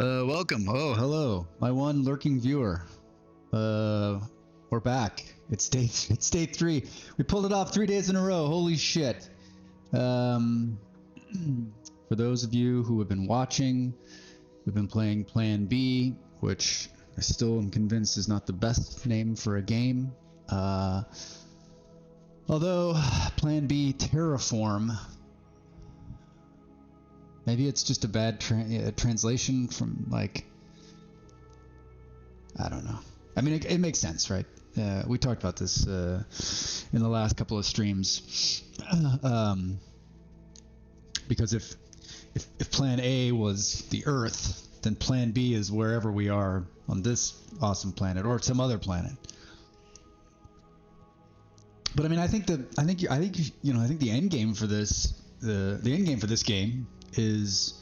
Welcome. Oh, hello, my one lurking viewer. Uh, we're back. It's day 3. We pulled it off 3 days in a row. Holy shit. Um, for those of you who have been watching, we've been playing Plan B, which I still am convinced is not the best name for a game. Although Plan B Terraform, maybe it's just a bad translation from, like, I don't know. I mean, it makes sense, right? We talked about this in the last couple of streams. Because if Plan A was the Earth, then Plan B is wherever we are on this awesome planet or some other planet. But I mean, I think the end game for this, the end game for this game is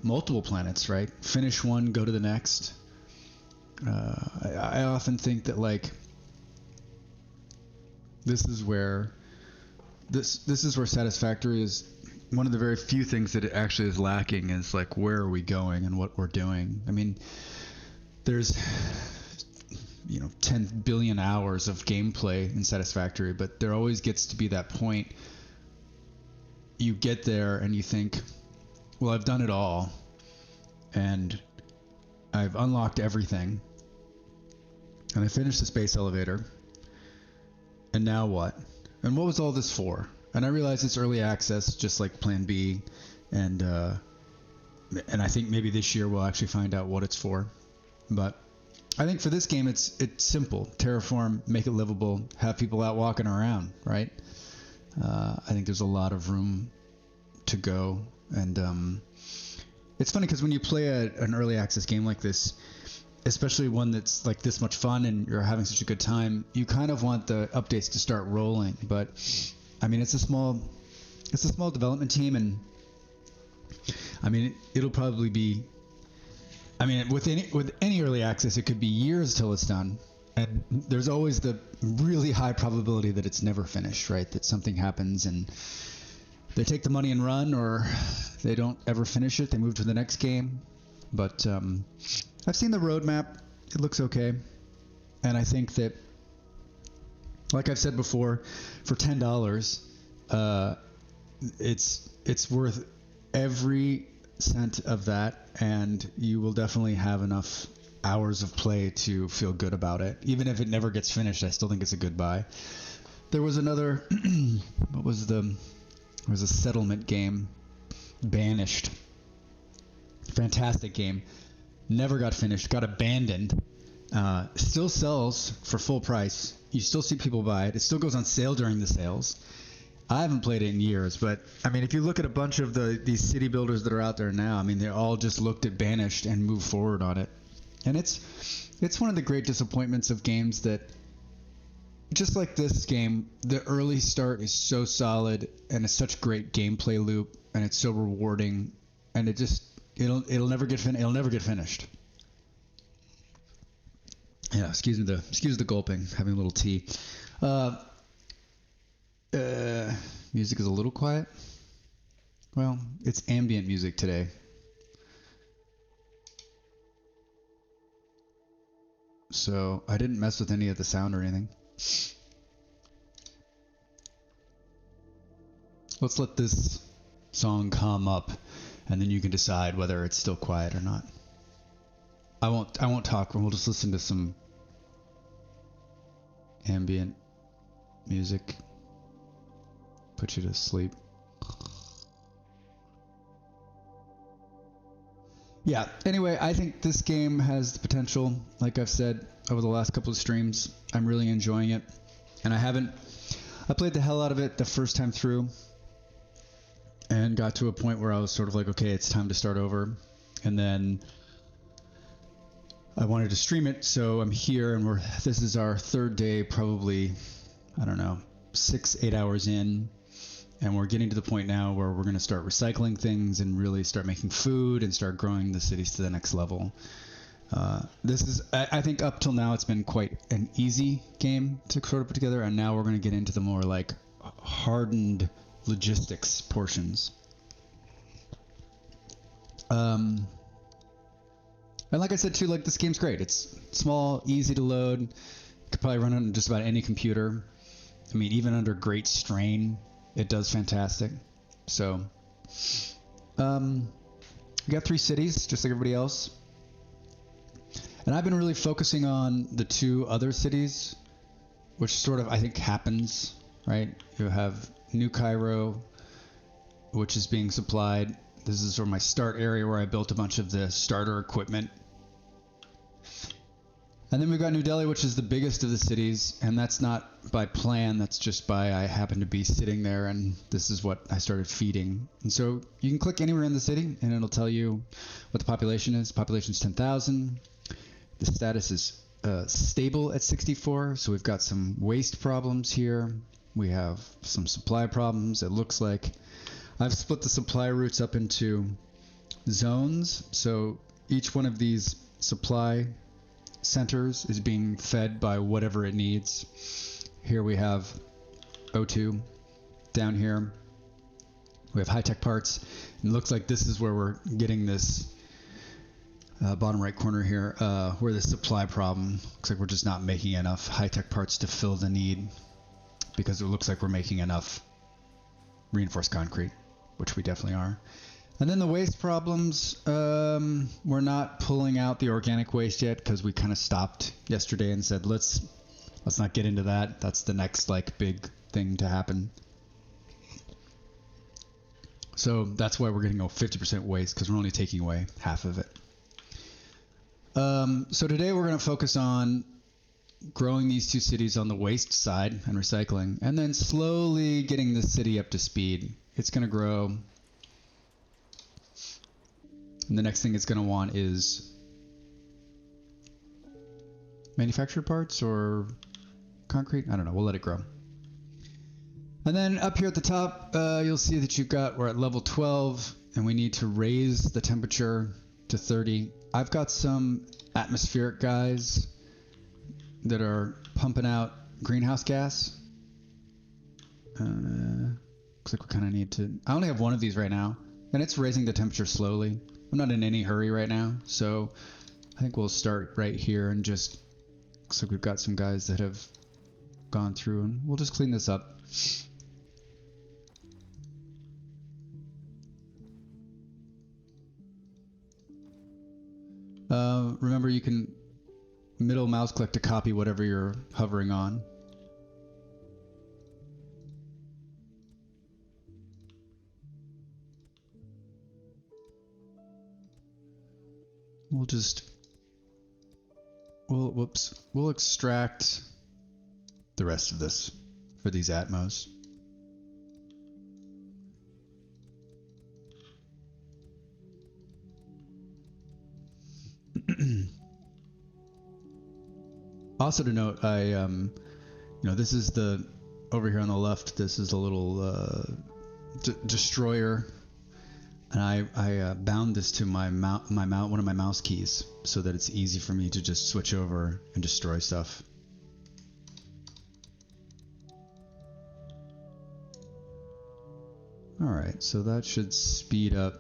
multiple planets, right? Finish one, go to the next. I often think that, like, this is where Satisfactory is one of the very few things that it actually is lacking, is like, where are we going and what we're doing. I mean, there's 10 billion hours of gameplay in Satisfactory, but there always gets to be that point you get there and you think, well, I've done it all and I've unlocked everything and I finished the space elevator, and now what? And what was all this for? And I realize it's early access, just like Plan B, and I think maybe this year we'll actually find out what it's for. But I think for this game, it's simple: terraform, make it livable, have people out walking around, right? I think there's a lot of room to go, and it's funny because when you play an early access game like this, especially one that's like this much fun and you're having such a good time, you kind of want the updates to start rolling. But I mean, it's a small development team, and I mean, it'll probably be, I mean, with any early access, it could be years till it's done, and there's always the really high probability that it's never finished, right? That something happens and they take the money and run, or they don't ever finish it. They move to the next game. But I've seen the roadmap. It looks okay. And I think that, like I've said before, for $10, it's worth every cent of that, and you will definitely have enough hours of play to feel good about it. Even if it never gets finished, I still think it's a good buy. There was another, there was a settlement game, Banished. Fantastic game. Never got finished, got abandoned. Still sells for full price. You still see people buy it. It still goes on sale during the sales. I haven't played it in years, but I mean, if you look at a bunch of these city builders that are out there now, I mean, they all just looked at Banished and moved forward on it. And it's one of the great disappointments of games that, just like this game, the early start is so solid and it's such great gameplay loop, and it's so rewarding, and it'll never get finished. Yeah, excuse the gulping, having a little tea. Music is a little quiet. Well, it's ambient music today. So I didn't mess with any of the sound or anything. Let's let this song calm up, and then you can decide whether it's still quiet or not. I won't talk. We'll just listen to some ambient music. Put you to sleep. Yeah, anyway, I think this game has the potential, like I've said over the last couple of streams. I'm really enjoying it. And I played the hell out of it the first time through, and got to a point where I was sort of like, okay, it's time to start over. And then I wanted to stream it, so I'm here, and this is our third day, probably, I don't know, 6-8 hours in. And we're getting to the point now where we're going to start recycling things and really start making food and start growing the cities to the next level. I think up till now it's been quite an easy game to sort of put together, and now we're going to get into the more like hardened logistics portions. And like I said too, like this game's great. It's small, easy to load. You could probably run it on just about any computer. I mean, even under great strain, it does fantastic. So, we got 3 cities, just like everybody else. And I've been really focusing on the 2 other cities, which sort of, I think, happens, right? You have New Cairo, which is being supplied. This is sort of my start area where I built a bunch of the starter equipment. And then we've got New Delhi, which is the biggest of the cities, and that's not by plan, that's just by I happen to be sitting there, and this is what I started feeding. And so you can click anywhere in the city, and it'll tell you what the population is. Population is 10,000. The status is stable at 64, so we've got some waste problems here. We have some supply problems, it looks like. I've split the supply routes up into zones, so each one of these supply centers is being fed by whatever it needs. Here we have O2. Down here we have high-tech parts. And it looks like this is where we're getting this bottom right corner here, where the supply problem looks like we're just not making enough high-tech parts to fill the need, because it looks like we're making enough reinforced concrete, which we definitely are. And then the waste problems, we're not pulling out the organic waste yet because we kind of stopped yesterday and said let's not get into that. That's the next like big thing to happen. So that's why we're getting 50% waste, because we're only taking away half of it. So today we're going to focus on growing these 2 cities on the waste side and recycling, and then slowly getting the city up to speed. It's going to grow. And the next thing it's going to want is manufactured parts or concrete. I don't know. We'll let it grow. And then up here at the top, you'll see that we're at level 12, and we need to raise the temperature to 30. I've got some atmospheric guys that are pumping out greenhouse gas. Looks like we kind of need to... I only have one of these right now, and it's raising the temperature slowly. I'm not in any hurry right now, so I think we'll start right here and just... Looks like we've got some guys that have gone through, and we'll just clean this up. Remember, you can middle mouse click to copy whatever you're hovering on. We'll extract the rest of this for these Atmos. Also to note, this is over here on the left, this is a little destroyer, and I bound this to one of my mouse keys so that it's easy for me to just switch over and destroy stuff. Alright, so that should speed up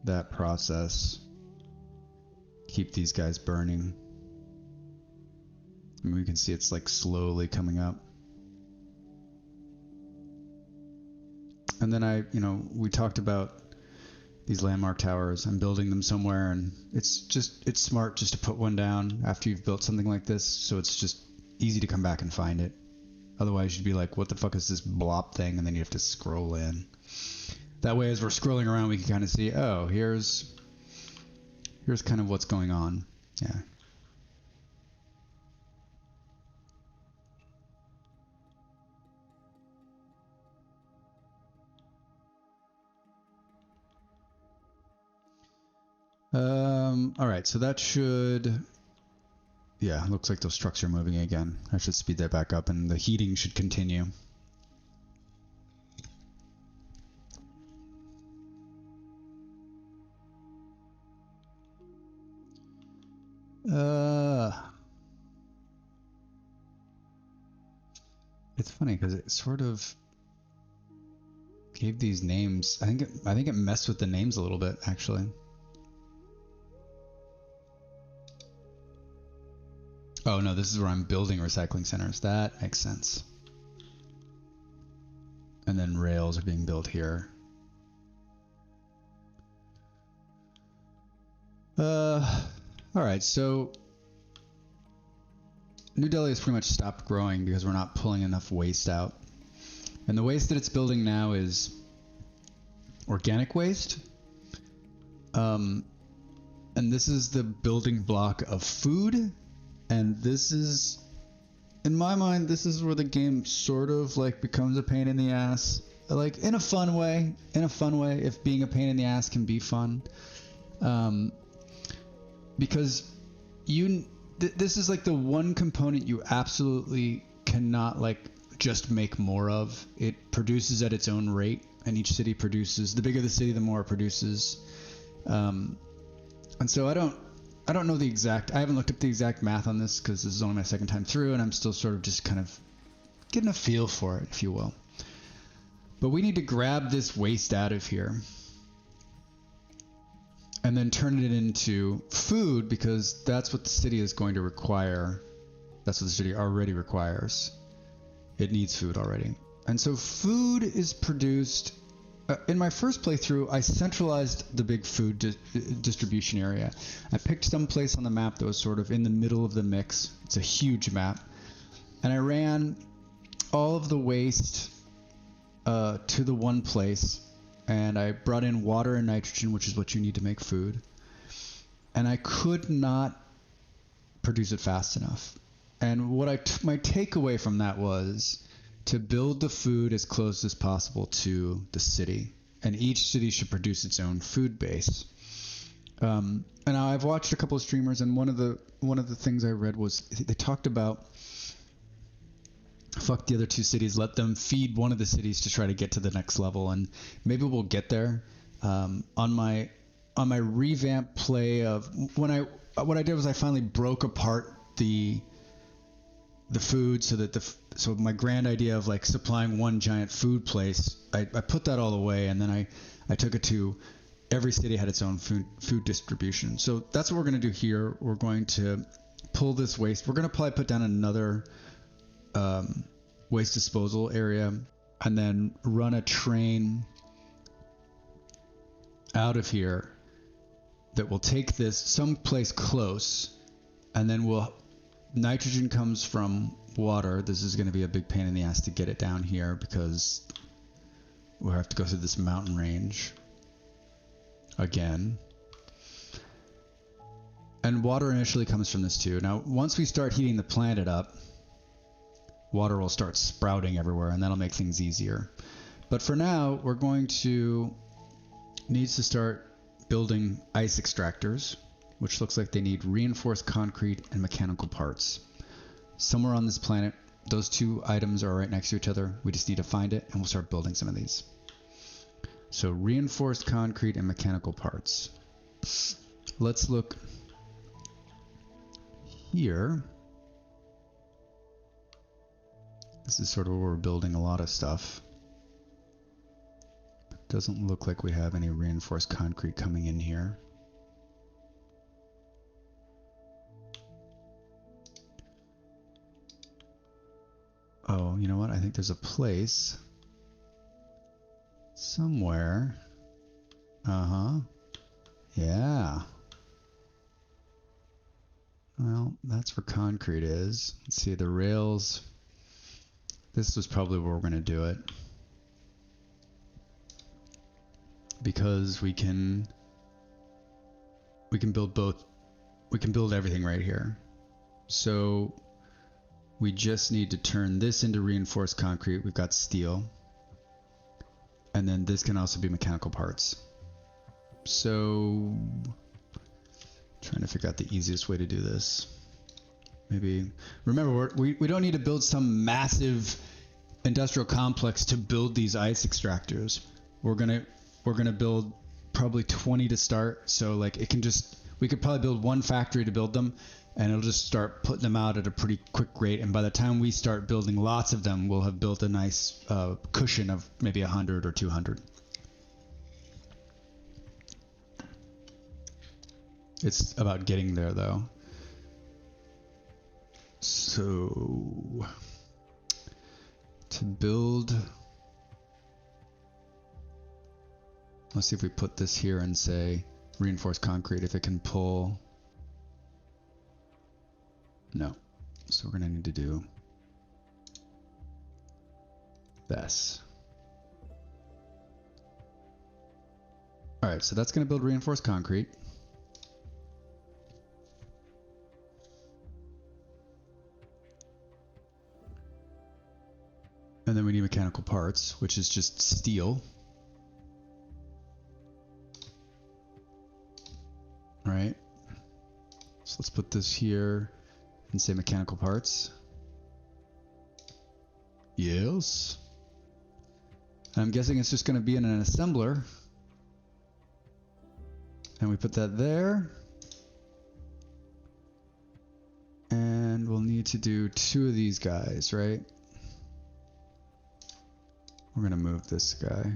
that process. Keep these guys burning. I mean, we can see it's like slowly coming up. And then we talked about these landmark towers. I'm building them somewhere, and it's smart just to put one down after you've built something like this, so it's just easy to come back and find it. Otherwise you'd be like, what the fuck is this blob thing? And then you have to scroll in. That way, as we're scrolling around, we can kind of see, oh, here's kind of what's going on. Yeah. All right, so that should, yeah, looks like those trucks are moving again. I should speed that back up, and the heating should continue. It's funny because it sort of gave these names. I think it messed with the names a little bit, actually. Oh no, this is where I'm building recycling centers. That makes sense. And then rails are being built here. Alright, so New Delhi has pretty much stopped growing because we're not pulling enough waste out. And the waste that it's building now is organic waste. And this is the building block of food. And this is, in my mind, this is where the game sort of like becomes a pain in the ass. Like in a fun way, if being a pain in the ass can be fun. Because this is like the one component you absolutely cannot like just make more of. It produces at its own rate, and each city produces. The bigger the city, the more it produces. And so I don't know the exact. I haven't looked up the exact math on this because this is only my second time through, and I'm still sort of just kind of getting a feel for it, if you will. But we need to grab this waste out of here and then turn it into food, because that's what the city is going to require. That's what the city already requires. It needs food already. And so food is produced. In my first playthrough, I centralized the big food distribution area. I picked some place on the map that was sort of in the middle of the mix. It's a huge map. And I ran all of the waste to the one place. And I brought in water and nitrogen, which is what you need to make food. And I could not produce it fast enough. And what my takeaway from that was to build the food as close as possible to the city. And each city should produce its own food base. And I've watched a couple of streamers, and one of the things I read was they talked about fuck the other two cities, let them feed one of the cities to try to get to the next level, and maybe we'll get there. On my revamp play of what I did was I finally broke apart the food so that so my grand idea of like supplying one giant food place, I put that all away, and then I took it to every city had its own food distribution. So that's what we're going to do here. We're going to pull this waste. We're going to probably put down another waste disposal area, and then run a train out of here that will take this someplace close, and then nitrogen comes from water. This is going to be a big pain in the ass to get it down here because we'll have to go through this mountain range again. And water initially comes from this too. Now, once we start heating the planet up, water will start sprouting everywhere, and that'll make things easier. But for now, we're going to need to start building ice extractors, which looks like they need reinforced concrete and mechanical parts. Somewhere on this planet, those two items are right next to each other. We just need to find it, and we'll start building some of these. So reinforced concrete and mechanical parts. Let's look here. This is sort of where we're building a lot of stuff. Doesn't look like we have any reinforced concrete coming in here. Oh, you know what? I think there's a place somewhere. Yeah. Well, that's where concrete is. Let's see, the rails. This was probably where we're going to do it. Because we can build both. We can build everything right here. So we just need to turn this into reinforced concrete. We've got steel. And then this can also be mechanical parts. So trying to figure out the easiest way to do this. Maybe, remember, we don't need to build some massive industrial complex to build these ice extractors. We're gonna build probably 20 to start. So like we could probably build one factory to build them, and it'll just start putting them out at a pretty quick rate. And by the time we start building lots of them, we'll have built a nice cushion of maybe 100 or 200. It's about getting there though. So to build, let's see if we put this here and say reinforced concrete, if it can pull. No. So we're gonna need to do this. All right, so that's gonna build reinforced concrete. And then we need mechanical parts, which is just steel. All right. So let's put this here and say mechanical parts. Yes. I'm guessing it's just going to be in an assembler. And we put that there. And we'll need to do 2 of these guys, right? We're going to move this guy.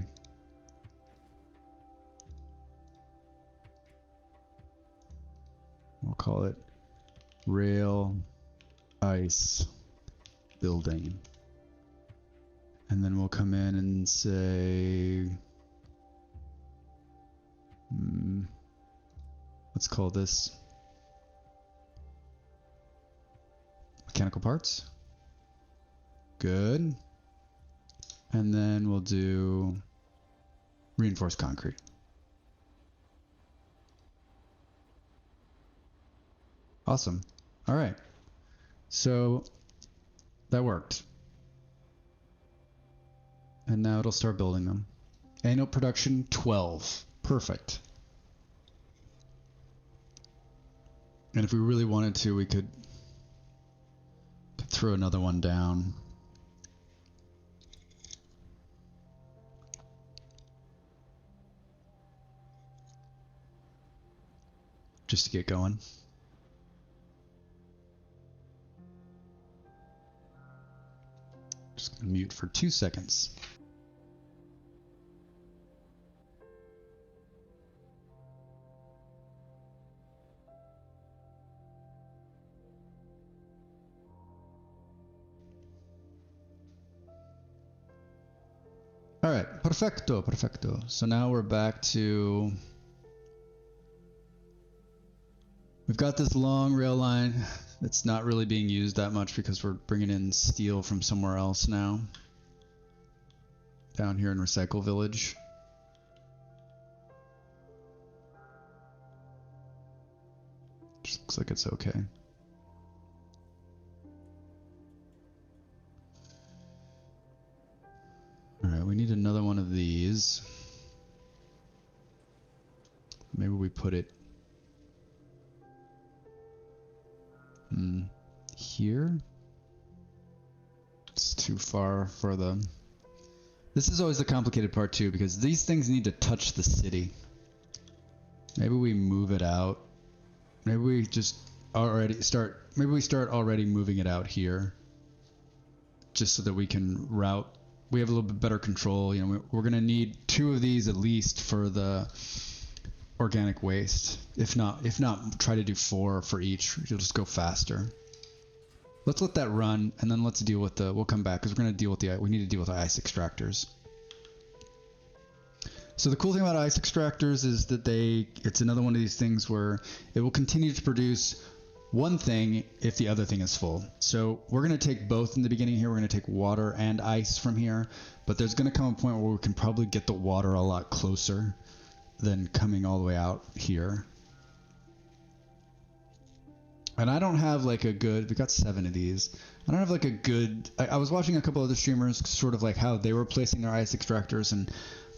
We'll call it rail ice building. And then we'll come in and say, let's call this mechanical parts. Good. And then we'll do reinforced concrete. Awesome. All right. So that worked. And now it'll start building them. Annual production 12. Perfect. And if we really wanted to, we could throw another one down. Just to get going. Just gonna mute for 2 seconds. All right, perfecto, perfecto. So now we're back to, we've got this long rail line that's not really being used that much because we're bringing in steel from somewhere else now. Down here in Recycle Village. Just looks like it's okay. All right, we need another one of these. Maybe we put it here. It's too far for the... This is always the complicated part too, because these things need to touch the city. Maybe we move it out. Maybe we just already start... Maybe we start already moving it out here. Just so that we can route... We have a little bit better control. You know, we're going to need 2 of these at least for the organic waste. If not, try to do 4 for each. You'll just go faster. Let's let that run, and then let's deal with the... We'll come back, because we're going to deal with the... We need to deal with the ice extractors. So the cool thing about ice extractors is that it's another one of these things where it will continue to produce one thing if the other thing is full. So we're going to take both in the beginning here. We're going to take water and ice from here, but there's going to come a point where we can probably get the water a lot closer than coming all the way out here. And I don't have like a good... We got 7 of these. I don't have like a good... I was watching a couple other streamers sort of like how they were placing their ice extractors, and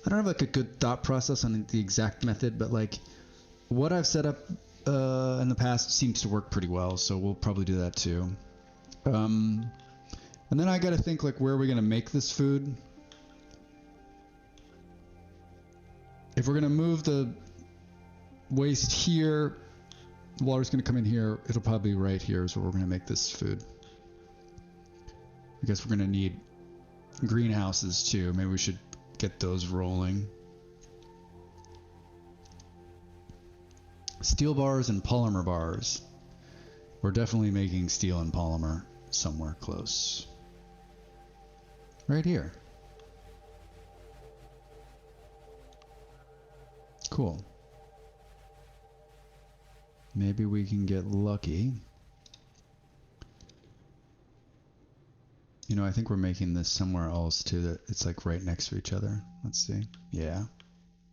I don't have like a good thought process on the exact method, but like what I've set up in the past seems to work pretty well, so we'll probably do that too. And then I gotta think like, where are we gonna make this food? If we're gonna move the waste here, the water's gonna come in here, it'll probably be right here is where we're gonna make this food. I guess we're gonna need greenhouses too. Maybe we should get those rolling. Steel bars and polymer bars. We're definitely making steel and polymer somewhere close. Right here. Cool. Maybe we can get lucky. You know, I think we're making this somewhere else too, that it's like right next to each other. Let's see. Yeah.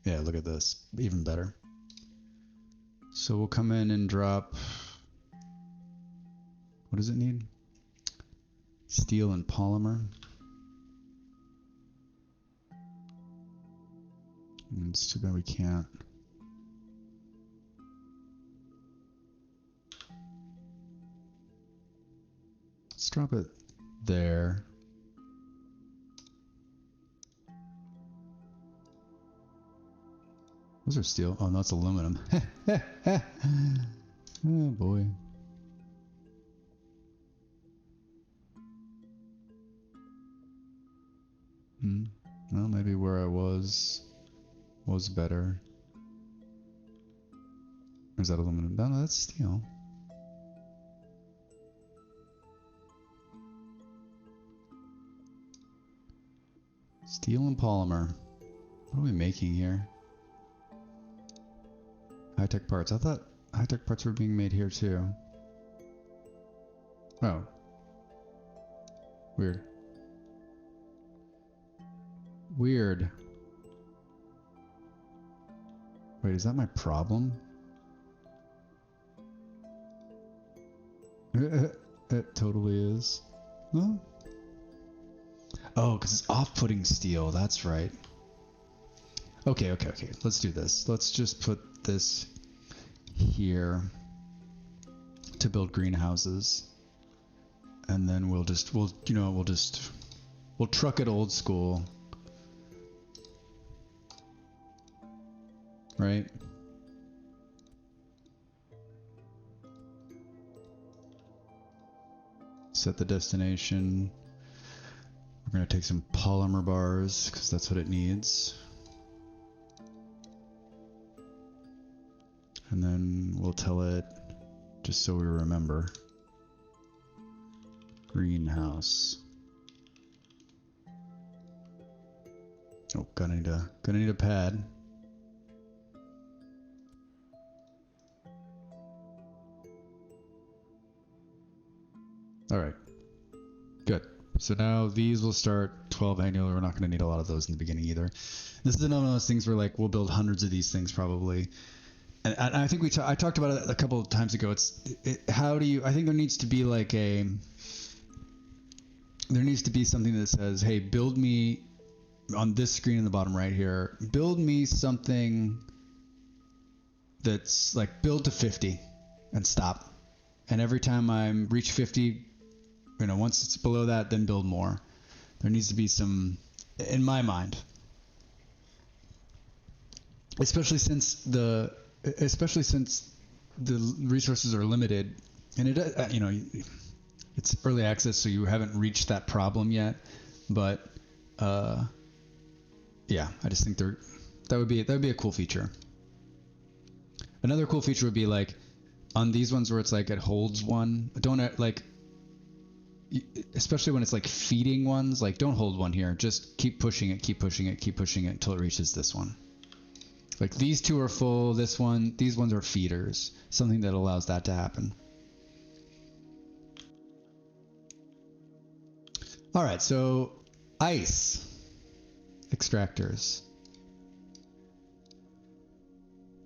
Yeah, look at this. Even better. So we'll come in and drop... What does it need? Steel and polymer. It's too bad we can't. Let's drop it there. Those are steel. Oh, no, it's aluminum. Oh, boy. Well, maybe where I was better. Or is that aluminum? No, that's steel. Steel and polymer. What are we making here? High-tech parts. I thought high-tech parts were being made here too. Oh. Weird. Weird. Wait, is that my problem? It totally is. Huh? Oh, because it's off-putting steel. That's right. Okay. Let's do this. Let's just put this here to build greenhouses. And then we'll truck it old school. Right? Set the destination. We're going to take some polymer bars because that's what it needs. And then we'll tell it, just so we remember, greenhouse. Oh, gonna need a pad. All right, good. So now these will start 12 annual. We're not going to need a lot of those in the beginning either. This is another one of those things where like we'll build hundreds of these things probably. And I think I talked about it a couple of times ago. How do you? I think there needs to be like there needs to be something that says, hey, build me on this screen in the bottom right here. Build me something that's like build to 50 and stop. And every time I reach 50, once it's below that, then build more. There needs to be some, in my mind, especially since the resources are limited, and it's early access, so you haven't reached that problem yet. But yeah, I just think that would be a cool feature. Another cool feature would be like on these ones where it's like it holds one. Don't like, especially when it's like feeding ones. Like don't hold one here. Just keep pushing it until it reaches this one. Like these two are full. These ones are feeders. Something that allows that to happen. All right, so ice extractors.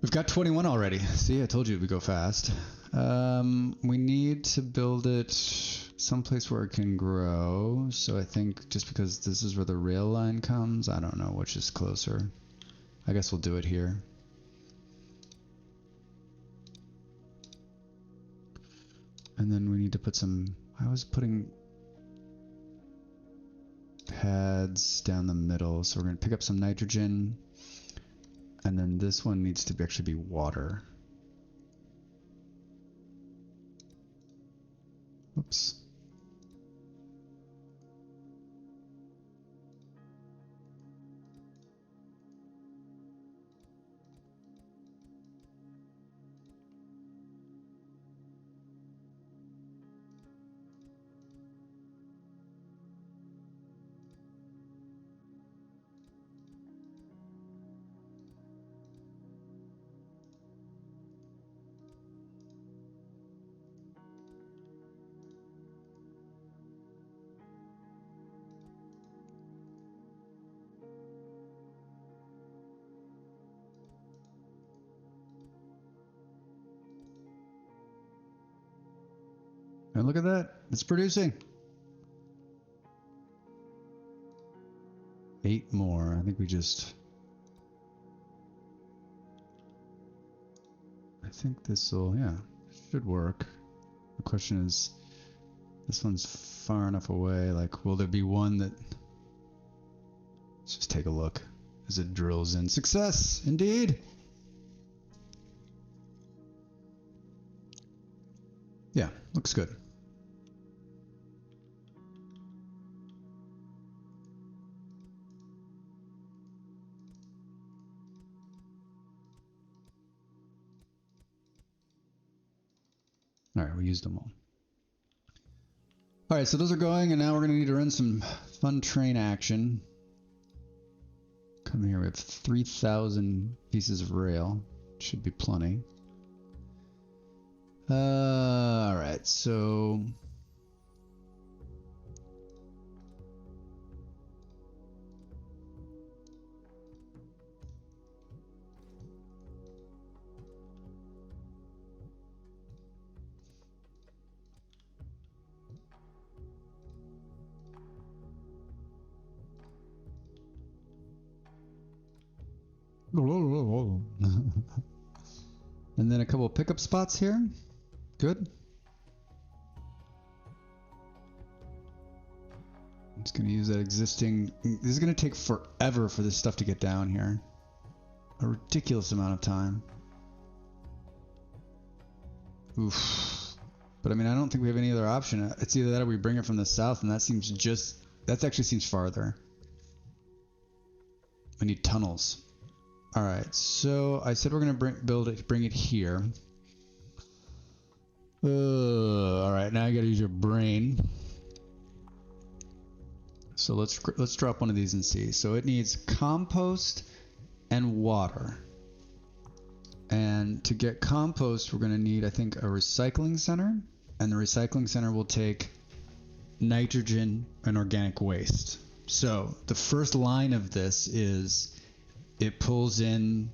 We've got 21 already. See, I told you it would go fast. We need to build it someplace where it can grow. So I think just because this is where the rail line comes, I don't know which is closer. I guess we'll do it here. And then we need to put some, I was putting pads down the middle. So we're going to pick up some nitrogen. And then this one needs to actually be water. Oops. And look at that. It's producing. 8 more. I think we just... I think this will, yeah, should work. The question is, this one's far enough away. Like, will there be one that... Let's just take a look as it drills in. Success! Indeed! Yeah, looks good. All right, we used them all. All right, so those are going, and now we're going to need to run some fun train action. Come here, we have 3,000 pieces of rail. Should be plenty. All right, so... And then a couple of pickup spots here. Good. I'm just going to use that existing... This is going to take forever for this stuff to get down here. A ridiculous amount of time. Oof. But I mean, I don't think we have any other option. It's either that or we bring it from the south, and that seems just... That actually seems farther. We need tunnels. All right, so I said we're gonna bring it here. All right, now you gotta use your brain. So let's drop one of these and see. So it needs compost and water. And to get compost, we're gonna need, I think, a recycling center, and the recycling center will take nitrogen and organic waste. So the first line of this is it pulls in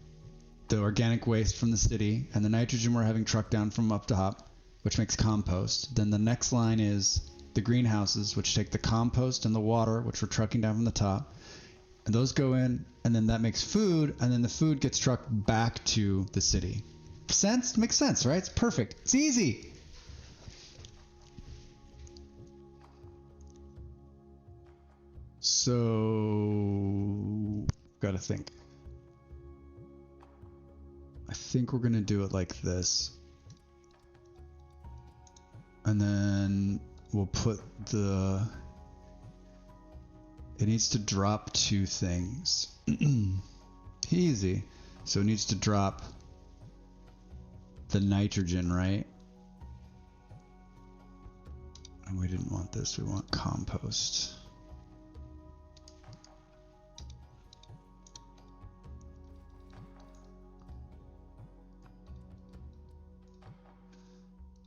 the organic waste from the city and the nitrogen we're having trucked down from up top, which makes compost. Then the next line is the greenhouses, which take the compost and the water, which we're trucking down from the top. And those go in, and then that makes food, and then the food gets trucked back to the city. Sense? Makes sense, right? It's perfect. It's easy. So, gotta think. I think we're gonna do it like this. And then we'll put the... It needs to drop 2 things. Easy. So it needs to drop the nitrogen, right? And we didn't want this, we want compost.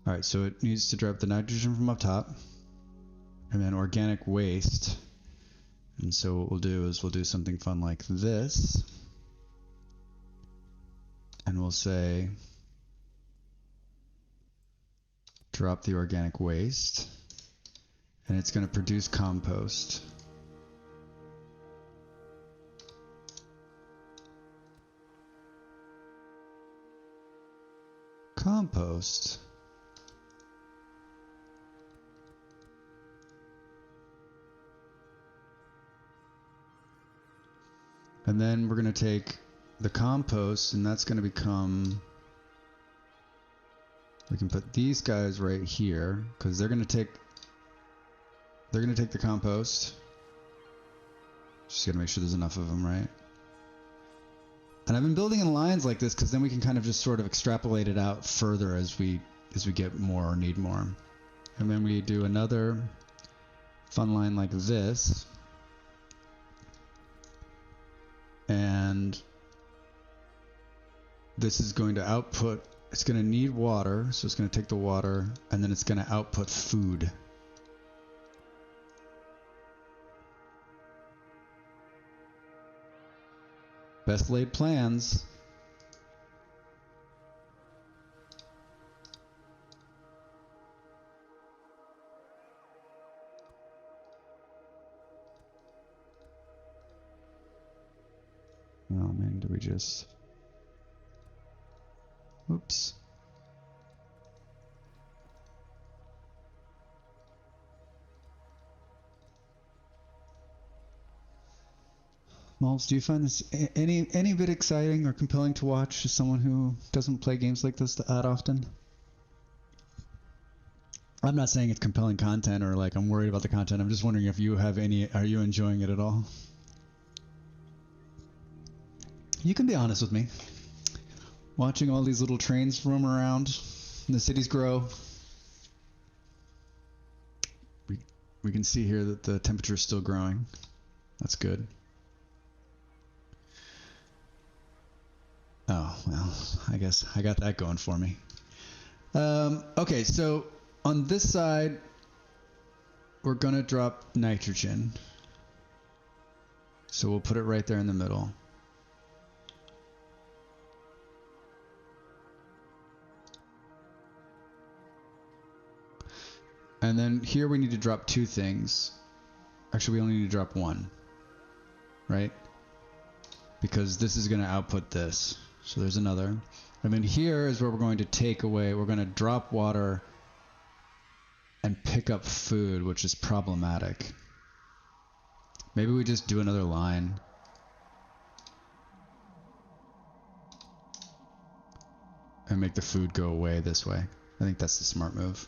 All right, so it needs to drop the nitrogen from up top, and then organic waste. And so what we'll do is we'll do something fun like this, and we'll say drop the organic waste, and it's going to produce compost. Compost. And then we're going to take the compost, and that's going to become... We can put these guys right here, because they're going to take the compost. Just got to make sure there's enough of them, right? And I've been building in lines like this because then we can kind of just sort of extrapolate it out further as we get more or need more. And then we do another fun line like this. And this is going to output, it's going to need water, so it's going to take the water, and then it's going to output food. Best laid plans. Oh man, do we just... Oops. Malls, do you find this any bit exciting or compelling to watch as someone who doesn't play games like this that often? I'm not saying it's compelling content or like I'm worried about the content. I'm just wondering if you have any, are you enjoying it at all? You can be honest with me. Watching all these little trains roam around and the cities grow. We can see here that the temperature is still growing. That's good. Oh, well, I guess I got that going for me. Okay, so on this side, we're going to drop nitrogen. So we'll put it right there in the middle. And then here we need to drop two things. Actually, we only need to drop one, right? Because this is going to output this. So there's another. And then here is where we're going to take away, we're going to drop water and pick up food, which is problematic. Maybe we just do another line. And make the food go away this way. I think that's the smart move.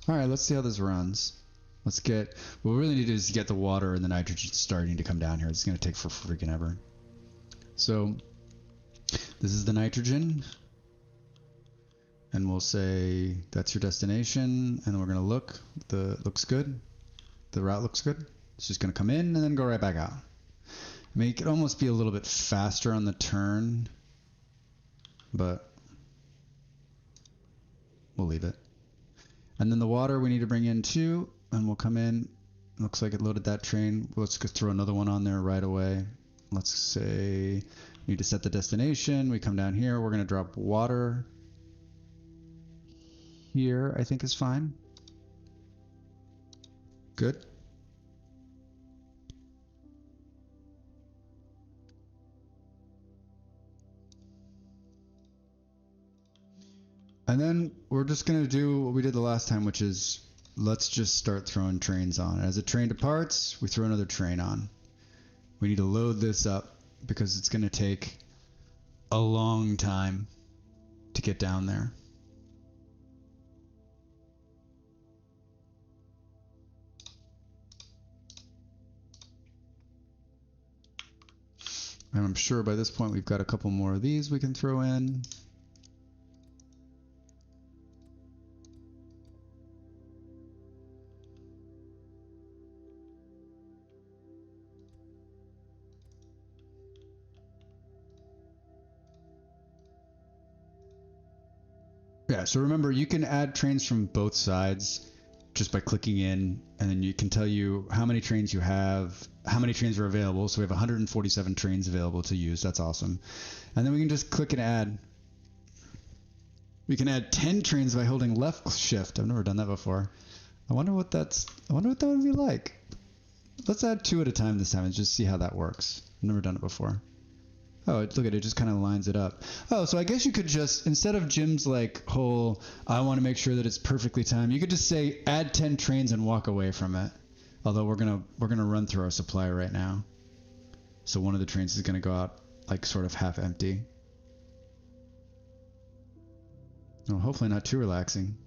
All right, let's see how this runs. Let's get, what we really need to do is get the water and the nitrogen starting to come down here. It's going to take for freaking ever. So this is the nitrogen. And we'll say that's your destination. And we're going to look. Looks good. The route looks good. It's just going to come in and then go right back out. I mean, it could almost be a little bit faster on the turn, but we'll leave it. And then the water we need to bring in too, and we'll come in. Looks like it loaded that train. Let's just throw another one on there right away. Let's say we need to set the destination. We come down here. We're going to drop water here, I think is fine. Good. And then we're just going to do what we did the last time, which is let's just start throwing trains on. As a train departs, we throw another train on. We need to load this up because it's going to take a long time to get down there. And I'm sure by this point we've got a couple more of these we can throw in. Yeah, so remember, you can add trains from both sides just by clicking in, and then you can tell you how many trains you have, how many trains are available. So we have 147 trains available to use. That's awesome. And then we can just click and add. We can add 10 trains by holding left shift. I've never done that before. I wonder what that would be like. Let's add 2 at a time this time and just see how that works. I've never done it before. Oh, look at it, just kind of lines it up. Oh, so I guess you could just, instead of Jim's like whole, I want to make sure that it's perfectly timed, you could just say add 10 trains and walk away from it. Although we're gonna run through our supply right now. So one of the trains is gonna go out like sort of half empty. Oh, hopefully not too relaxing.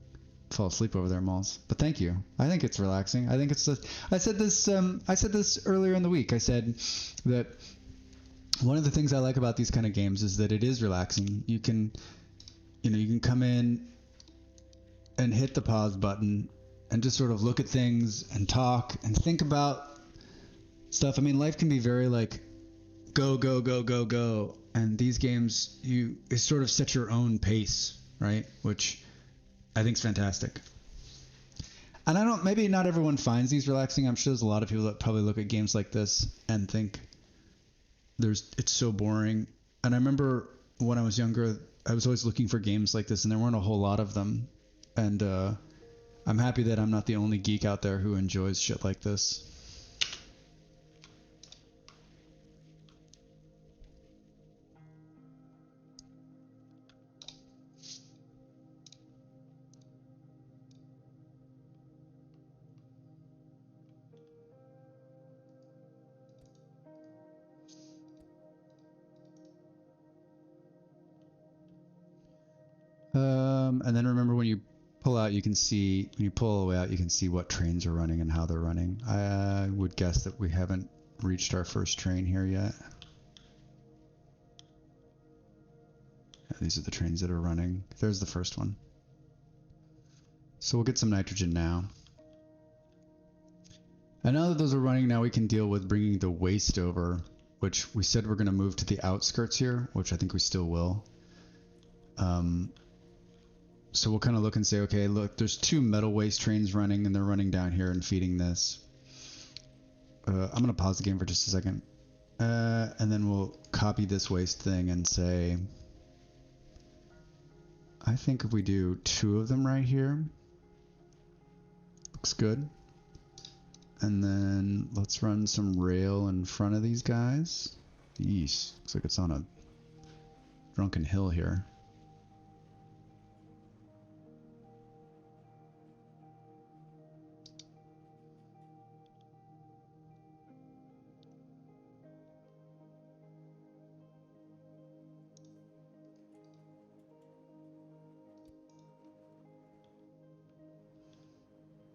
Fall asleep over there, Malls. But thank you. I think it's relaxing. I think it's I said this earlier in the week. I said that one of the things I like about these kind of games is that it is relaxing. You can come in and hit the pause button and just sort of look at things and talk and think about stuff. I mean, life can be very like go, go, go, go, go. And these games, it sort of set your own pace, right? Which I think is fantastic. And maybe not everyone finds these relaxing. I'm sure there's a lot of people that probably look at games like this and think, it's so boring. And I remember when I was younger, I was always looking for games like this, and there weren't a whole lot of them. And I'm happy that I'm not the only geek out there who enjoys shit like this. And then remember when you pull out, you can see, when you pull all the way out, you can see what trains are running and how they're running. I would guess that we haven't reached our first train here yet. Yeah, these are the trains that are running. There's the first one. So we'll get some nitrogen now. And now that those are running, now we can deal with bringing the waste over, which we said we're going to move to the outskirts here, which I think we still will. So we'll kind of look and say, okay, look, there's 2 metal waste trains running, and they're running down here and feeding this. I'm going to pause the game for just a second. And then we'll copy this waste thing and say, I think if we do 2 of them right here, looks good. And then let's run some rail in front of these guys. Yeesh, looks like it's on a drunken hill here.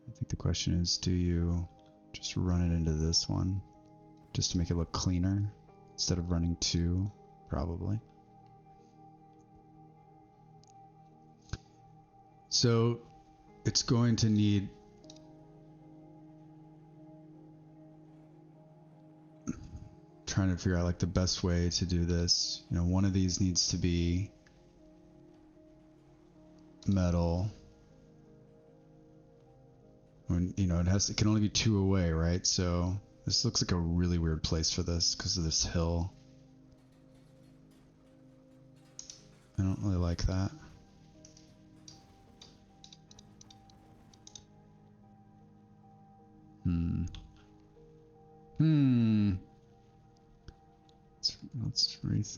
I think the question is, do you just run it into this one just to make it look cleaner instead of running 2? Probably. So it's going to need trying to figure out like the best way to do this. You know, one of these needs to be metal. When, you know, it can only be 2 away, right? So this looks like a really weird place for this because of this hill. I don't really like that.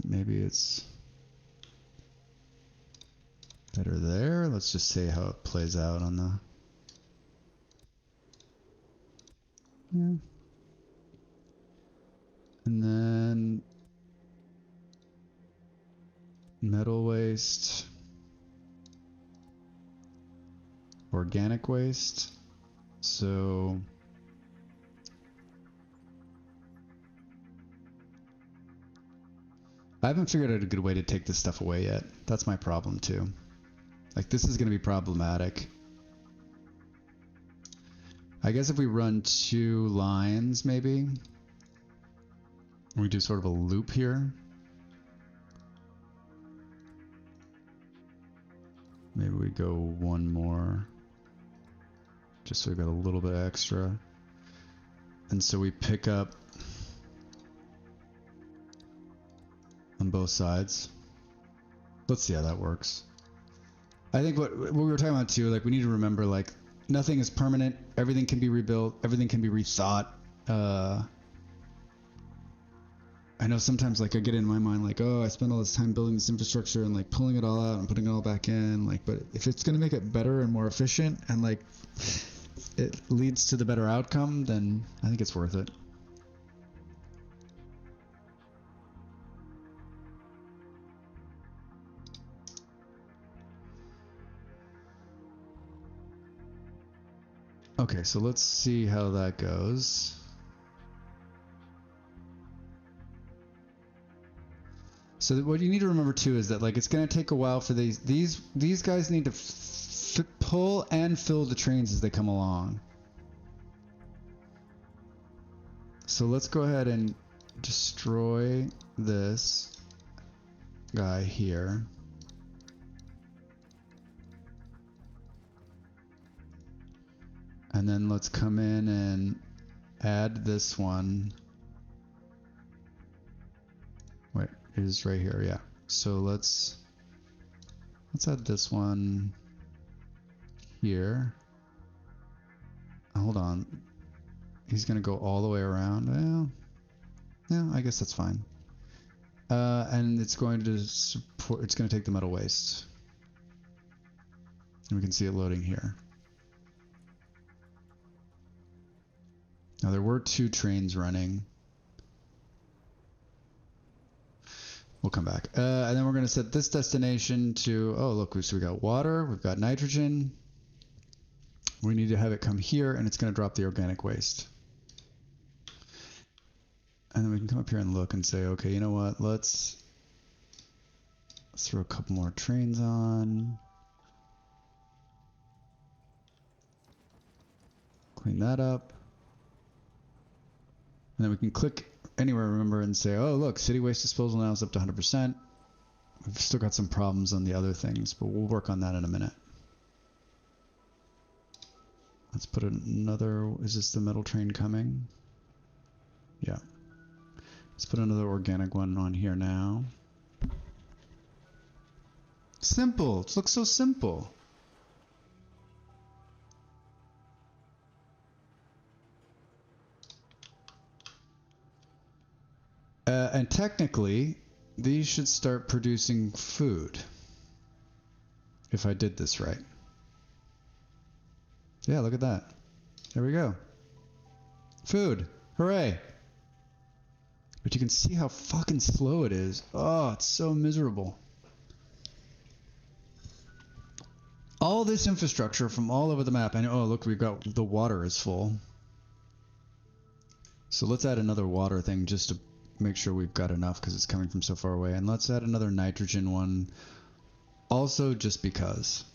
Maybe it's better there. Let's just say how it plays out on the. Yeah. And then metal waste, organic waste. So I haven't figured out a good way to take this stuff away yet. That's my problem too. Like, this is going to be problematic. I guess if we run 2 lines, maybe we do sort of a loop here. Maybe we go 1 more, just so we've got a little bit extra. And so we pick up on both sides. Let's see how that works. I think what we were talking about too, like, we need to remember, like, nothing is permanent. Everything can be rebuilt. Everything can be rethought. I know sometimes, like, I get in my mind, like, oh, I spent all this time building this infrastructure and, like, pulling it all out and putting it all back in. Like, but if it's going to make it better and more efficient and, like, it leads to the better outcome, then I think it's worth it. Okay, so let's see how that goes. So what you need to remember too is that, like, it's going to take a while for these guys need to pull and fill the trains as they come along. So let's go ahead and destroy this guy here. And then let's come in and add this one. Wait, it is right here, yeah. So let's add this one here. Hold on. He's gonna go all the way around. Well, yeah, I guess that's fine. And it's going to support, it's gonna take the metal waste. And we can see it loading here. Now there were 2 trains running. We'll come back. And then we're going to set this destination to, oh, look, so we got water, we've got nitrogen. We need to have it come here, and it's going to drop the organic waste. And then we can come up here and look and say, okay, you know what? Let's throw a couple more trains on. Clean that up. And then we can click anywhere, remember, and say, oh, look, city waste disposal now is up to 100%. We've still got some problems on the other things, but we'll work on that in a minute. Let's put another, is this the metal train coming? Yeah. Let's put another organic one on here now. Simple. It looks so simple. And technically, these should start producing food. If I did this right. Yeah, look at that. There we go. Food. Hooray. But you can see how fucking slow it is. Oh, it's so miserable. All this infrastructure from all over the map. And oh, look, we've got the water is full. So let's add another water thing just to make sure we've got enough because it's coming from so far away. And let's add another nitrogen one. Also just because.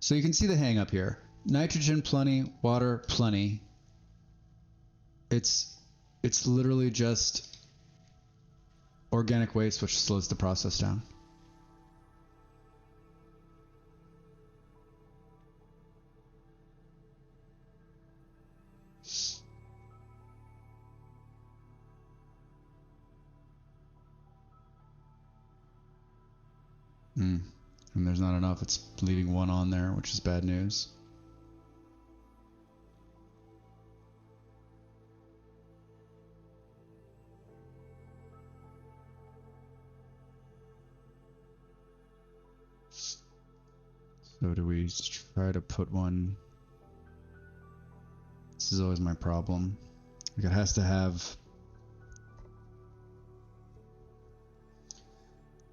So you can see the hang up here. Nitrogen plenty, water plenty. It's literally just organic waste, which slows the process down. And there's not enough. It's leaving one on there, which is bad news. So do we try to put one? This is always my problem. Like it has to have...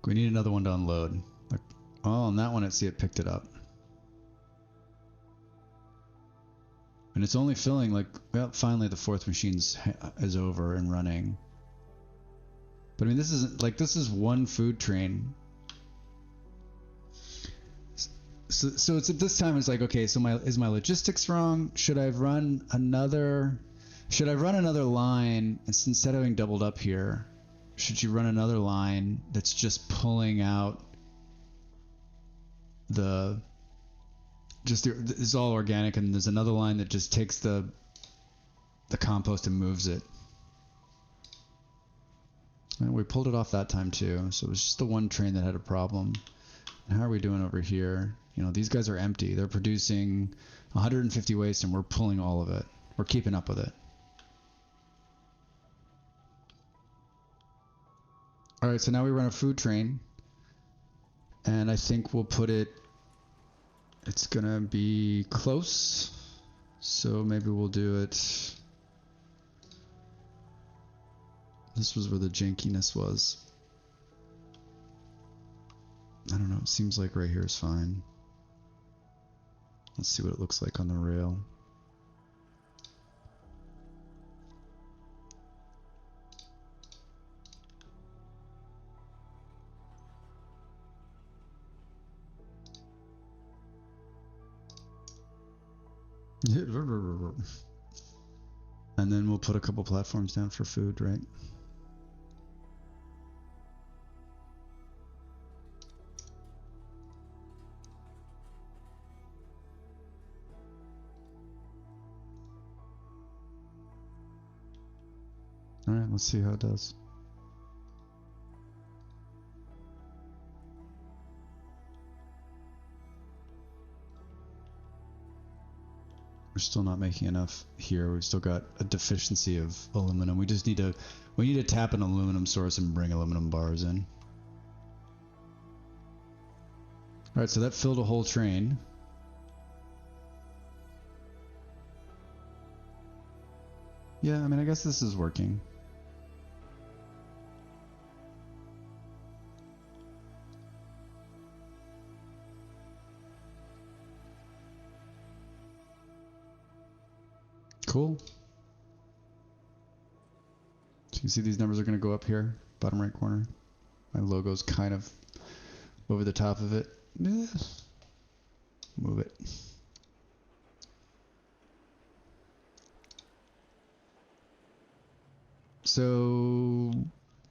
We need another one to unload. Like, oh, on that one, see it picked it up. And it's only filling like, well, finally the fourth machine is over and running. But I mean, this isn't like, this is one food train. So it's at this time it's like, okay, so is my logistics wrong? Should I run another line instead of having doubled up here? Should you run another line that's just pulling out it's all organic, and there's another line that just takes the compost and moves it. And we pulled it off that time too, so it was just the one train that had a problem. And how are we doing over here? You know, these guys are empty. They're producing 150 waste and we're pulling all of it. We're keeping up with it. All right, so now we run a food train. And I think we'll put it, it's gonna be close. So maybe we'll do it. This was where the jankiness was. I don't know, it seems like right here is fine. Let's see what it looks like on the rail. And then we'll put a couple platforms down for food, right? All right, let's see how it does. We're still not making enough here. We've still got a deficiency of aluminum. We just need to tap an aluminum source and bring aluminum bars in. All right, so that filled a whole train. Yeah, I mean, I guess this is working. Cool. So you can see these numbers are going to go up here, bottom right corner. My logo's kind of over the top of it. Move it. So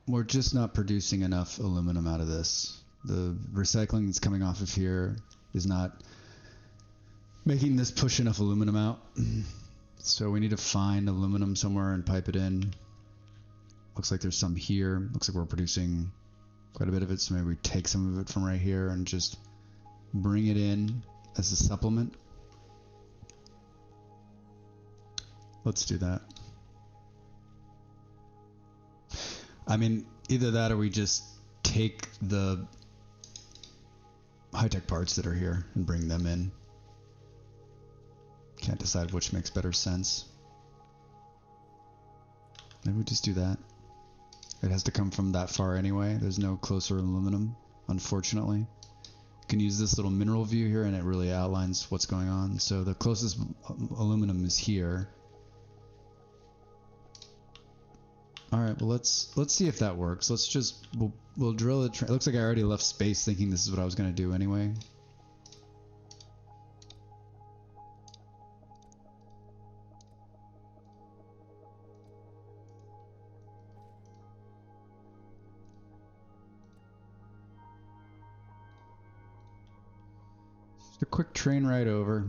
we're just not producing enough aluminum out of this. The recycling that's coming off of here is not making this push enough aluminum out. So we need to find aluminum somewhere and pipe it in. Looks like there's some here. Looks like we're producing quite a bit of it, so maybe we take some of it from right here and just bring it in as a supplement. Let's do that. I mean, either that or we just take the high-tech parts that are here and bring them in. Can't decide which makes better sense. Maybe we just do that. It has to come from that far anyway. There's no closer aluminum, unfortunately. You can use this little mineral view here and it really outlines what's going on. So the closest aluminum is here. All right, well let's see if that works. Let's just we'll drill it. It looks like I already left space thinking this is what I was going to do anyway. Just a quick train ride over.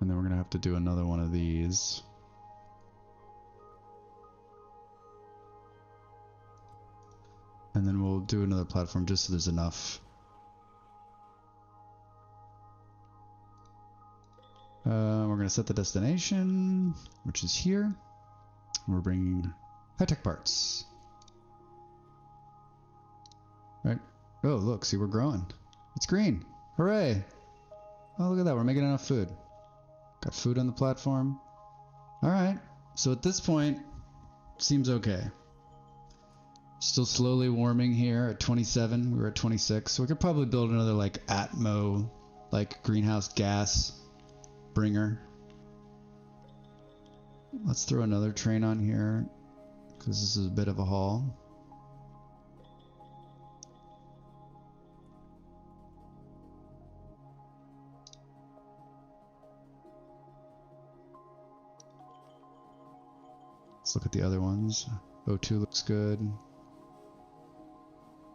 And then we're going to have to do another one of these. And then we'll do another platform just so there's enough. We're going to set the destination, which is here. We're bringing high-tech parts. Right? Oh, look, see, we're growing. It's green. Hooray! Oh, look at that. We're making enough food. Got food on the platform. All right. So at this point, seems okay. Still slowly warming here at 27. We were at 26. So we could probably build another like Atmo, like greenhouse gas bringer. Let's throw another train on here because this is a bit of a haul. Let's look at the other ones. O2 looks good.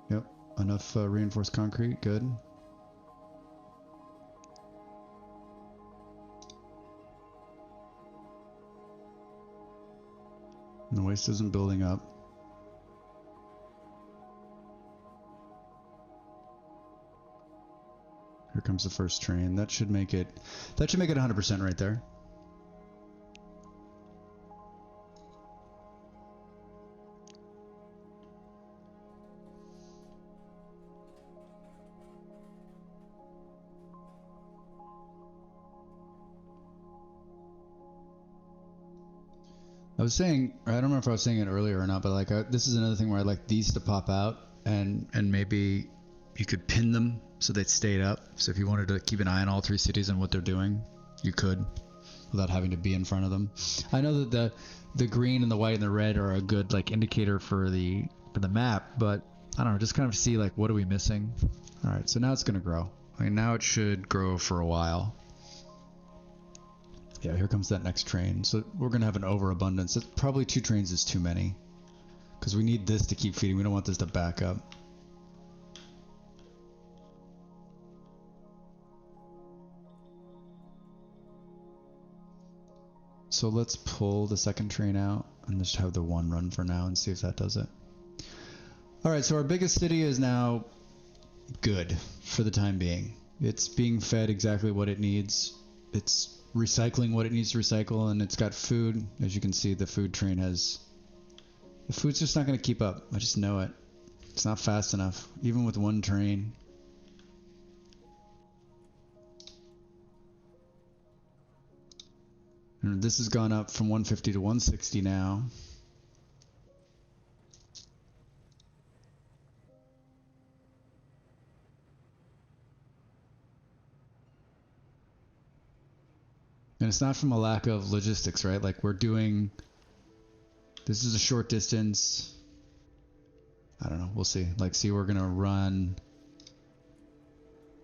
Yep, enough reinforced concrete, good. And the waste isn't building up. Here comes the first train. That should make it 100% right there. I was saying, I don't remember if I was saying it earlier or not, but like this is another thing where I'd like these to pop out and maybe you could pin them so they stayed up. So if you wanted to keep an eye on all three cities and what they're doing, you could without having to be in front of them. I know that the green and the white and the red are a good like indicator for the map, but I don't know, just kind of see like what are we missing. All right, so now it's going to grow. I mean, now it should grow for a while. Yeah, here comes that next train. So we're going to have an overabundance. It's probably 2 trains is too many because we need this to keep feeding. We don't want this to back up. So let's pull the second train out and just have the one run for now and see if that does it. All right, so our biggest city is now good for the time being. It's being fed exactly what it needs. it's recycling what it needs to recycle, and it's got food. As you can see, the food train has... The food's just not going to keep up. I just know it. It's not fast enough, even with one train. And this has gone up from 150 to 160 now. And it's not from a lack of logistics, right? Like we're doing... This is a short distance. I don't know. We'll see. Like, see, we're going to run.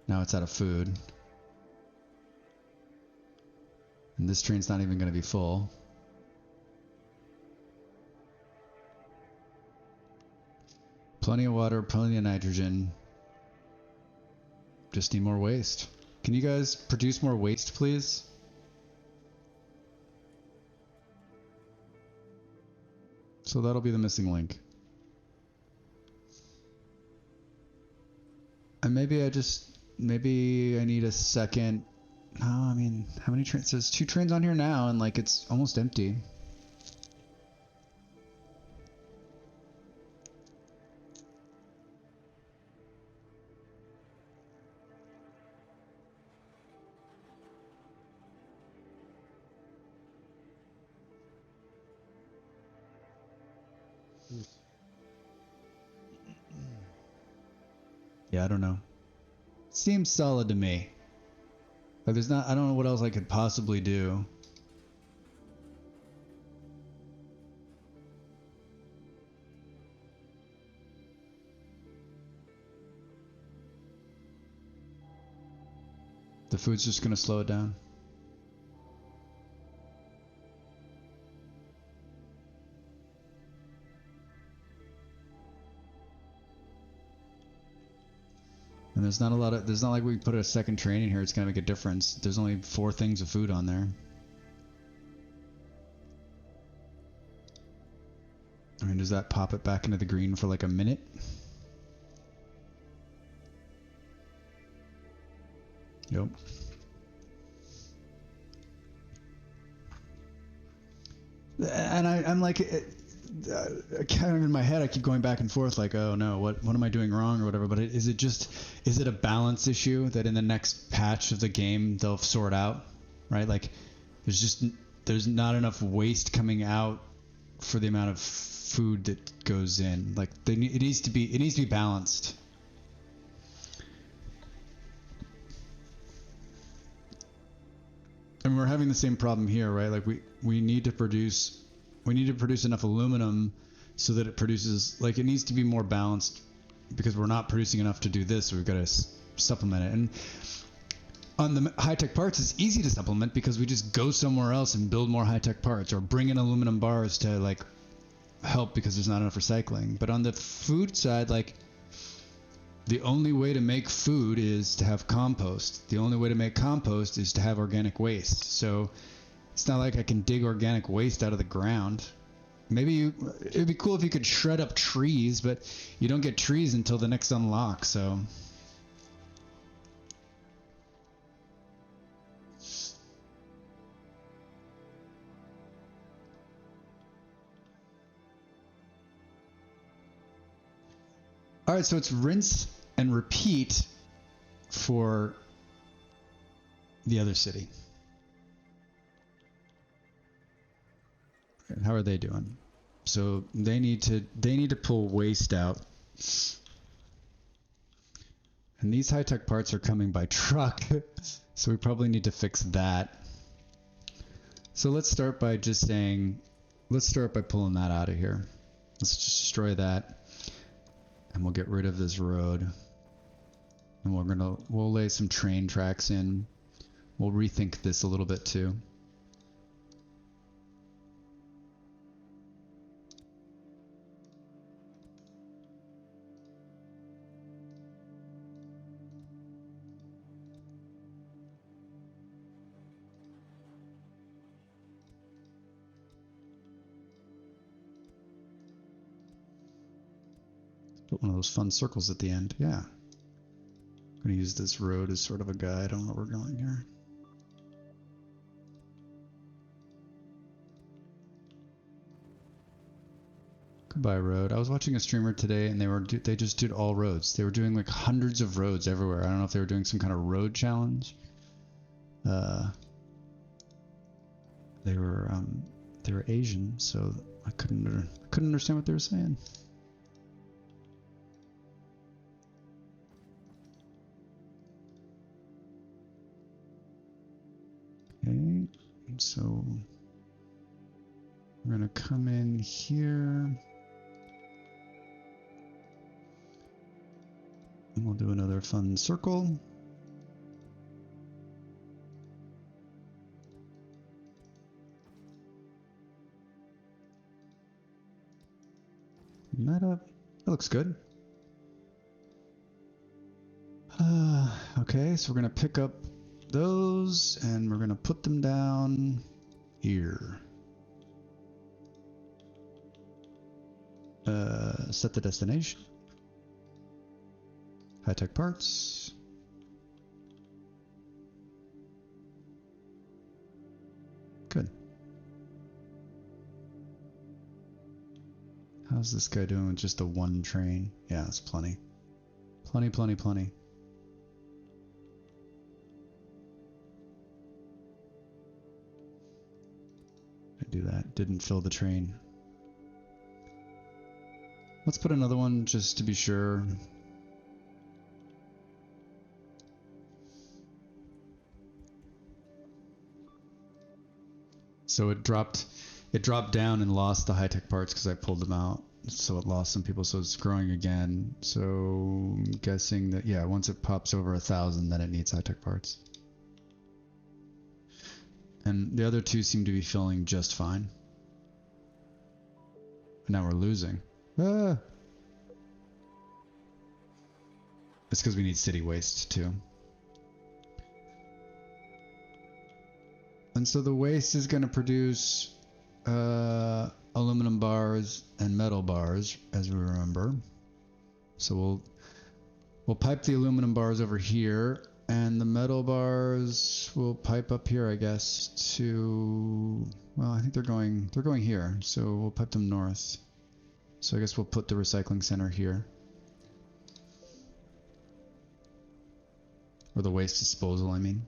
Now it's out of food. And this train's not even going to be full. Plenty of water, plenty of nitrogen. Just need more waste. Can you guys produce more waste, please? So that'll be the missing link. And maybe I need a second. No, I mean, how many trains? There's 2 trains on here now, and like it's almost empty. Yeah, I don't know. Seems solid to me. Like there's not, I don't know what else I could possibly do. The food's just gonna slow it down. And there's not a lot of, there's not like we put a second train in here, it's gonna make a difference. There's only 4 things of food on there. I mean, does that pop it back into the green for like a minute? Yep. And I'm like, kind of in my head, I keep going back and forth like, oh no, what am I doing wrong or whatever. But is it a balance issue that in the next patch of the game they'll sort out, right? Like, there's not enough waste coming out for the amount of food that goes in. Like, it needs to be balanced. And we're having the same problem here, right? Like we need to produce enough aluminum so that it produces, like, it needs to be more balanced because we're not producing enough to do this, so we've got to supplement it. And on the high-tech parts, it's easy to supplement because we just go somewhere else and build more high-tech parts or bring in aluminum bars to like help because there's not enough recycling. But on the food side, like, the only way to make food is to have compost. The only way to make compost is to have organic waste. So it's not like I can dig organic waste out of the ground. Maybe it'd be cool if you could shred up trees, but you don't get trees until the next unlock, so. All right, so it's rinse and repeat for the other city. How are they doing? So they need to pull waste out. And these high-tech parts are coming by truck, so we probably need to fix that. So let's start by just saying, let's start by pulling that out of here. Let's just destroy that. And we'll get rid of this road. And we'll lay some train tracks in. We'll rethink this a little bit too. Put one of those fun circles at the end. Yeah. I'm going to use this road as sort of a guide on where we're going here. by road. I was watching a streamer today, and they just did all roads. They were doing like hundreds of roads everywhere. I don't know if they were doing some kind of road challenge. They were Asian, so I couldn't understand what they were saying. Okay, so we're gonna come in here. And we'll do another fun circle. That looks good. Okay, so we're gonna pick up those and we're gonna put them down here. Set the destination. High-tech parts. Good. How's this guy doing with just the one train? Yeah, that's plenty. Plenty. I do that. Didn't fill the train. Let's put another one just to be sure. So it dropped down and lost the high-tech parts because I pulled them out. So it lost some people, so it's growing again. So I'm guessing that, yeah, once it pops over 1,000, then it needs high-tech parts. And the other two seem to be filling just fine. But now we're losing. Ah! It's because we need city waste too. And so the waste is going to produce aluminum bars and metal bars, as we remember. So we'll pipe the aluminum bars over here, and the metal bars will pipe up here, I guess, to, well, I think they're going here, so we'll pipe them north. So I guess we'll put the recycling center here. Or the waste disposal, I mean.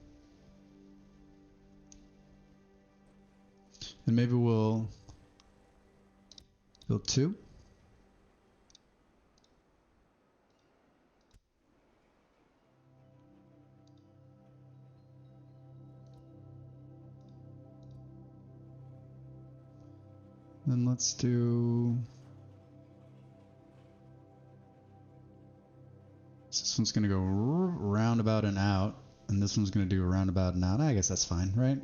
And maybe we'll build 2. Then let's do... This one's going to go roundabout and out, and this one's going to do a roundabout and out. I guess that's fine, right?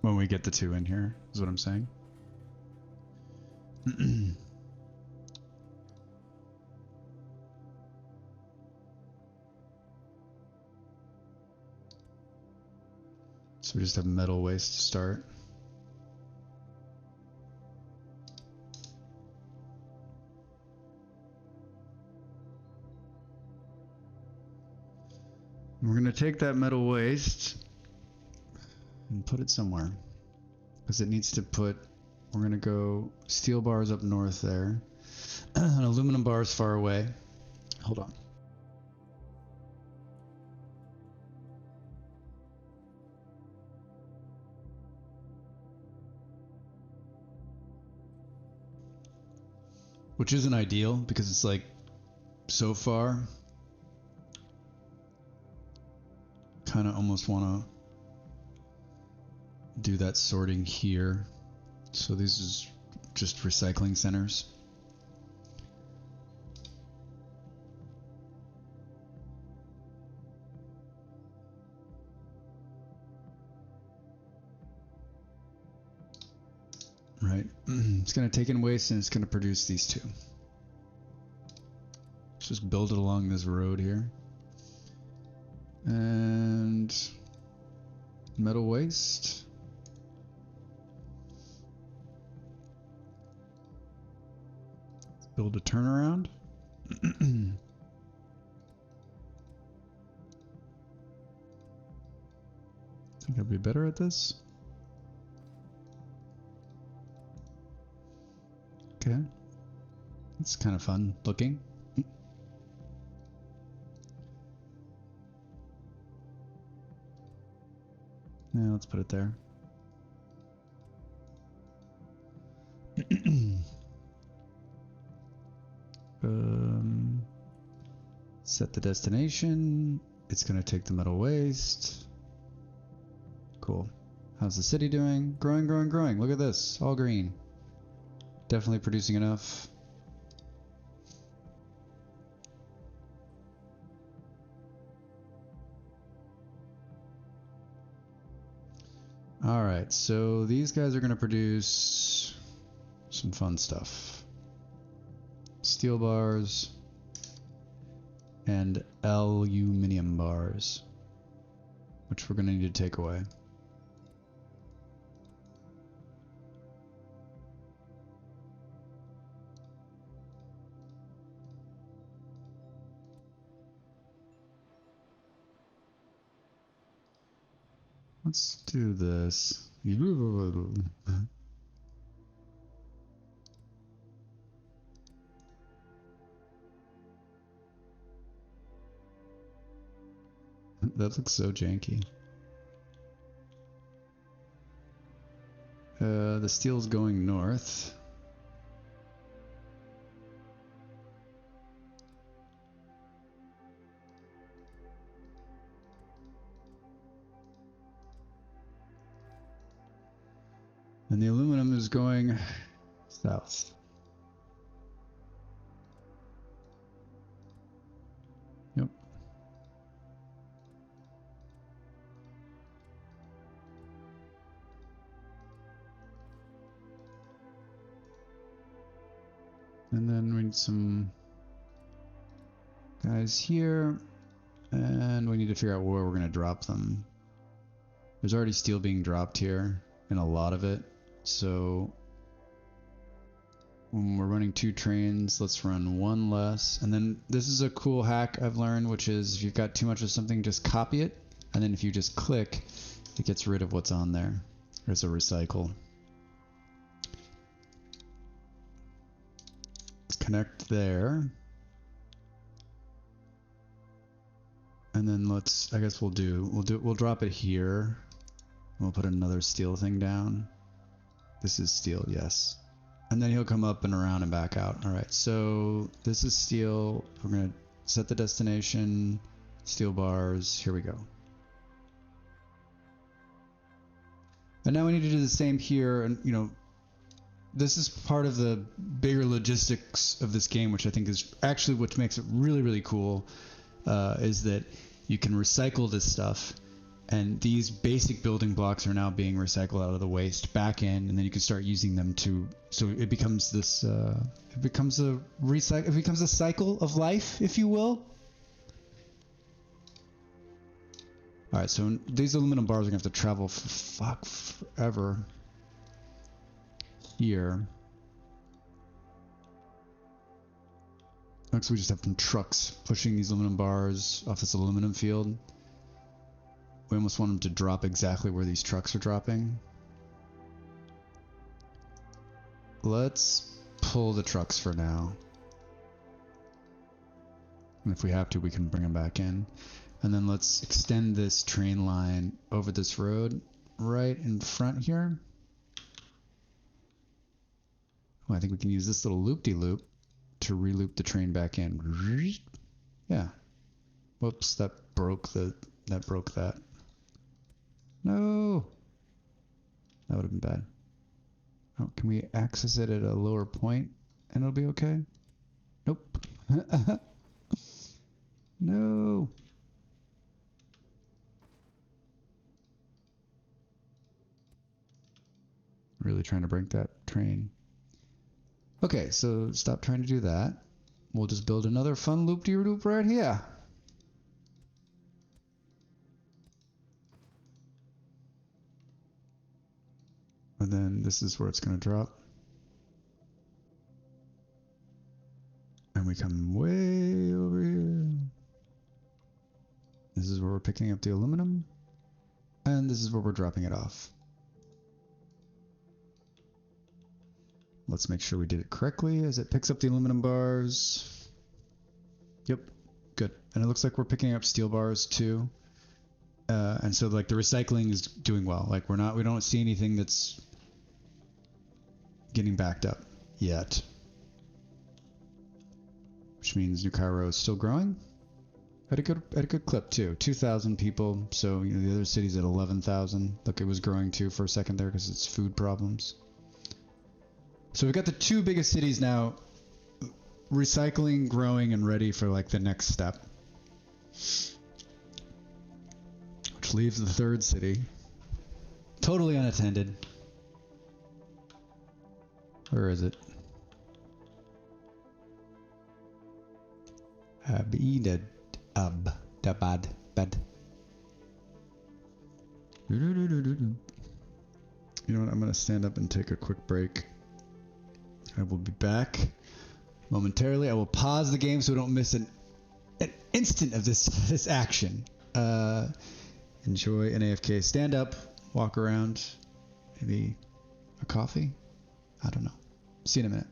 When we get the 2 in here, is what I'm saying. So we just have metal waste to start. We're going to take that metal waste and put it somewhere, because it needs to put, we're going to go steel bars up north there, and aluminum bars far away. Hold on. Which isn't ideal, because it's like, so far, kind of almost want to do that sorting here. So this is just recycling centers. Right, it's going to take in waste and it's going to produce these 2. Let's just build it along this road here. And metal waste. Let's build a turnaround. think I'll be better at this. Okay. It's kind of fun looking. Yeah, let's put it there. Set the destination. It's going to take the metal waste. Cool. How's the city doing? Growing, growing, growing. Look at this. All green. Definitely producing enough. Alright, so these guys are going to produce some fun stuff. Steel bars and aluminum bars, which we're going to need to take away. Let's do this. That looks so janky. The steel's going north. And the aluminum is going south. Yep. And then we need some guys here. And we need to figure out where we're going to drop them. There's already steel being dropped here, and a lot of it. So when we're running 2 trains, let's run 1 less. And then this is a cool hack I've learned, which is if you've got too much of something, just copy it. And then if you just click, it gets rid of what's on there. There's a recycle. Let's connect there. And then I guess we'll drop it here. We'll put another steel thing down. This is steel, yes. And then he'll come up and around and back out. All right, so this is steel. We're gonna set the destination, steel bars, here we go. And now we need to do the same here, and you know, this is part of the bigger logistics of this game, which I think is actually what makes it really, really cool, is that you can recycle this stuff, and these basic building blocks are now being recycled out of the waste back in, and then you can start using them to, so it becomes this, it becomes a cycle of life, if you will. All right, so these aluminum bars are gonna have to travel forever here. Next, we just have some trucks pushing these aluminum bars off this aluminum field. We almost want them to drop exactly where these trucks are dropping. Let's pull the trucks for now. And if we have to, we can bring them back in. And then let's extend this train line over this road right in front here. Oh, I think we can use this little loop-de-loop to re-loop the train back in. Yeah. Whoops, that broke that. No. That would have been bad. Oh, can we access it at a lower point and it'll be okay? Nope. No. Really trying to break that train. Okay, so stop trying to do that. We'll just build another fun loop-de-loop right here. And then this is where it's going to drop. And we come way over here. This is where we're picking up the aluminum. And and this is where we're dropping it off. Let's make sure we did it correctly as it picks up the aluminum bars. Yep, good. And it looks like we're picking up steel bars too. And so like the recycling is doing well. Like we don't see anything that's getting backed up yet. Which means New Cairo is still growing at a good clip too. 2,000 people. So the other city's at 11,000. Look, it was growing too for a second there because it's food problems. So we've got the two biggest cities now recycling, growing, and ready for like the next step. Which leaves the third city totally unattended. Where is it? Abad. You know what? I'm going to stand up and take a quick break. I will be back momentarily. I will pause the game so we don't miss an instant of this action. Enjoy an AFK. Stand up, walk around, maybe a coffee? I don't know. See you in a minute.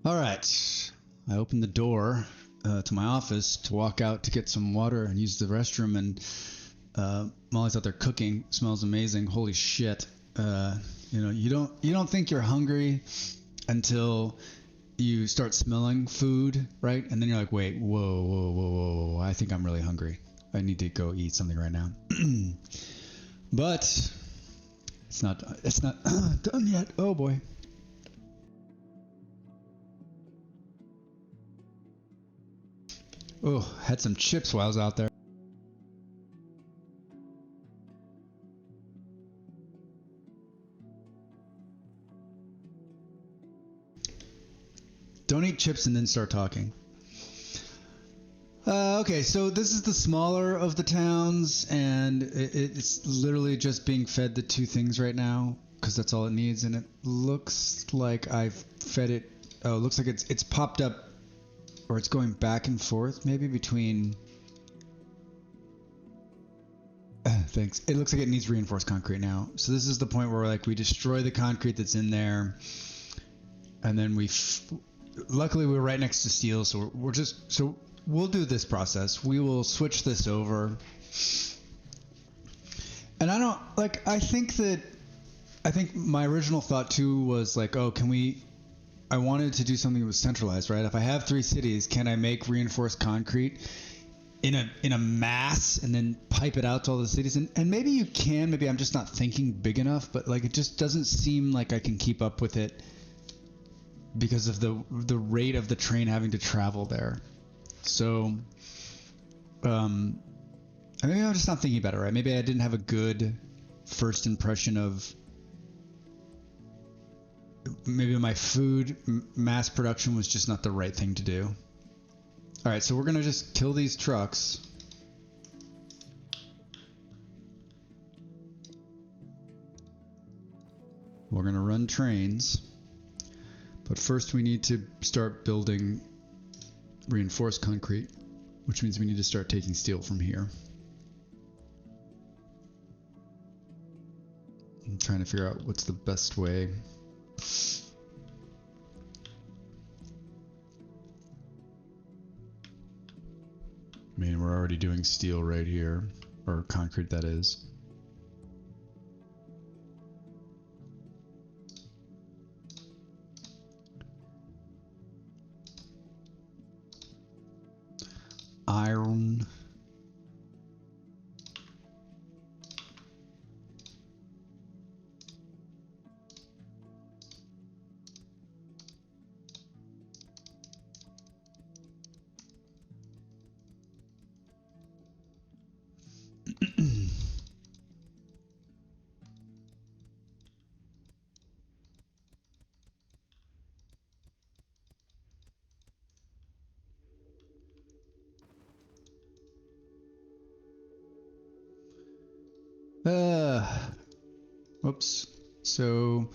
All right. I opened the door to my office to walk out to get some water and use the restroom, and Molly's out there cooking. Smells amazing. Holy shit. You don't think you're hungry until you start smelling food, right? And then you're like, wait, whoa. I think I'm really hungry. I need to go eat something right now. But it's not done yet. Oh boy. Oh, had some chips while I was out there. Don't eat chips and then start talking. Okay, so this is the smaller of the towns, and it's literally just being fed the two things right now, because that's all it needs, and it looks like I've fed it. Oh, it looks like it's popped up, or it's going back and forth, maybe between. Thanks. It looks like it needs reinforced concrete now. So this is the point where we destroy the concrete that's in there, and then luckily we're right next to steel, so we'll do this process. We will switch this over. And I think my original thought too was I wanted to do something that was centralized, right? If I have 3 cities, can I make reinforced concrete in a mass and then pipe it out to all the cities? And maybe you can, maybe I'm just not thinking big enough, but it just doesn't seem like I can keep up with it because of the rate of the train having to travel there. So, maybe I'm just not thinking about it right. Maybe I didn't have a good first impression of. Maybe my food mass production was just not the right thing to do. All right, so we're gonna just kill these trucks. We're gonna run trains, but first we need to start building reinforced concrete, which means we need to start taking steel from here. I'm trying to figure out what's the best way. I mean, we're already doing steel right here, or concrete, that is. Iron. Whoops. So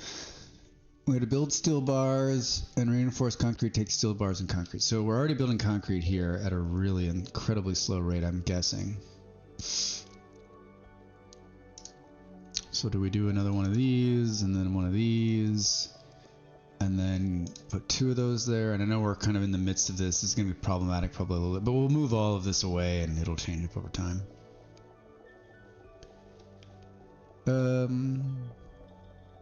we had to build steel bars, and reinforced concrete takes steel bars and concrete. So we're already building concrete here at a really incredibly slow rate, I'm guessing. So do we do another one of these, and then one of these, and then put 2 of those there? And I know we're kind of in the midst of this. This is going to be problematic probably a little bit, but we'll move all of this away and it'll change up over time.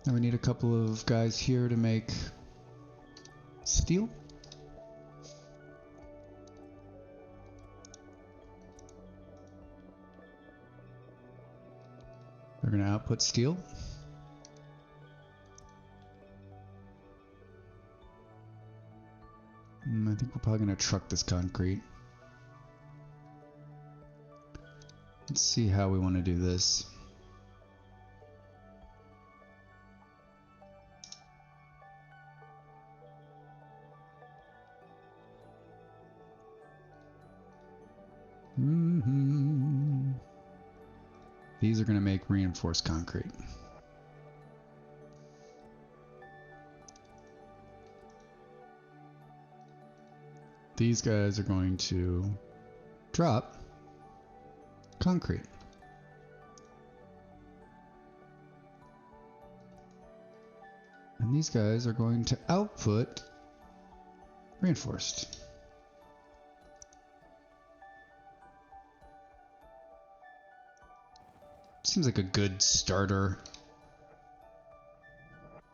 Now we need a couple of guys here to make steel. They're going to output steel. I think we're probably going to truck this concrete. Let's see how we want to do this. These are going to make reinforced concrete. These guys are going to drop concrete. And these guys are going to output Reinforced. Seems like a good starter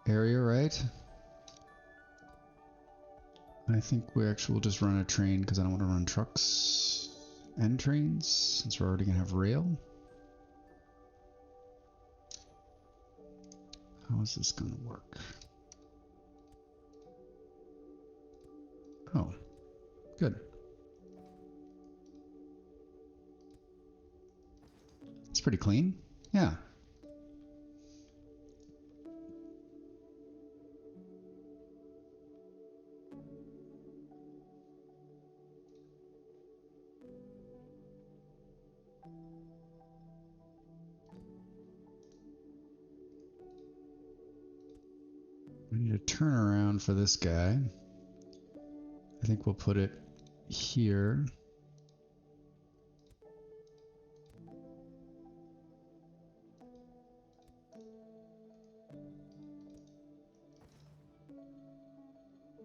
area, right? I think we actually will just run a train because I don't want to run trucks and trains since we're already going to have rail. How is this going to work? Oh, good. It's pretty clean. Yeah. We need a turnaround for this guy. I think we'll put it here.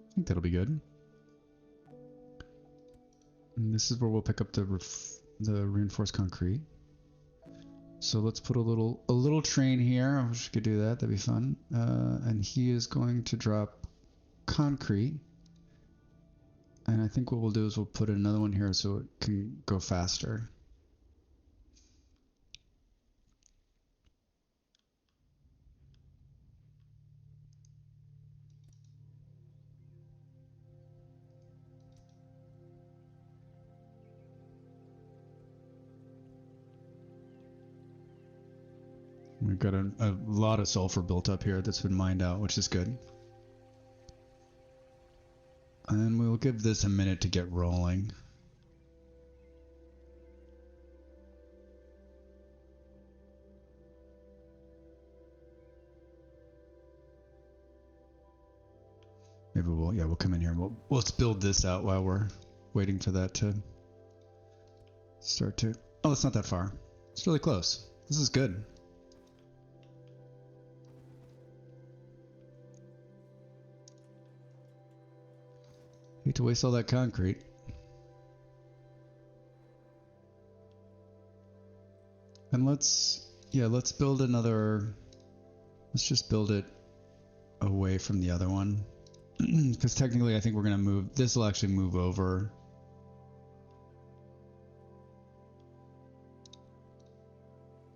I think that'll be good. And this is where we'll pick up the reinforced concrete. So let's put a little train here. I wish we could do that. That'd be fun. And he is going to drop concrete. And I think what we'll do is we'll put another one here so it can go faster. We've got a lot of sulfur built up here that's been mined out, which is good. And we'll give this a minute to get rolling. Maybe we'll come in here and let's build this out while we're waiting for that to start to... Oh, it's not that far. It's really close. This is good. Hate to waste all that concrete. And let's build another, let's just build it away from the other one. Because technically I think we're going to move, this will actually move over.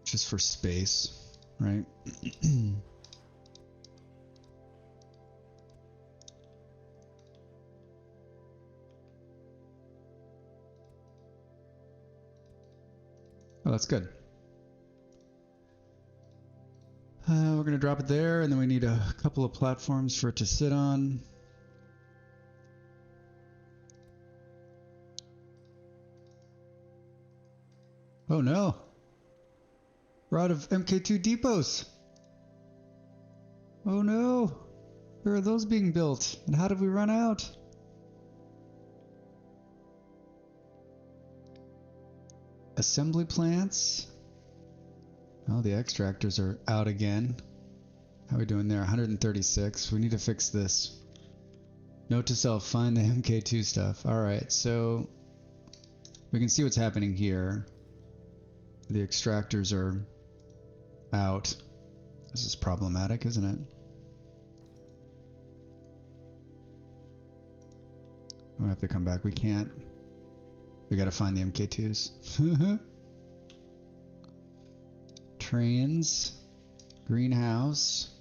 Just for space, right? Oh, that's good. We're going to drop it there, and then we need a couple of platforms for it to sit on. Oh no! We're out of MK2 depots! Oh no! Where are those being built? And how did we run out? Assembly plants. Oh, the extractors are out again. How are we doing there? 136. We need to fix this. Note to self, find the MK2 stuff. Alright, so we can see what's happening here. The extractors are out. This is problematic, isn't it? We have to come back. We can't. We gotta find the MK2s. Trains. Greenhouse.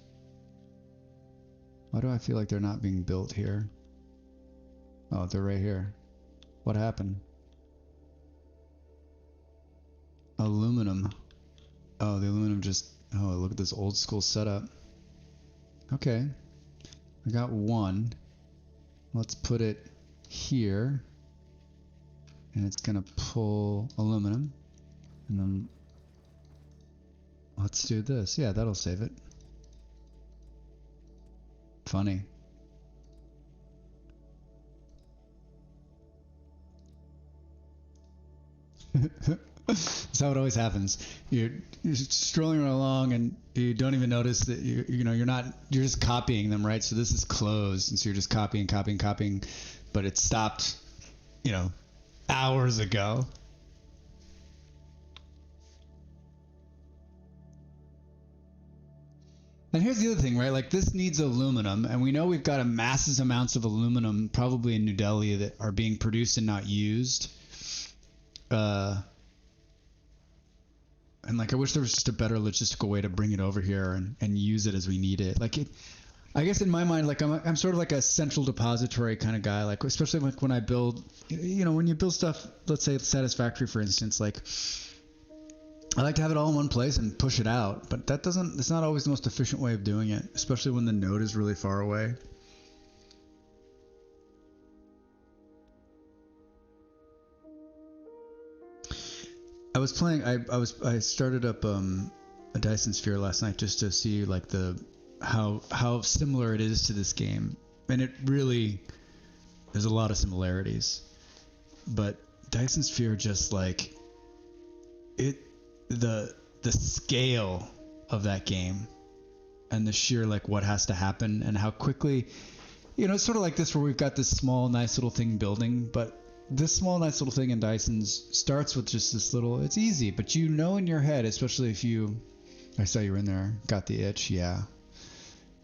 Why do I feel like they're not being built here? Oh, they're right here. What happened? Aluminum. Oh, the aluminum just... Oh, look at this old school setup. Okay. I got one. Let's put it here. And it's gonna pull aluminum. And then let's do this. Yeah, that'll save it. Funny. That's how it always happens. You're strolling along and you don't even notice that you're just copying them, right? So this is closed, and so you're just copying but it stopped, you know, hours ago. And here's the other thing, right? Like, this needs aluminum, and we know we've got a massive amounts of aluminum probably in New Delhi that are being produced and not used. And like, I wish there was just a better logistical way to bring it over here and use it as we need it. Like, I guess in my mind, like, I'm sort of like a central depository kind of guy. Like, especially like when I build, you know, when you build stuff, let's say Satisfactory, for instance, like, I like to have it all in one place and push it out, but it's not always the most efficient way of doing it, especially when the node is really far away. I was playing, I started up a Dyson Sphere last night just to see like how similar it is to this game. And it really, there's a lot of similarities, but Dyson Sphere just like the scale of that game and the sheer like what has to happen and how quickly, you know, it's sort of like this where we've got this small nice little thing building, but this small nice little thing in Dyson's starts with just this little, it's easy, but you know in your head, especially if you, I saw you were in there, got the itch, yeah,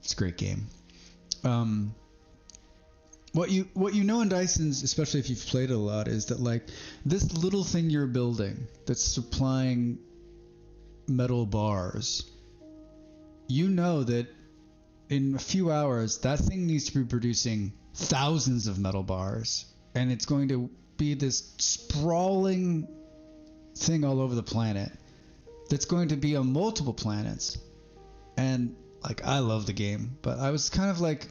it's a great game. What you know in Dyson's, especially if you've played it a lot, is that like this little thing you're building that's supplying metal bars, you know that in a few hours that thing needs to be producing thousands of metal bars, and it's going to be this sprawling thing all over the planet that's going to be on multiple planets. And like, I love the game, but I was kind of like,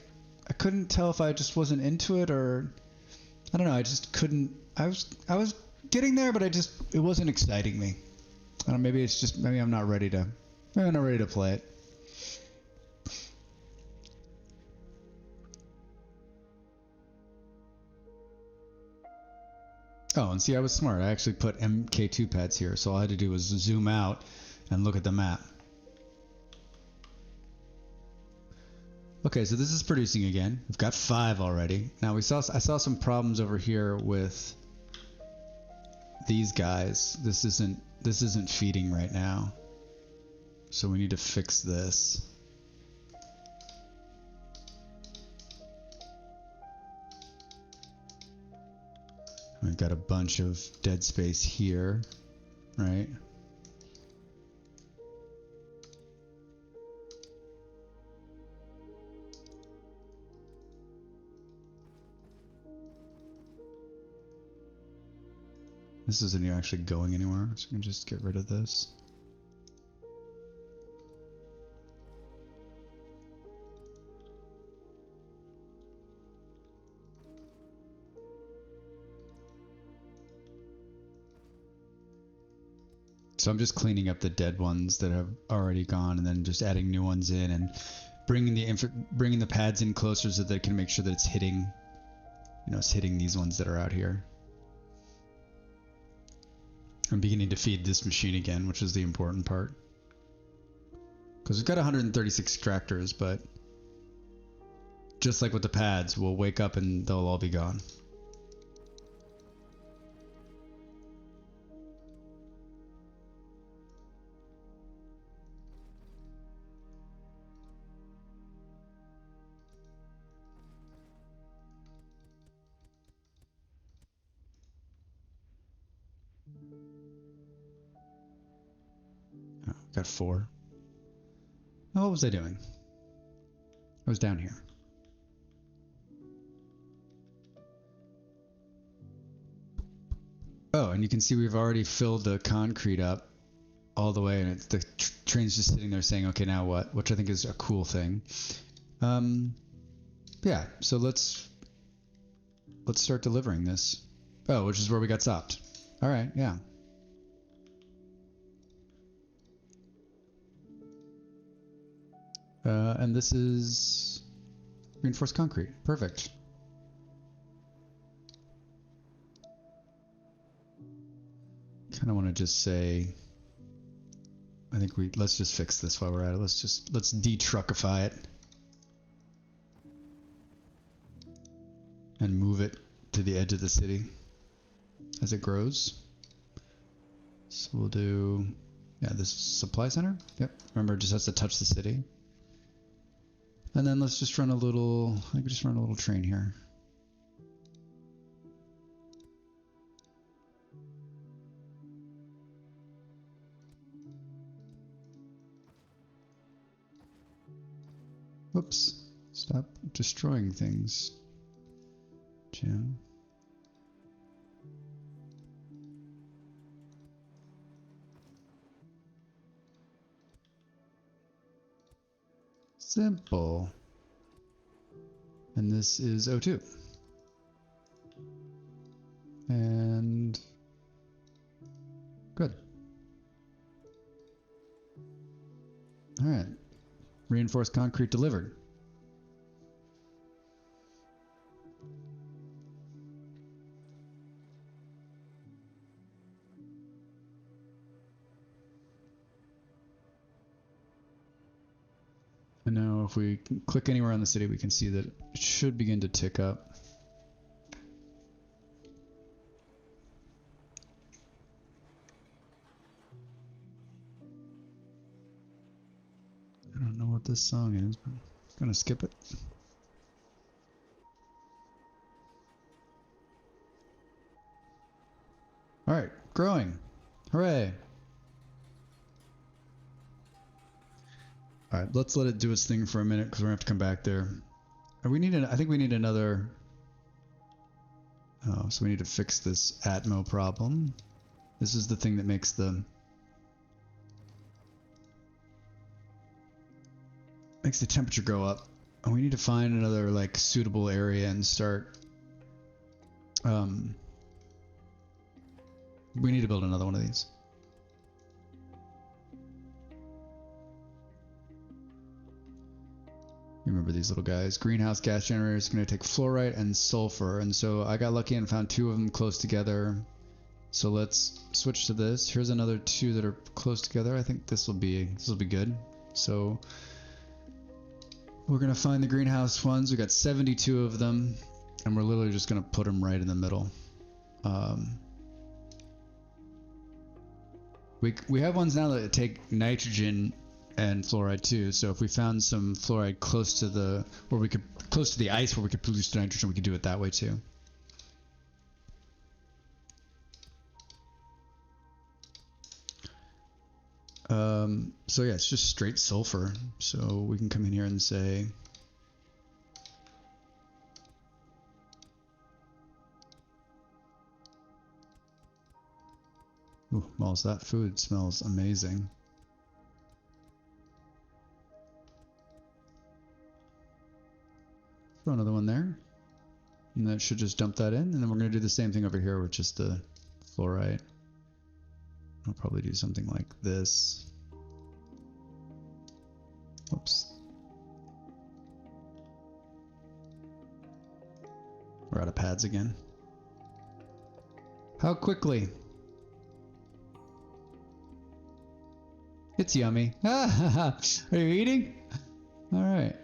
I couldn't tell if I just wasn't into it or I don't know, I just couldn't. I was getting there, but it wasn't exciting me. I don't know, maybe I'm not ready to play it. Oh, and see, I was smart. I actually put MK2 pads here, so all I had to do was zoom out and look at the map. Okay, so this is producing again. We've got 5 already. Now I saw some problems over here with these guys. This isn't feeding right now. So we need to fix this. We've got a bunch of dead space here, right? This isn't actually going anywhere, so we can just get rid of this. So I'm just cleaning up the dead ones that have already gone, and then just adding new ones in, and bringing the pads in closer so that it can make sure that it's hitting, you know, it's hitting these ones that are out here. I'm beginning to feed this machine again, which is the important part. Because we've got 136 extractors, but just like with the pads, we'll wake up and they'll all be gone. Oh, got 4. Oh, what was I doing? I was down here. Oh, and you can see we've already filled the concrete up all the way, and the train's just sitting there saying, okay, now what? Which I think is a cool thing. Yeah, so let's start delivering this. Oh, which is where we got stopped. All right, yeah. And this is reinforced concrete. Perfect. Kind of want to just say, I think let's just fix this while we're at it. Let's de-truckify it and move it to the edge of the city as it grows. So we'll do, yeah, this supply center. Yep. Remember, it just has to touch the city. And then let's just run a little, I think we just run a little train here. Whoops. Stop destroying things, Jim. Simple. And this is O2. And good. All right. Reinforced concrete delivered. And now if we click anywhere on the city, we can see that it should begin to tick up. I don't know what this song is, but I'm gonna skip it. All right, growing. Hooray. All right, let's let it do its thing for a minute because we're gonna have to come back there. And we need I think we need another. Oh, so we need to fix this Atmo problem. This is the thing that makes the temperature go up. And we need to find another like suitable area and start. We need to build another one of these. Remember these little guys. Greenhouse gas generator is going to take fluorite and sulfur, and so I got lucky and found two of them close together. So let's switch to this. Here's another two that are close together. I think this will be good. So we're going to find the greenhouse ones. We got 72 of them, and we're literally just going to put them right in the middle. We have ones now that take nitrogen and fluoride too. So if we found some fluoride close to the ice where we could produce nitrogen, we could do it that way too. So yeah, it's just straight sulfur. So we can come in here and say, ooh, Malls, that food smells amazing. Throw another one there. And that should just dump that in. And then we're going to do the same thing over here with just the fluorite. I'll probably do something like this. Whoops. We're out of pads again. How quickly? It's yummy. Are you eating? All right.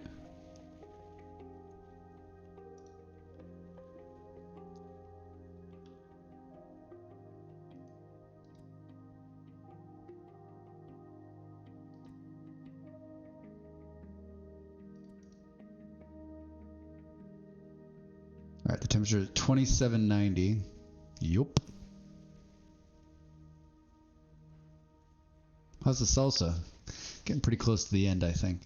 All right, the temperature is 2790. Yup. How's the salsa? Getting pretty close to the end, I think.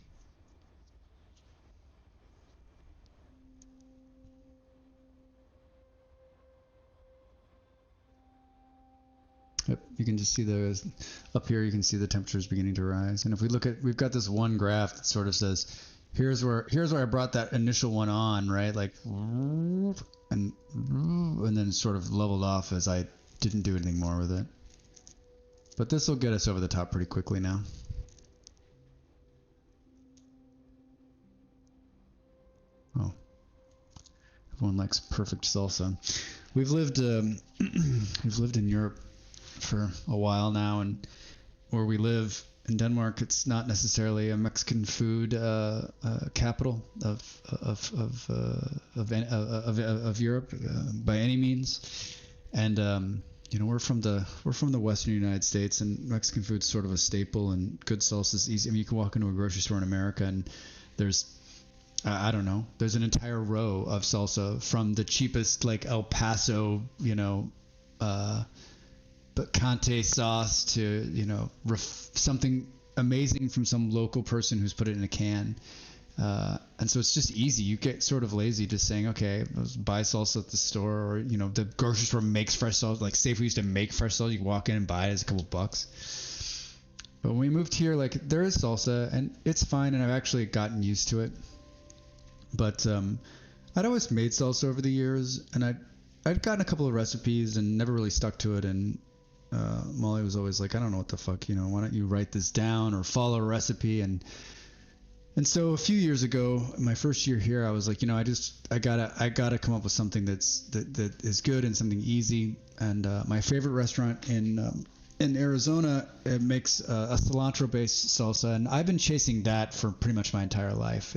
Yep, you can just see those up here. You can see the temperatures beginning to rise. And if we look at, we've got this one graph that sort of says, here's where I brought that initial one on, right? Like, and then sort of leveled off as I didn't do anything more with it. But this will get us over the top pretty quickly now. Oh, everyone likes perfect salsa. We've lived in Europe for a while now, and where we live, in Denmark, it's not necessarily a Mexican food capital of Europe by any means, and we're from the Western United States, and Mexican food's sort of a staple, and good salsa is easy. I mean, you can walk into a grocery store in America, and there's I don't know, there's an entire row of salsa from the cheapest like El Paso, Picante sauce to something amazing from some local person who's put it in a can, and so it's just easy. You get sort of lazy just saying, okay, let's buy salsa at the store, or the grocery store makes fresh salsa. Like Safeway used to make fresh salsa. You can walk in and buy it. It's a couple bucks. But when we moved here, like there is salsa and it's fine, and I've actually gotten used to it. But I'd always made salsa over the years, and I'd gotten a couple of recipes and never really stuck to it. And Molly was always like, I don't know what the fuck, why don't you write this down or follow a recipe? And so a few years ago, my first year here, I was like, I gotta come up with something that is good and something easy. And my favorite restaurant in Arizona, it makes a cilantro-based salsa, and I've been chasing that for pretty much my entire life.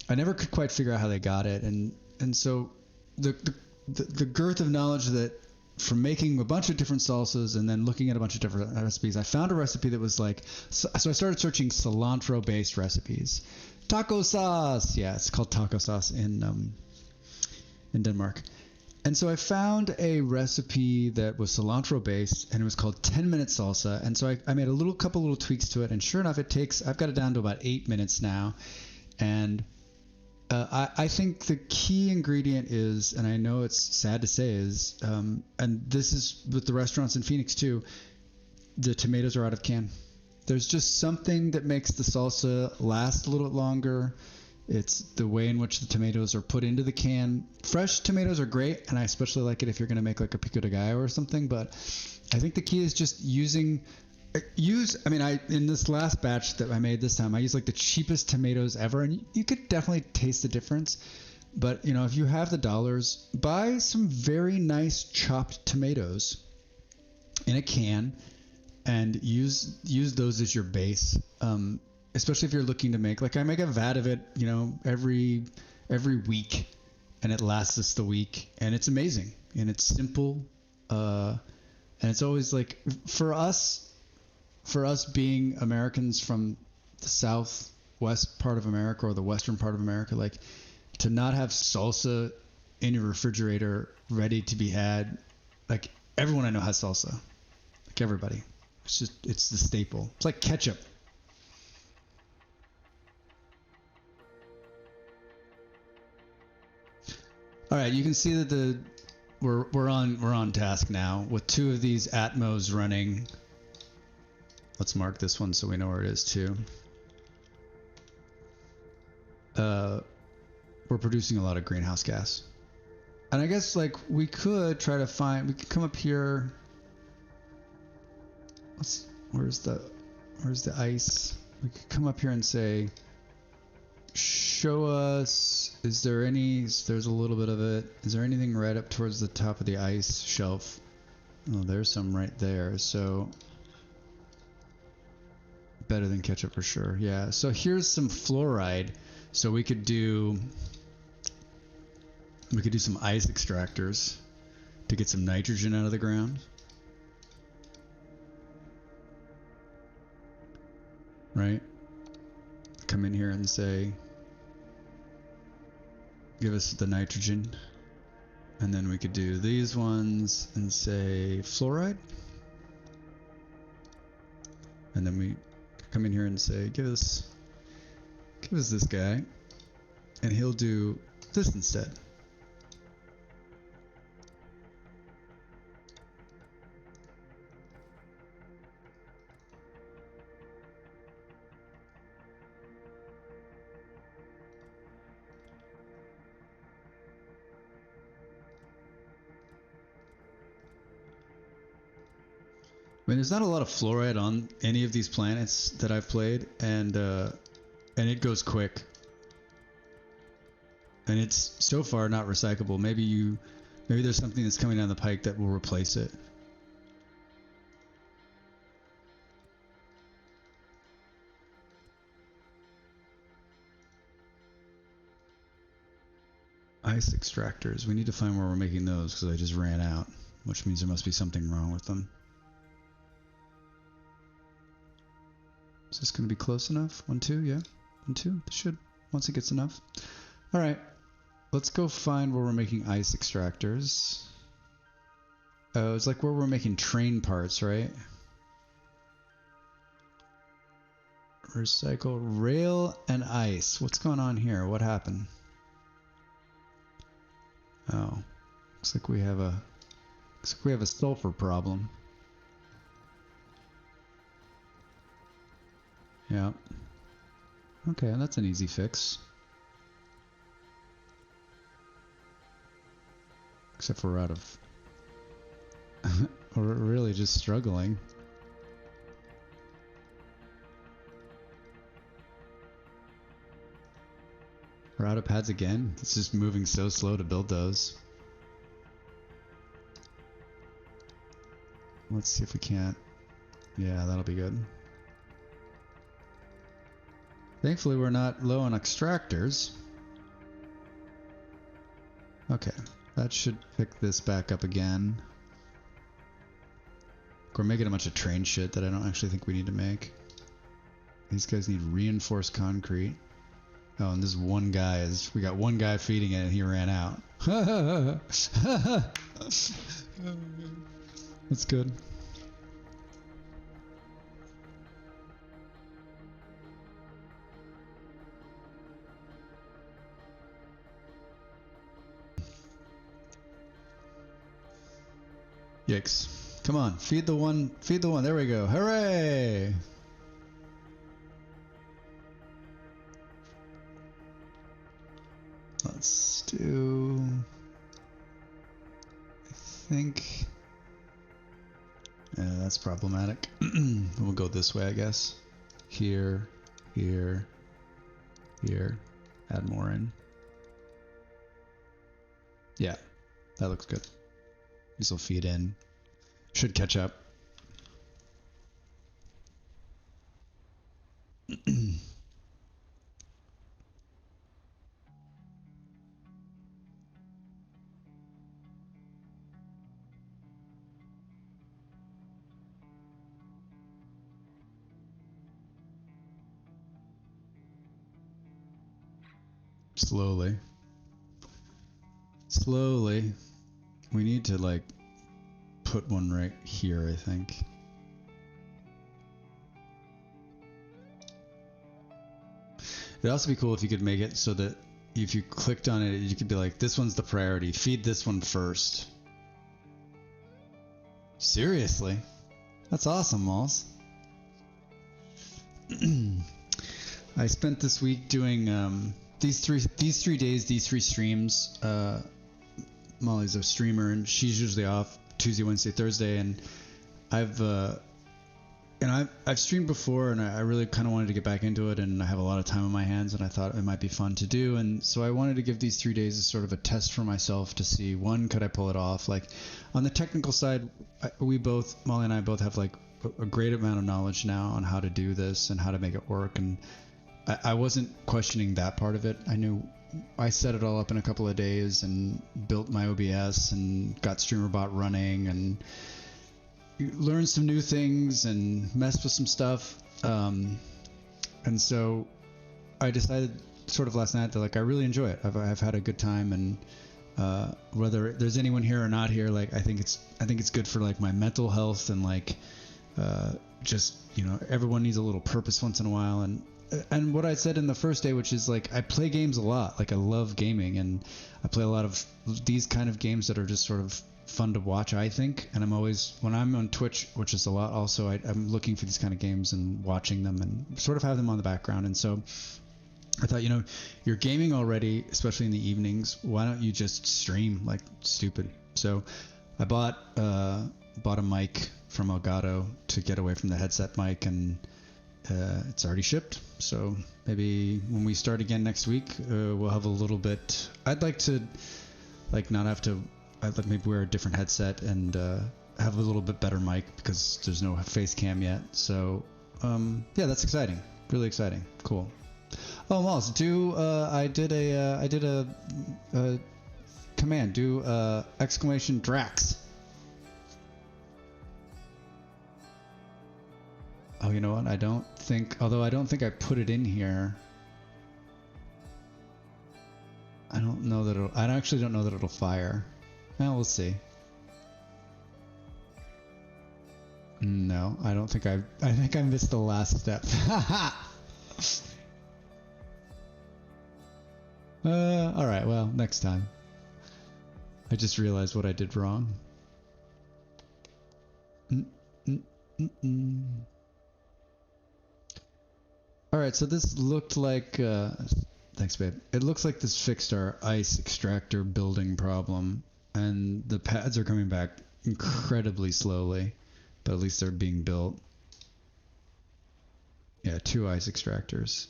I never could quite figure out how they got it, and so the girth of knowledge that from making a bunch of different salsas and then looking at a bunch of different recipes, I found a recipe that was like, so I started searching cilantro-based recipes. Taco sauce, yeah, it's called taco sauce in Denmark. And so I found a recipe that was cilantro-based, and it was called 10-minute salsa. And so I made a couple little tweaks to it, and sure enough, I've got it down to about 8 minutes now, and I think the key ingredient is, and I know it's sad to say, is, and this is with the restaurants in Phoenix too, the tomatoes are out of can. There's just something that makes the salsa last a little bit longer. It's the way in which the tomatoes are put into the can. Fresh tomatoes are great, and I especially like it if you're going to make like a pico de gallo or something, but I think the key is just in this last batch that I made this time, I used like the cheapest tomatoes ever, and you could definitely taste the difference. But if you have the dollars, buy some very nice chopped tomatoes in a can and use those as your base. Especially if you're looking to make, like I make a vat of it, every week, and it lasts us the week, and it's amazing, and it's simple, and it's always like for us being Americans from the southwest part of America or the western part of America, like to not have salsa in your refrigerator ready to be had, like everyone I know has salsa, like everybody. It's the staple. It's like ketchup. All right, you can see that we're on task now with 2 of these Atmos running. Let's mark this one so we know where it is too. We're producing a lot of greenhouse gas, and I guess like we could come up here. Where's the ice? We could come up here and say, show us, there's a little bit of it. Is there anything right up towards the top of the ice shelf? Oh, there's some right there. So better than ketchup for sure. Yeah. So here's some fluoride. So we could do some ice extractors to get some nitrogen out of the ground. Right? Come in here and say, give us the nitrogen, and then we could do these ones and say fluoride, and then we come in here and say, give us this guy, and he'll do this instead. I mean, there's not a lot of fluoride on any of these planets that I've played, and it goes quick. And it's so far not recyclable. Maybe there's something that's coming down the pike that will replace it. Ice extractors. We need to find where we're making those because I just ran out, which means there must be something wrong with them. Is this going to be close enough? 1, 2, yeah. 1, 2, it should, once it gets enough. All right, let's go find where we're making ice extractors. Oh, it's like where we're making train parts, right? Recycle rail and ice. What's going on here? What happened? Oh, looks like we have a sulfur problem. Yeah. Okay, that's an easy fix. Except we're out of... we're really just struggling. We're out of pads again. It's just moving so slow to build those. Let's see if we can't... Yeah, that'll be good. Thankfully, we're not low on extractors. Okay, that should pick this back up again. We're making a bunch of train shit that I don't actually think we need to make. These guys need reinforced concrete. Oh, and this one guy is... We got one guy feeding it and he ran out. That's good. Yikes. Come on, feed the one, feed the one. There we go. Hooray! Let's do... I think... that's problematic. We'll go this way, I guess. Here, here, here. Add more in. Yeah, that looks good. These will feed in. Should catch up. Slowly. Slowly. We need to, like, put one right here, I think. It'd also be cool if you could make it so that if you clicked on it, you could be like, this one's the priority. Feed this one first. Seriously? That's awesome, Malls. I spent this week doing these three days, these 3 streams. Molly's a streamer and she's usually off Tuesday, Wednesday, Thursday, and I've streamed before and I really kind of wanted to get back into it, and I have a lot of time on my hands and I thought it might be fun to do, and so I wanted to give these 3 days as sort of a test for myself to see, one, could I pull it off? Like on the technical side, Molly and I both have like a great amount of knowledge now on how to do this and how to make it work, and I wasn't questioning that part of it. I knew I set it all up in a couple of days and built my OBS and got StreamerBot running and learned some new things and messed with some stuff. And so I decided sort of last night that like I really enjoy it. I've had a good time, and whether there's anyone here or not here, like I think it's good for like my mental health and like just, you know, everyone needs a little purpose once in a while. And what I said in the first day, which is like I play games a lot, like I love gaming, and I play a lot of these kind of games that are just sort of fun to watch, I think. And I'm always, when I'm on Twitch, which is a lot also, I'm looking for these kind of games and watching them and sort of have them on the background. And so I thought, you know, you're gaming already, especially in the evenings, why don't you just stream like stupid? So I bought a mic from Elgato to get away from the headset mic, and it's already shipped. So maybe when we start again next week, we'll have a little bit. I'd like to like not have to. I'd like maybe wear a different headset and have a little bit better mic because there's no face cam yet. So yeah, that's exciting. Really exciting. Cool. Oh, Moss, I did a command. Do exclamation Drax. Oh, you know what? I don't think, although I don't think I put it in here. I don't know that it'll, I actually don't know that it'll fire. Well, we'll see. No, I don't think I think I missed the last step. Alright, well, next time. I just realized what I did wrong. Alright, so this looked like, thanks babe. It looks like this fixed our ice extractor building problem, and the pads are coming back incredibly slowly, but at least they're being built. Yeah, 2 ice extractors.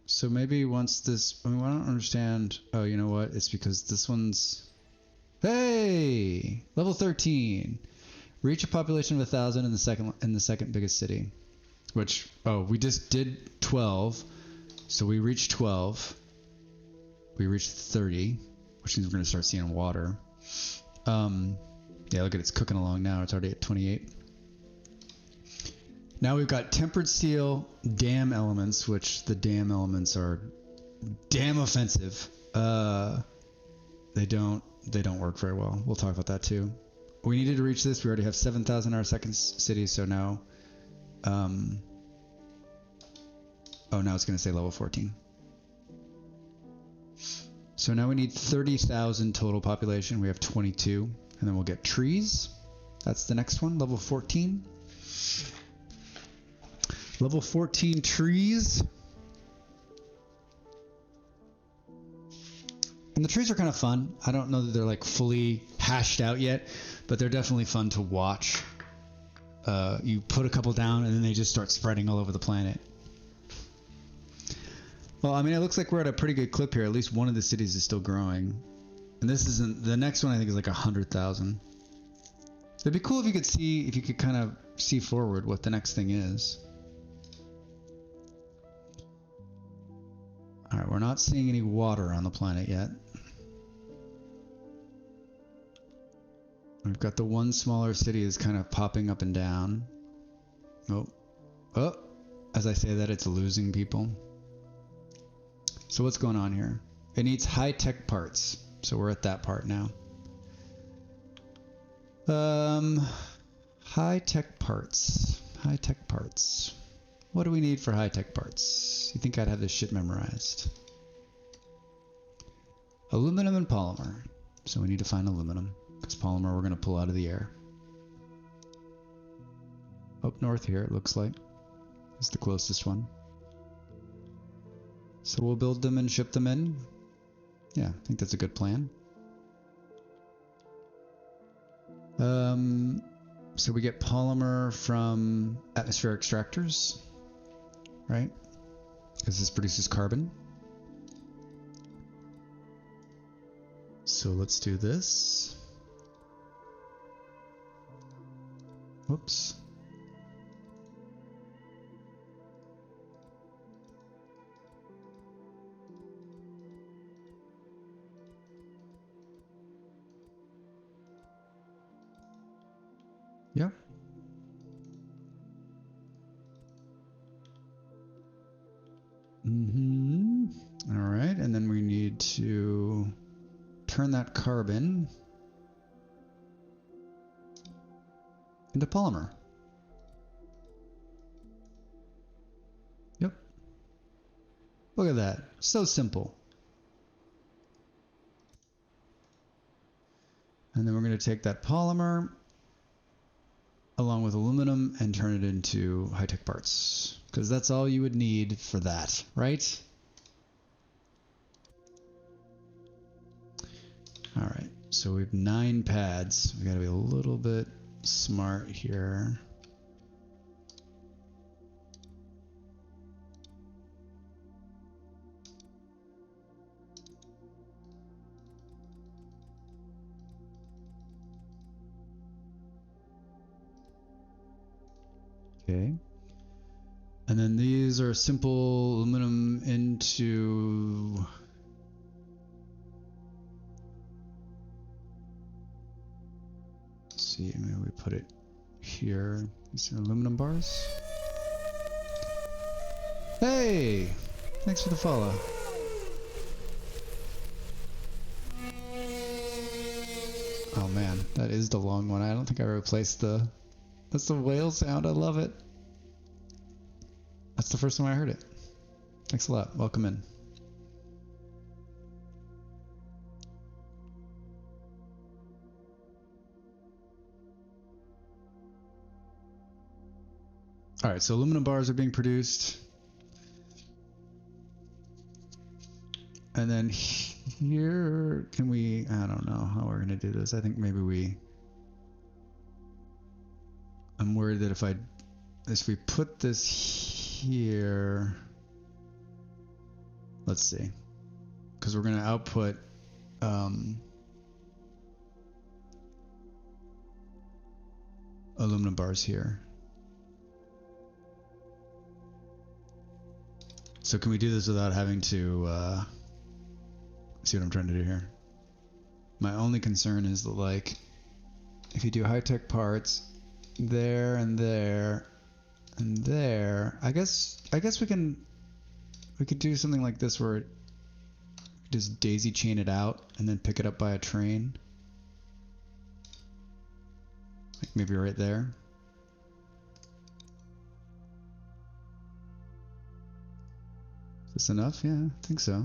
So maybe once this, I mean, I don't understand. Oh, you know what? It's because this one's, hey, level 13. Reach a population of 1,000 in the second biggest city. Which, oh, we just did 12. So we reached 12. We reached 30, which means we're going to start seeing water. Yeah, look at it's cooking along now. It's already at 28. Now we've got tempered steel dam elements, which the dam elements are damn offensive. They don't work very well. We'll talk about that too. We needed to reach this. We already have 7,000 in our second city, so now oh, now it's going to say level 14. So now we need 30,000 total population. We have 22, and then we'll get trees. That's the next one, level 14. Level 14 trees. And the trees are kind of fun. I don't know that they're like fully hashed out yet, but they're definitely fun to watch. You put a couple down and then they just start spreading all over the planet. Well, I mean, it looks like we're at a pretty good clip here. At least one of the cities is still growing. And this isn't, the next one I think is like 100,000. It'd be cool if you could see, if you could kind of see forward what the next thing is. All right, we're not seeing any water on the planet yet. We've got the one smaller city is kind of popping up and down. Oh, oh, as I say that, it's losing people. So what's going on here? It needs high-tech parts. So we're at that part now. High-tech parts. High-tech parts. What do we need for high-tech parts? You think I'd have this shit memorized? Aluminum and polymer. So we need to find aluminum, because polymer we're going to pull out of the air. Up north here, it looks like. Is the closest one. So we'll build them and ship them in. Yeah, I think that's a good plan. So we get polymer from atmospheric extractors, right? Because this produces carbon. So let's do this. Whoops. Yeah. All right, and then we need to turn that carbon into polymer. Yep. Look at that. So simple. And then we're going to take that polymer along with aluminum and turn it into high-tech parts, because that's all you would need for that, right? All right, so we have 9 pads. We got to be a little bit smart here. Okay. And then these are simple aluminum into see, maybe we put it here. Is there aluminum bars? Hey! Thanks for the follow. Oh man, that is the long one. I don't think I replaced the... That's the whale sound. I love it. That's the first time I heard it. Thanks a lot. Welcome in. Alright, so aluminum bars are being produced. And then here, can we... I don't know how we're going to do this. I think maybe we... I'm worried that if we put this here... Let's see. Because we're going to output... aluminum bars here. So can we do this without having to see what I'm trying to do here? My only concern is that, like, if you do high-tech parts there and there and there, I guess we could do something like this where it just daisy chain it out and then pick it up by a train. Like maybe right there. Is this enough? Yeah, I think so.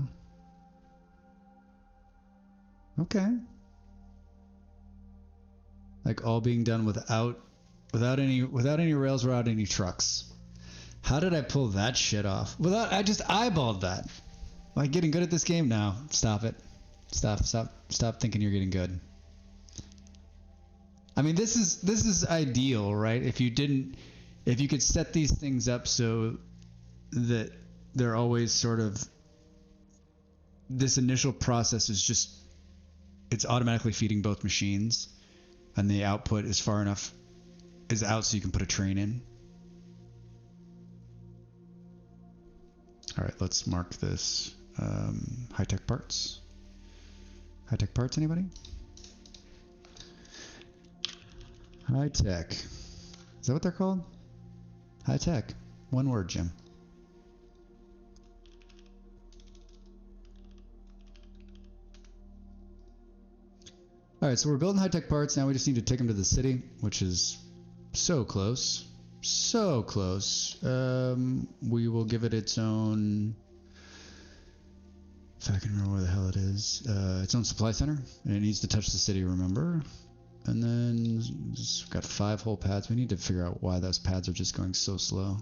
Okay. Like all being done without any rails, without any trucks. How did I pull that shit off? I just eyeballed that. Am I getting good at this game now? Stop it. Stop thinking you're getting good. I mean, this is ideal, right? If you could set these things up so that they're always sort of, this initial process is just, it's automatically feeding both machines, and the output is far enough, is out so you can put a train in. All right, let's mark this high-tech parts. High-tech parts, anybody? High-tech. Is that what they're called? High-tech. One word, Jim. All right, so we're building high-tech parts. Now we just need to take them to the city, which is so close. So close. We will give it its own... If I can remember where the hell it is. Its own supply center. And it needs to touch the city, remember? And then we've got 5 whole pads. We need to figure out why those pads are just going so slow.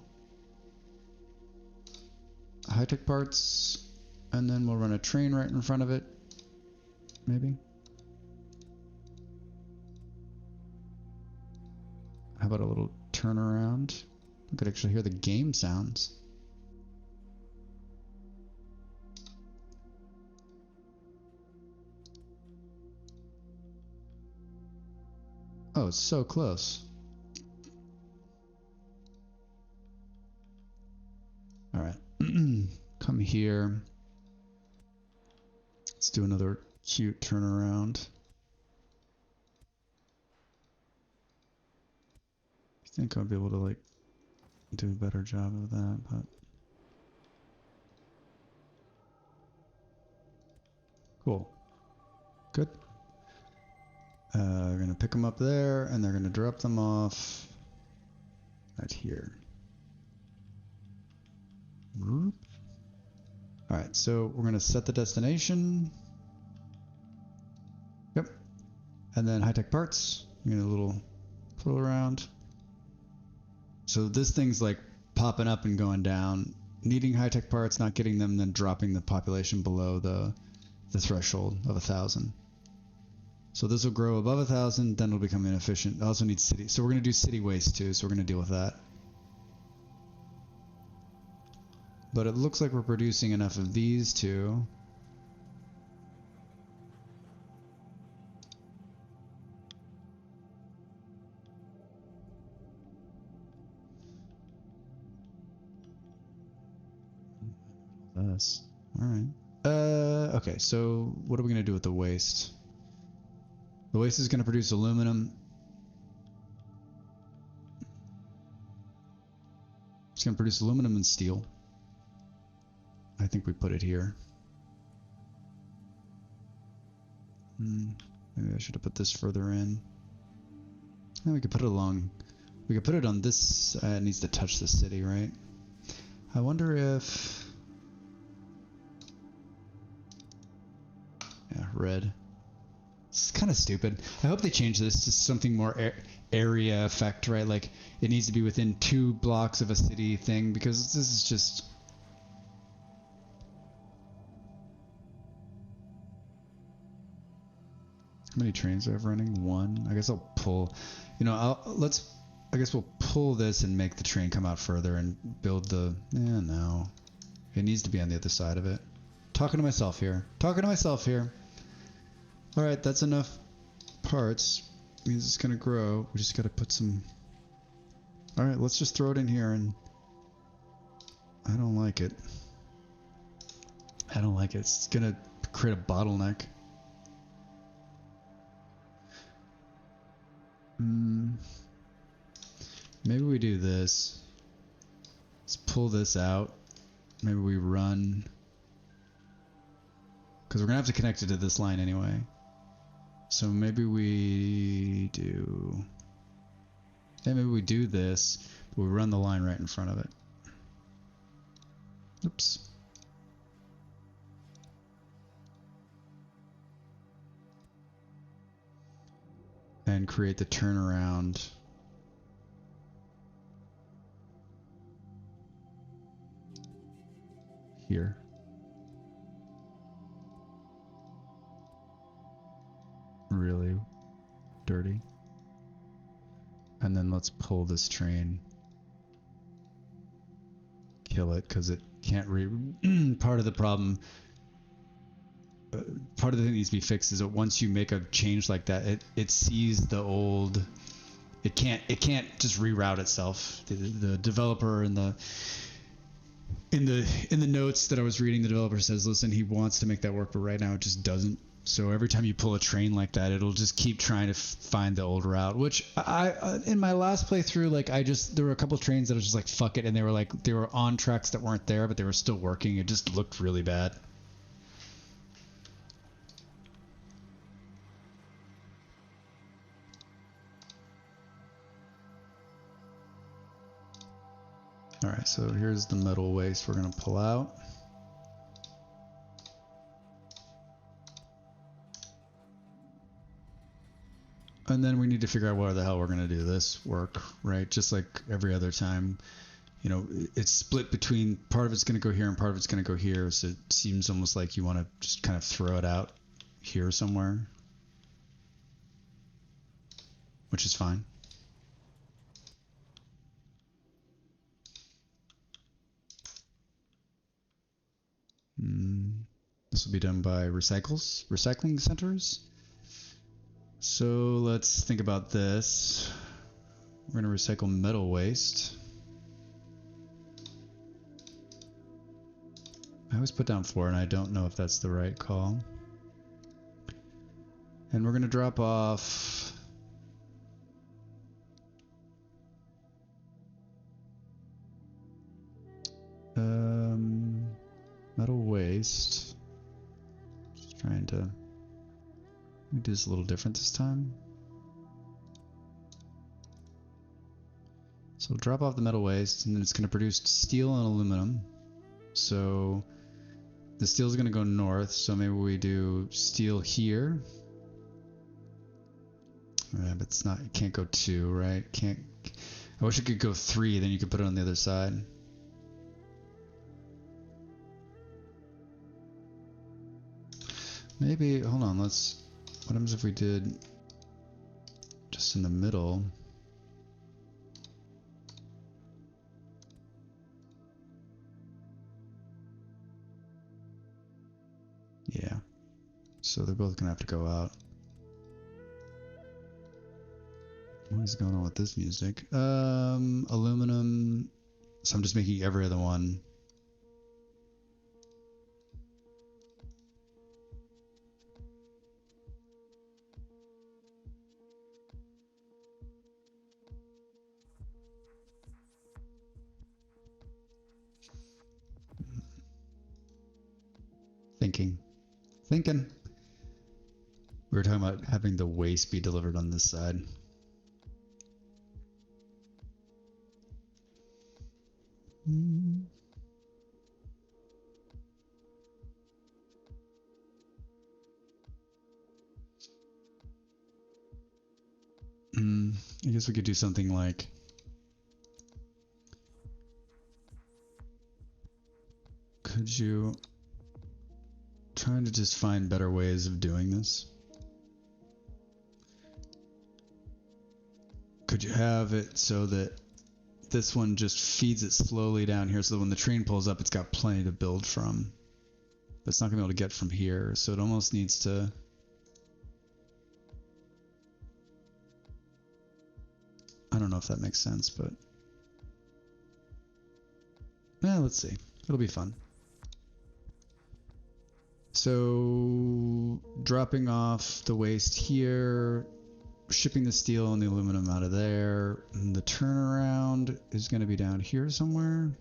High-tech parts. And then we'll run a train right in front of it. Maybe. How about a little turnaround? I could actually hear the game sounds. Oh, it's so close. All right, come here. Let's do another cute turnaround. I think I'll be able to like do a better job of that, but cool. Good. We're gonna pick them up there, and they're gonna drop them off right here. All right, so we're gonna set the destination. Yep. And then high-tech parts. We're gonna do a little twirl around. So this thing's like popping up and going down, needing high-tech parts, not getting them, then dropping the population below the threshold of 1,000. So this will grow above 1,000, then it'll become inefficient. It also needs city. So we're going to do city waste too, so we're going to deal with that. But it looks like we're producing enough of these two. This. All right. Okay, so what are we going to do with the waste? The waste is going to produce aluminum. It's going to produce aluminum and steel. I think we put it here. Maybe I should have put this further in. And we could put it along. We could put it on this. It needs to touch the city, right? I wonder if. Yeah, red. It's kind of stupid. I hope they change this to something more area effect, right? Like it needs to be within 2 blocks of a city thing, because this is just. How many trains do I have running? 1. I guess I'll pull. You know, I guess we'll pull this and make the train come out further and build the. No. It needs to be on the other side of it. Talking to myself here. Alright, that's enough parts. Means it's gonna grow. We just gotta put some. Alright, let's just throw it in here, and I don't like it. It's gonna create a bottleneck. Maybe we do this. Let's pull this out. Maybe we run. Because we're gonna have to connect it to this line anyway. So maybe we do. Yeah, maybe we do this, but we run the line right in front of it. Oops. And create the turnaround. Here. Really dirty. And then let's pull this train. Kill it, because it can't part of the problem, part of the thing that needs to be fixed is that once you make a change like that, it sees the old. It can't just reroute itself. The developer in the notes that I was reading, the developer says, listen, he wants to make that work, but right now it just doesn't. So every time you pull a train like that, it'll just keep trying to find the old route, which I in my last playthrough, like there were a couple of trains that I was just like, fuck it. And they were on tracks that weren't there, but they were still working. It just looked really bad. All right, so here's the metal waste we're gonna pull out. And then we need to figure out where the hell we're going to do this work, right? Just like every other time, you know, it's split between part of it's going to go here and part of it's going to go here. So it seems almost like you want to just kind of throw it out here somewhere, which is fine. This will be done by recycling centers. So let's think about this. We're going to recycle metal waste. I always put down 4, and I don't know if that's the right call. And we're going to drop off metal waste. Just trying to. Let me do this a little different this time. So we'll drop off the metal waste, and then it's going to produce steel and aluminum. So the steel is going to go north, so maybe we do steel here. But it's not, it can't go 2, right? Can't. I wish it could go 3, then you could put it on the other side. Maybe, hold on, what happens if we did just in the middle? Yeah. So they're both gonna have to go out. What is going on with this music? Aluminum. So I'm just making every other one. Thinking. We were talking about having the waste be delivered on this side. I guess we could do something like could you trying to just find better ways of doing this? Could you have it so that this one just feeds it slowly down here so that when the train pulls up it's got plenty to build from? But it's not gonna be able to get from here, so it almost needs to I don't know if that makes sense, but let's see. It'll be fun. So dropping off the waste here, shipping the steel and the aluminum out of there, and the turnaround is going to be down here somewhere.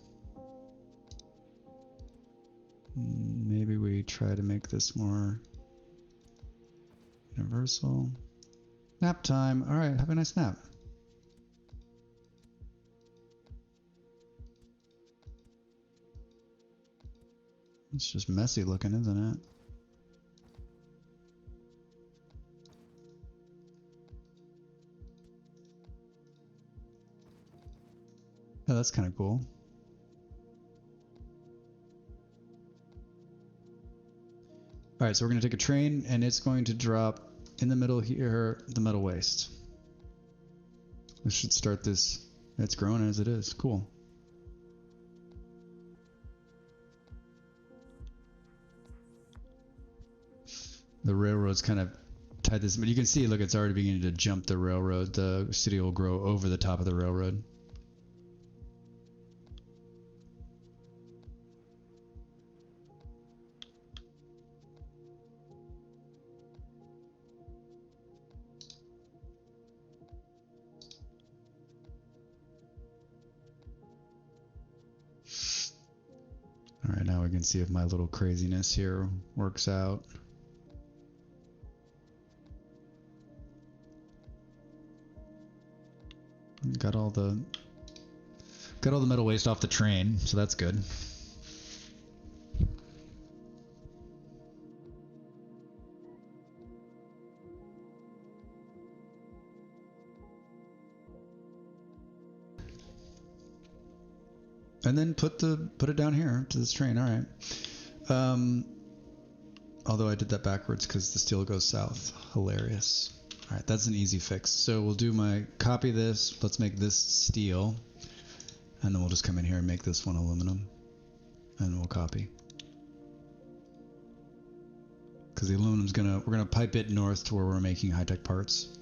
Maybe we try to make this more universal. Nap time. All right, have a nice nap. It's just messy looking, isn't it? Yeah, that's kind of cool. All right, so we're going to take a train and it's going to drop in the middle here, the metal waste. This should start this. It's growing as it is. Cool. The railroad's kind of tied this, but you can see, look, it's already beginning to jump the railroad. The city will grow over the top of the railroad. All right, now we can see if my little craziness here works out. Got all the metal waste off the train, so that's good. And then put it down here to this train. All right. Although I did that backwards because the steel goes south. Hilarious. All right, that's an easy fix. So we'll do copy this. Let's make this steel, and then we'll just come in here and make this one aluminum, and we'll copy. Because the aluminum's we're gonna pipe it north to where we're making high-tech parts.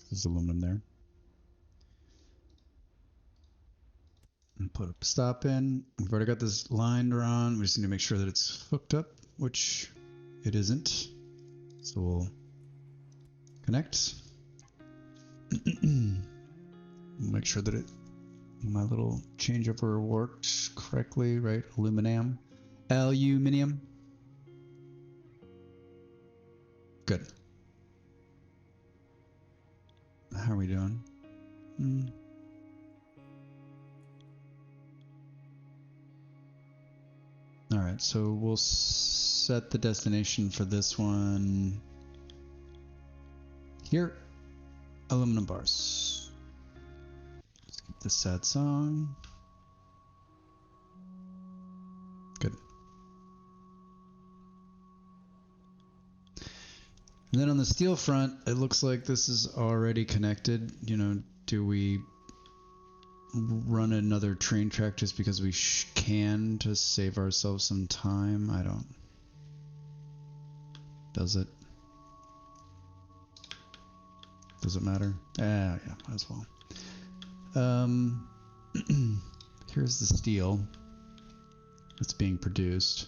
There's aluminum there. And put a stop in. We've already got this line drawn. We just need to make sure that it's hooked up, which it isn't. So we'll connect. Make sure that my little changeover worked correctly, right? Aluminum. Good. How are we doing? All right, so we'll set the destination for this one here. Aluminum bars. Let's keep this sad song. Good. And then on the steel front, it looks like this is already connected. You know, do we run another train track just because we can to save ourselves some time? I don't. Does it? Does it matter? Yeah, might as well. Here's the steel that's being produced.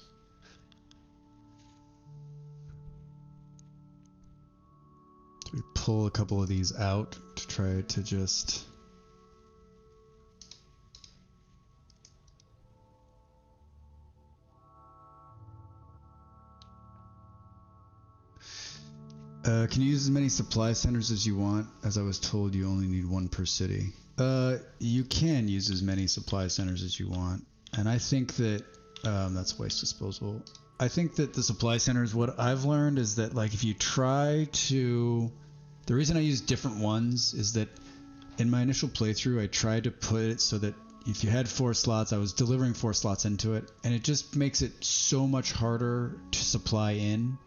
So we pull a couple of these out to try to just... can you use as many supply centers as you want? As I was told, you only need one per city. You can use as many supply centers as you want. And I think that, that's waste disposal. I think that the supply centers, what I've learned is that, like, if you try to... The reason I use different ones is that in my initial playthrough, I tried to put it so that if you had 4 slots, I was delivering 4 slots into it. And it just makes it so much harder to supply in.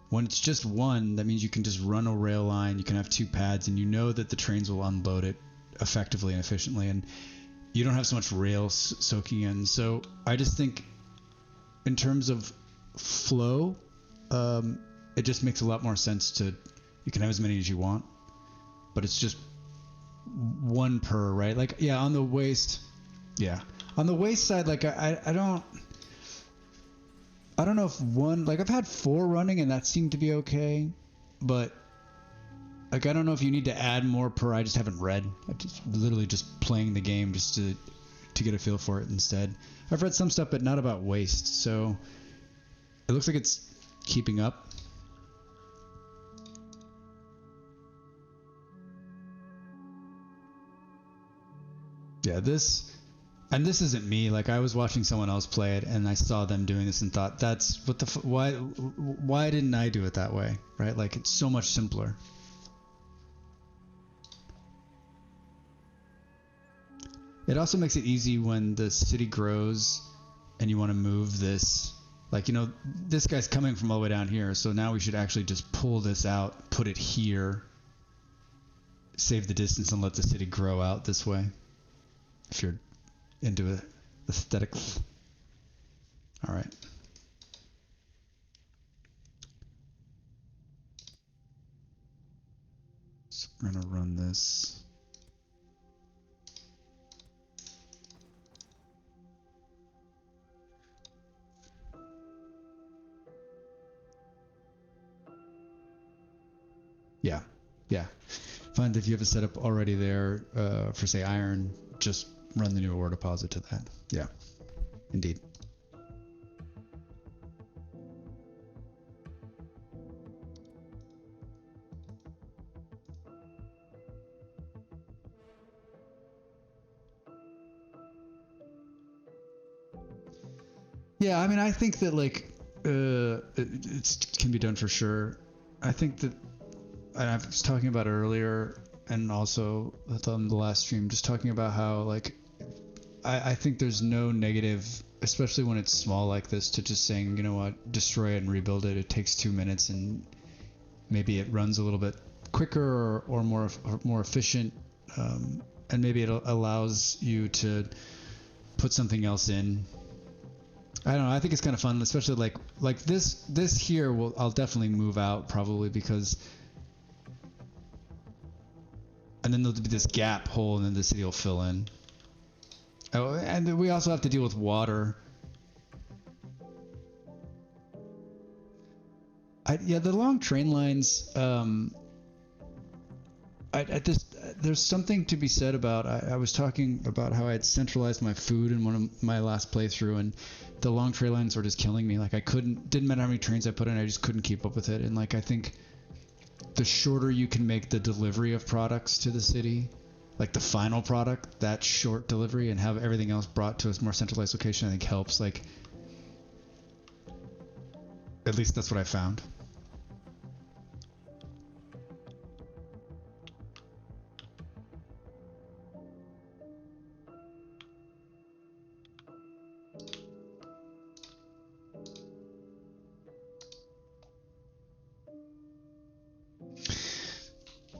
When it's just one, that means you can just run a rail line, you can have 2 pads, and you know that the trains will unload it effectively and efficiently, and you don't have so much rail soaking in. So I just think in terms of flow, it just makes a lot more sense to, you can have as many as you want, but it's just one per, right? Like, yeah, on the waste side, like I don't know if one, like I've had 4 running and that seemed to be okay, but like I don't know if you need to add more per. I just haven't read. I just literally just playing the game just to get a feel for it instead. I've read some stuff, but not about waste, so it looks like it's keeping up. Yeah, this isn't me. Like, I was watching someone else play it and I saw them doing this and thought, that's what the why didn't I do it that way, right? Like, it's so much simpler. It also makes it easy when the city grows and you want to move this, like, you know, this guy's coming from all the way down here, so now we should actually just pull this out, put it here, save the distance, and let the city grow out this way, if you're into aesthetics. All right. So we're gonna run this. Yeah. Find if you have a setup already there for, say, iron, just run the new ore deposit to that. Yeah, indeed. Yeah, I mean, I think that, like, it can be done for sure. I think that, and I was talking about it earlier, and also on the last stream, just talking about how, like, I think there's no negative, especially when it's small like this, to just saying, you know what, destroy it and rebuild it. It takes 2 minutes, and maybe it runs a little bit quicker or more efficient, and maybe it allows you to put something else in. I don't know. I think it's kind of fun, especially like this here. I'll definitely move out probably, because, and then there'll be this gap hole, and then the city will fill in. Oh, and we also have to deal with water. Yeah, the long train lines. There's something to be said about. I was talking about how I had centralized my food in one of my last playthrough, and the long train lines were just killing me. Like, didn't matter how many trains I put in, I just couldn't keep up with it. And, like, I think the shorter you can make the delivery of products to the city, like the final product, that short delivery, and have everything else brought to a more centralized location, I think helps. Like, at least that's what I found.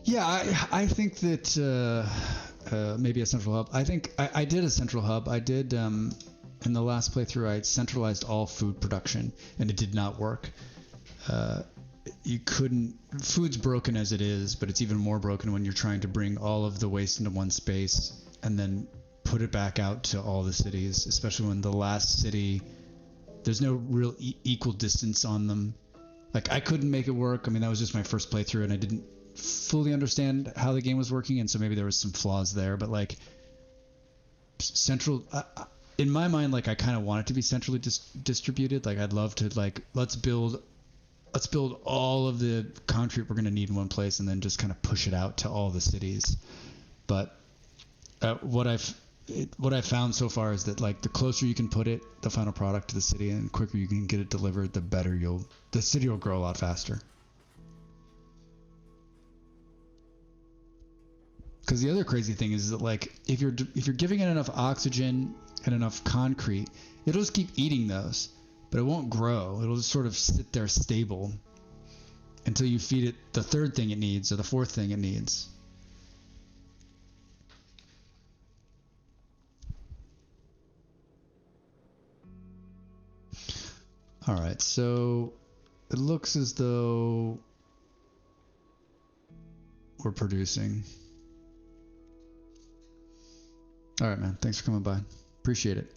Yeah, I think that maybe a central hub. I think I did a central hub. I did in the last playthrough. I centralized all food production, and it did not work. you couldn't. Food's broken as it is, but it's even more broken when you're trying to bring all of the waste into one space and then put it back out to all the cities, especially when the last city, there's no real equal distance on them. Like, I couldn't make it work. I mean, that was just my first playthrough, and I didn't fully understand how the game was working, and so maybe there was some flaws there. But like, central, in my mind, like, I kind of want it to be centrally distributed. Like, I'd love to, like, let's build all of the concrete we're going to need in one place, and then just kind of push it out to all the cities. But what I've found so far is that, like, the closer you can put it, the final product, to the city, and the quicker you can get it delivered, the better the city will grow a lot faster. Because the other crazy thing is that, like, if you're giving it enough oxygen and enough concrete, it'll just keep eating those, but it won't grow. It'll just sort of sit there stable until you feed it the third thing it needs or the fourth thing it needs. All right, so it looks as though we're producing. All right, man. Thanks for coming by. Appreciate it.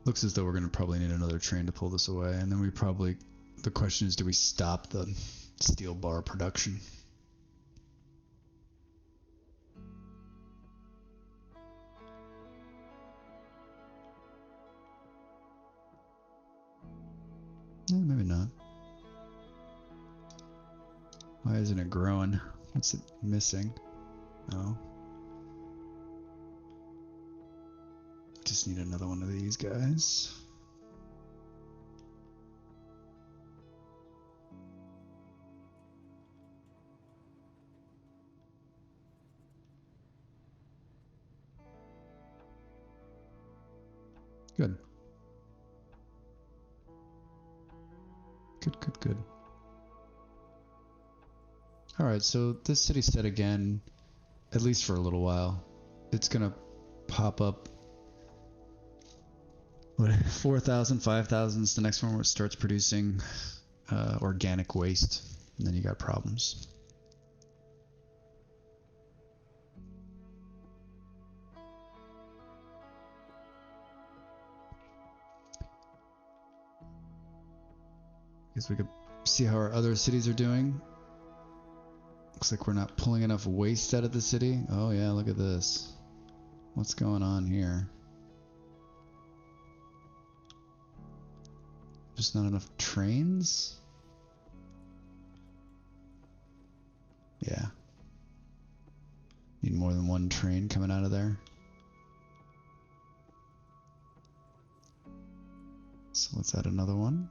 Looks as though we're going to probably need another train to pull this away. And then the question is, do we stop the steel bar production? Maybe not. Why isn't it growing? What's it missing? Oh. Just need another one of these guys. Good. Good. Alright, so this city's set again, at least for a little while. It's gonna pop up. What, 4,000, 5,000 is the next one where it starts producing organic waste, and then you got problems. Guess we could see how our other cities are doing. Looks like we're not pulling enough waste out of the city. Oh yeah, look at this. What's going on here? Just not enough trains? Yeah. Need more than one train coming out of there. So let's add another one.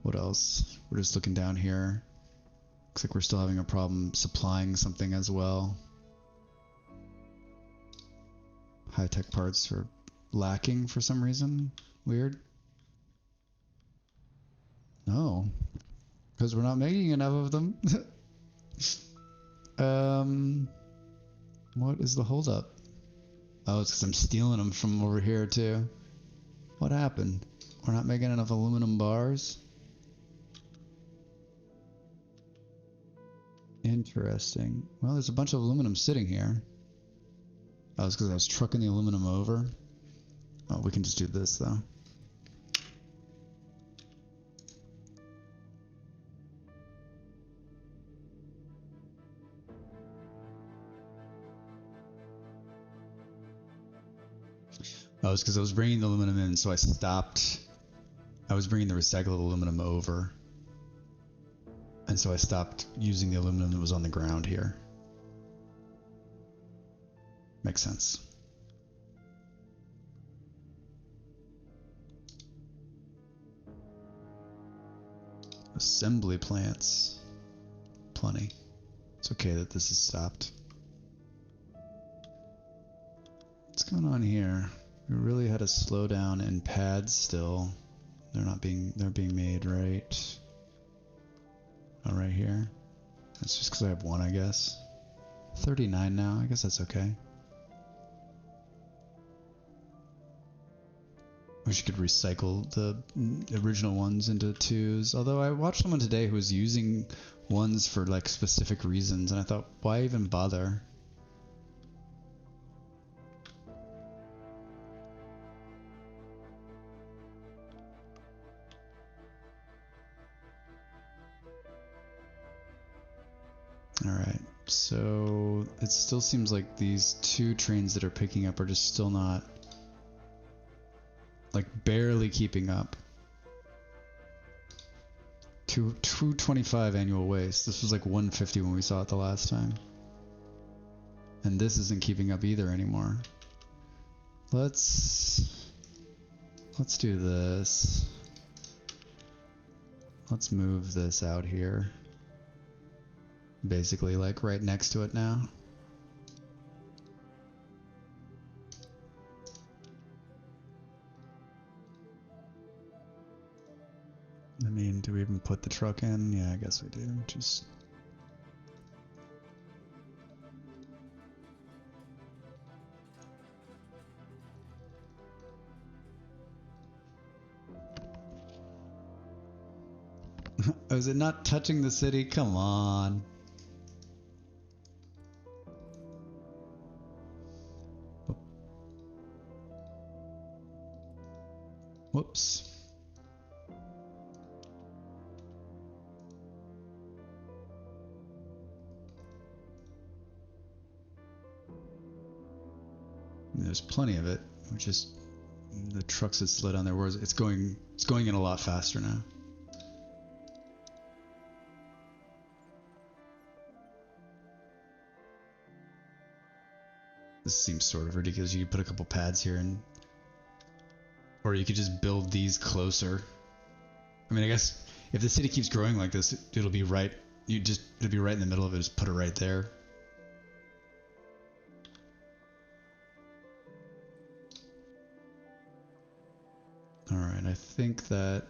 What else? We're just looking down here. Looks like we're still having a problem supplying something as well. High-tech parts are lacking for some reason. Weird. No. Because we're not making enough of them. What is the holdup? Oh, it's because I'm stealing them from over here too. What happened? We're not making enough aluminum bars? Interesting. Well, there's a bunch of aluminum sitting here. Oh, it's because I was trucking the aluminum over. Oh, we can just do this though. Oh, it's because I was bringing the aluminum in, so I stopped. I was bringing the recycled aluminum over. And so I stopped using the aluminum that was on the ground here. Makes sense. Assembly plants. Plenty. It's okay that this is stopped. What's going on here? We really had a slowdown in pads still. They're being made right. Oh, right here. That's just because I have one, I guess. 39 now. I guess that's okay. wish you could recycle the original ones into 2s. Although I watched someone today who was using 1s for like specific reasons, and I thought, why even bother? Alright, so it still seems like these 2 trains that are picking up are just still not, like, barely keeping up. 225 annual waste. This was like 150 when we saw it the last time. And this isn't keeping up either anymore. Let's do this. Let's move this out here. Basically, like right next to it now. I mean, do we even put the truck in? Yeah, I guess we do. Just oh, is it not touching the city? Come on. Whoops. There's plenty of it, which is the trucks that slid on there. Whereas it's going in a lot faster now. This seems sort of ridiculous. You could put a couple pads here, and or you could just build these closer. I mean, I guess if the city keeps growing like this, it'll be right. It'll be right in the middle of it. Just put it right there. All right, I think that.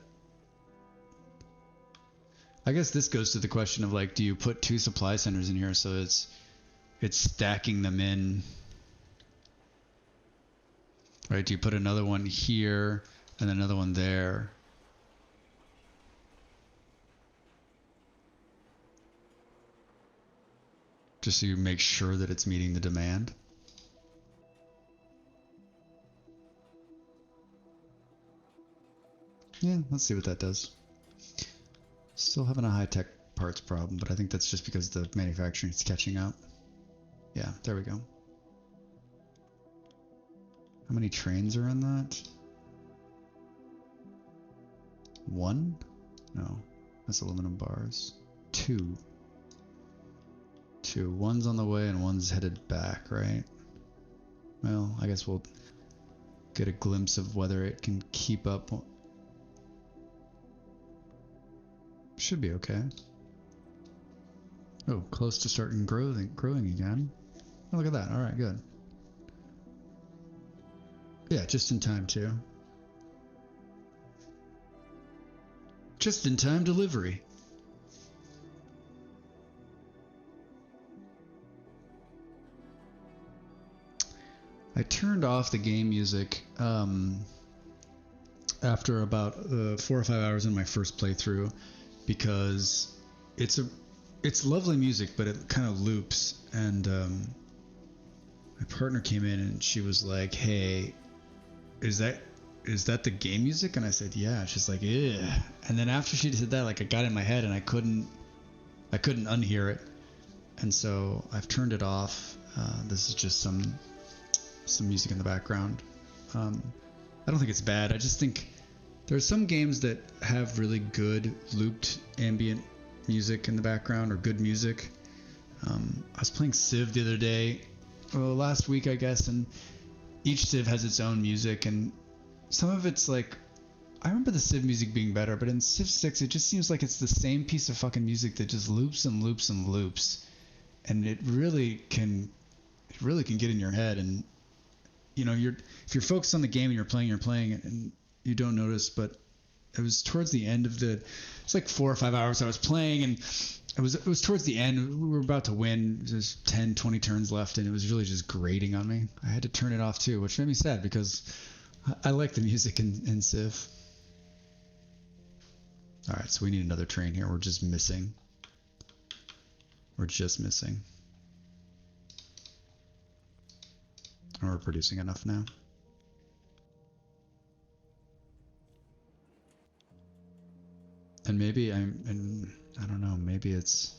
I guess this goes to the question of like, do you put 2 supply centers in here so it's stacking them in? Right? Do you put another one here and another one there? Just so you make sure that it's meeting the demand. Yeah, let's see what that does. Still having a high-tech parts problem, but I think that's just because the manufacturing is catching up. Yeah, there we go. How many trains are in that? 1? No, that's aluminum bars. 2. 2. 1's on the way and 1's headed back, right? Well, I guess we'll get a glimpse of whether it can keep up. Should be okay. Oh, close to starting growing again. Oh, look at that. All right, good. Yeah, just in time too. Just in time delivery. I turned off the game music after about 4 or 5 hours in my first playthrough because it's lovely music, but it kind of loops. And my partner came in and she was like, "Hey, is that the game music?" And I said, "Yeah." She's like, "Yeah." And then after she said that, like, it got in my head and I couldn't unhear it. And so I've turned it off. This is just some music in the background. I don't think it's bad. I just think there are some games that have really good looped ambient music in the background, or good music. I was playing Civ the other day, last week I guess, and each Civ has its own music, and some of it's like, I remember the Civ music being better, but in Civ 6 it just seems like it's the same piece of fucking music that just loops and loops and loops, and it really can get in your head. And you know, if you're focused on the game and you're playing it and you don't notice. But it was towards the end of it's like 4 or 5 hours I was playing, and it was towards the end. We were about to win. There's 10, 20 turns left, and it was really just grating on me. I had to turn it off too, which made me sad because I like the music in Civ. Alright, so we need another train here. We're just missing. We're just missing. And we're producing enough now. And maybe I don't know, maybe it's...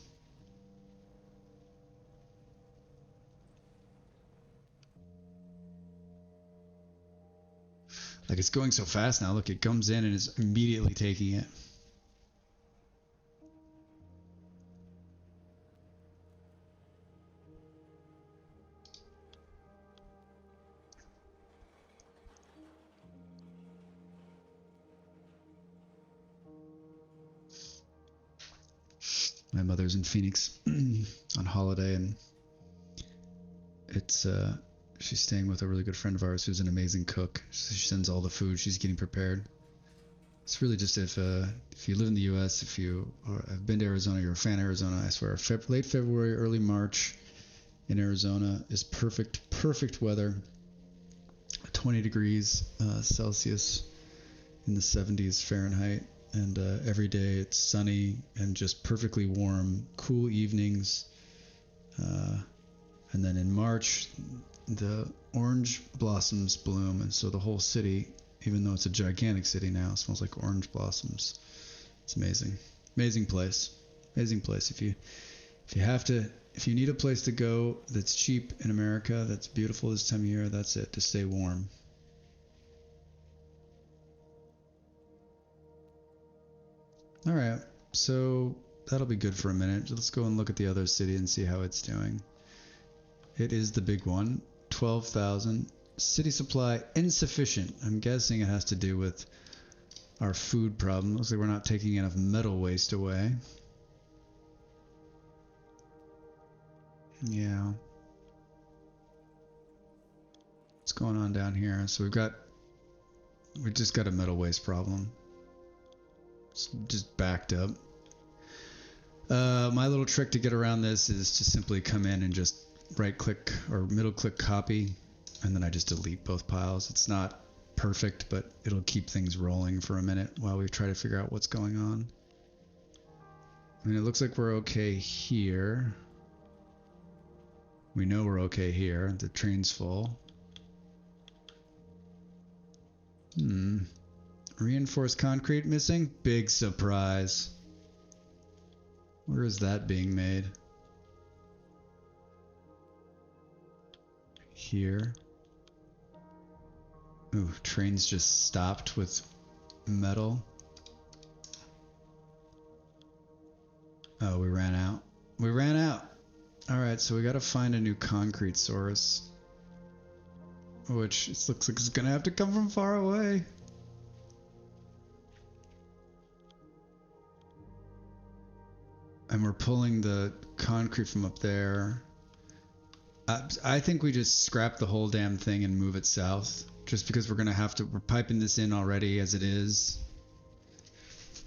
Like, it's going so fast now. Look, it comes in and is immediately taking it. My mother's in Phoenix on holiday, and it's she's staying with a really good friend of ours who's an amazing cook. So she sends all the food she's getting prepared. It's really just if you live in the U.S., if you have been to Arizona, you're a fan of Arizona. I swear, late February, early March in Arizona is perfect weather. 20 degrees Celsius in the 70s Fahrenheit. And every day it's sunny and just perfectly warm, cool evenings. And then in March, the orange blossoms bloom, and so the whole city, even though it's a gigantic city now, smells like orange blossoms. It's amazing. Amazing place. Amazing place. If you need a place to go that's cheap in America, that's beautiful this time of year, that's it, to stay warm. All right, so that'll be good for a minute. Let's go and look at the other city and see how it's doing. It is the big one, 12,000. City supply insufficient. I'm guessing it has to do with our food problem. Looks like we're not taking enough metal waste away. Yeah. What's going on down here? So we just got a metal waste problem. It's just backed up. My little trick to get around this is to simply come in and just right click or middle click copy, and then I just delete both piles. It's not perfect, but it'll keep things rolling for a minute while we try to figure out what's going on. I mean, it looks like we're okay here. We know we're okay here. The train's full. Reinforced concrete missing? Big surprise. Where is that being made? Here. Ooh, trains just stopped with metal. Oh, we ran out. We ran out. Alright, so we gotta find a new concrete source. Which it looks like it's gonna have to come from far away. And we're pulling the concrete from up there. I think we just scrap the whole damn thing and move it south. Just because we're piping this in already as it is.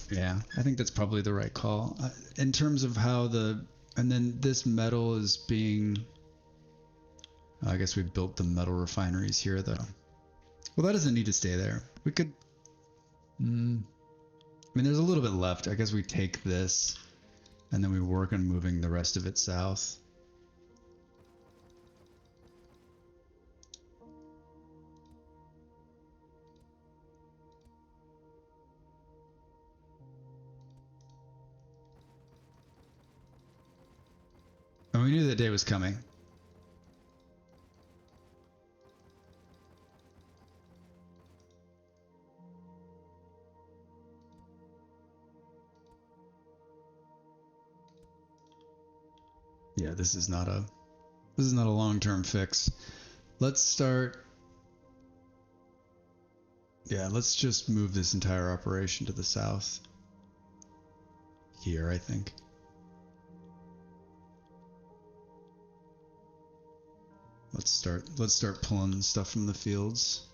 Yeah, I think that's probably the right call. In terms of how and then this metal is being... I guess we built the metal refineries here though. Well, that doesn't need to stay there. We could... I mean, there's a little bit left. I guess we take this and then we work on moving the rest of it south. And we knew that day was coming. Yeah, this is not a long-term fix. Let's start. Yeah, let's just move this entire operation to the south. Here, I think. Let's start pulling stuff from the fields.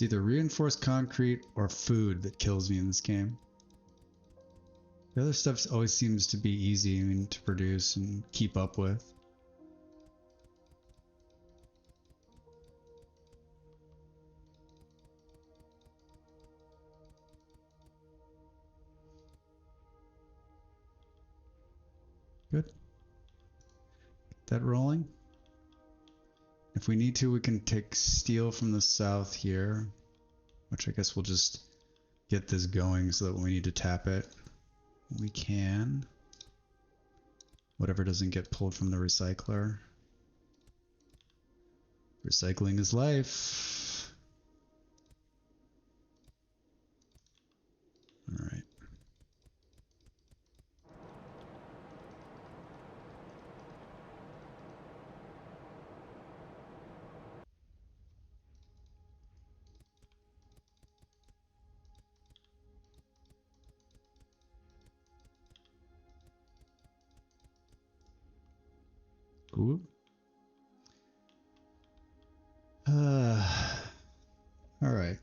It's either reinforced concrete or food that kills me in this game. The other stuff always seems to be easy, I mean, to produce and keep up with. Good. Get that rolling. If we need to, we can take steel from the south here, which I guess we'll just get this going so that when we need to tap it, we can. Whatever doesn't get pulled from the recycler. Recycling is life. All right. Ooh. All right.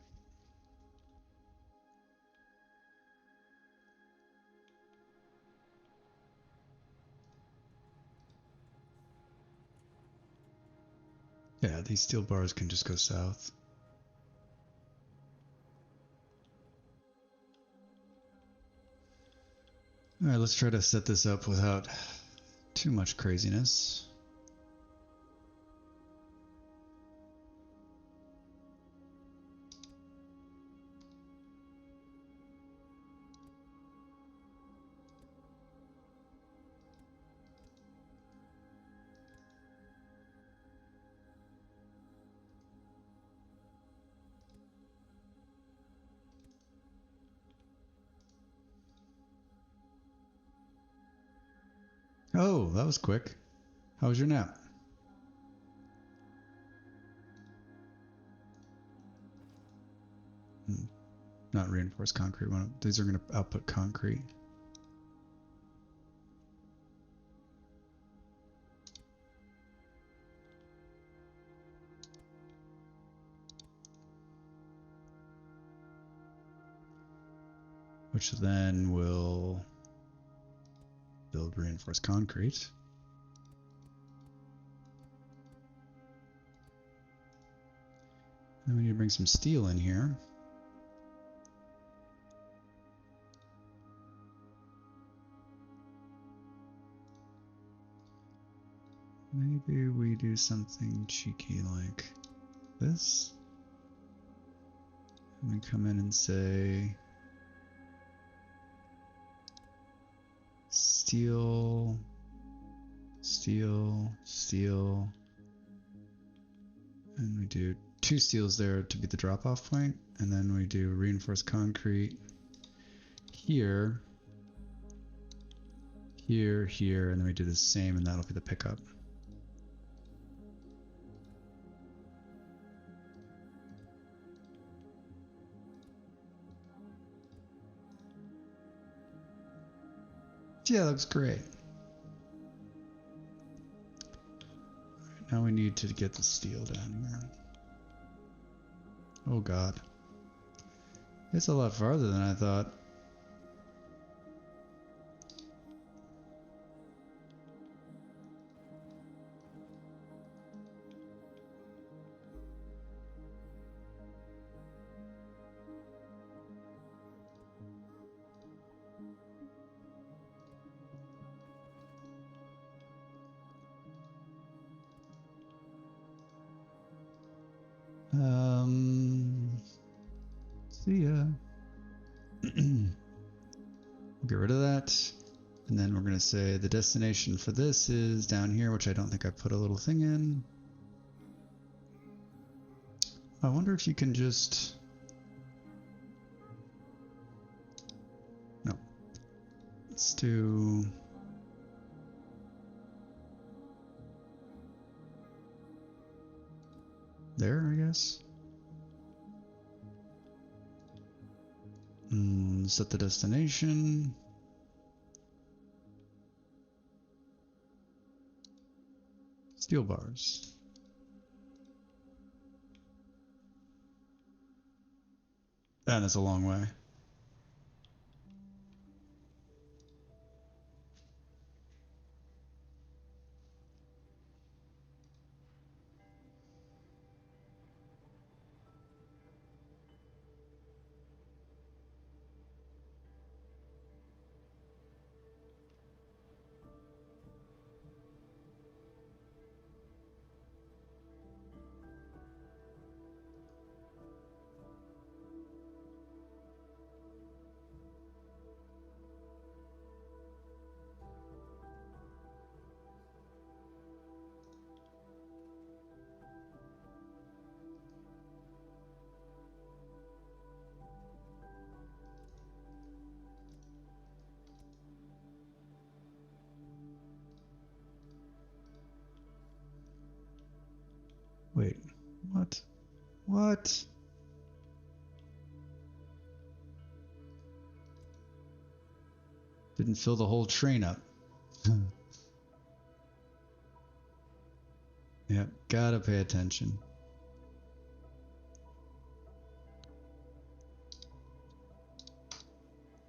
Yeah, these steel bars can just go south. All right, let's try to set this up without too much craziness. Oh, that was quick. How was your nap? Not reinforced concrete. These are going to output concrete. Which then will build reinforced concrete. Then we need to bring some steel in here. Maybe we do something cheeky like this. And we come in and say steel, steel, steel. And we do 2 steels there to be the drop-off point, and then we do reinforced concrete here, here, here, and then we do the same, and that'll be the pickup. Yeah, that looks great. Right, now we need to get the steel down here. Oh god. It's a lot farther than I thought. See ya. We'll get rid of that. And then we're going to say the destination for this is down here, which I don't think I put a little thing in. I wonder if you can just... No. Let's do... There, I guess. Set the destination. Steel bars. And it's a long way. Wait, what? What? Didn't fill the whole train up. Yep, gotta pay attention.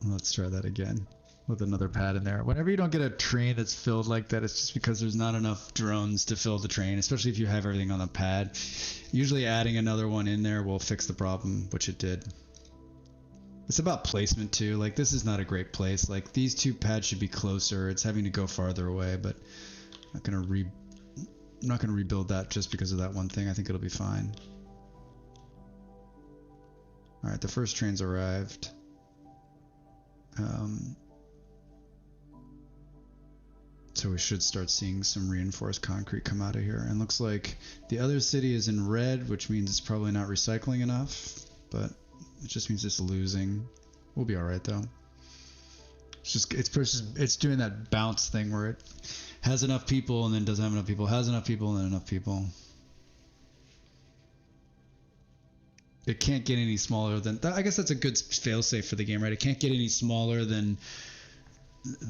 Let's try that again with another pad in there. Whenever you don't get a train that's filled like that, it's just because there's not enough drones to fill the train, especially if you have everything on a pad. Usually adding another one in there will fix the problem, which it did. It's about placement too. Like, this is not a great place. Like, these two pads should be closer. It's having to go farther away, but I'm not gonna rebuild that just because of that one thing. I think it'll be fine. All right, the first train's arrived. So we should start seeing some reinforced concrete come out of here. And looks like the other city is in red, which means it's probably not recycling enough, but it just means it's losing. We'll be all right though. It's doing that bounce thing where it has enough people and then doesn't have enough people, has enough people and then enough people. It can't get any smaller than, I guess that's a good failsafe for the game, right? It can't get any smaller than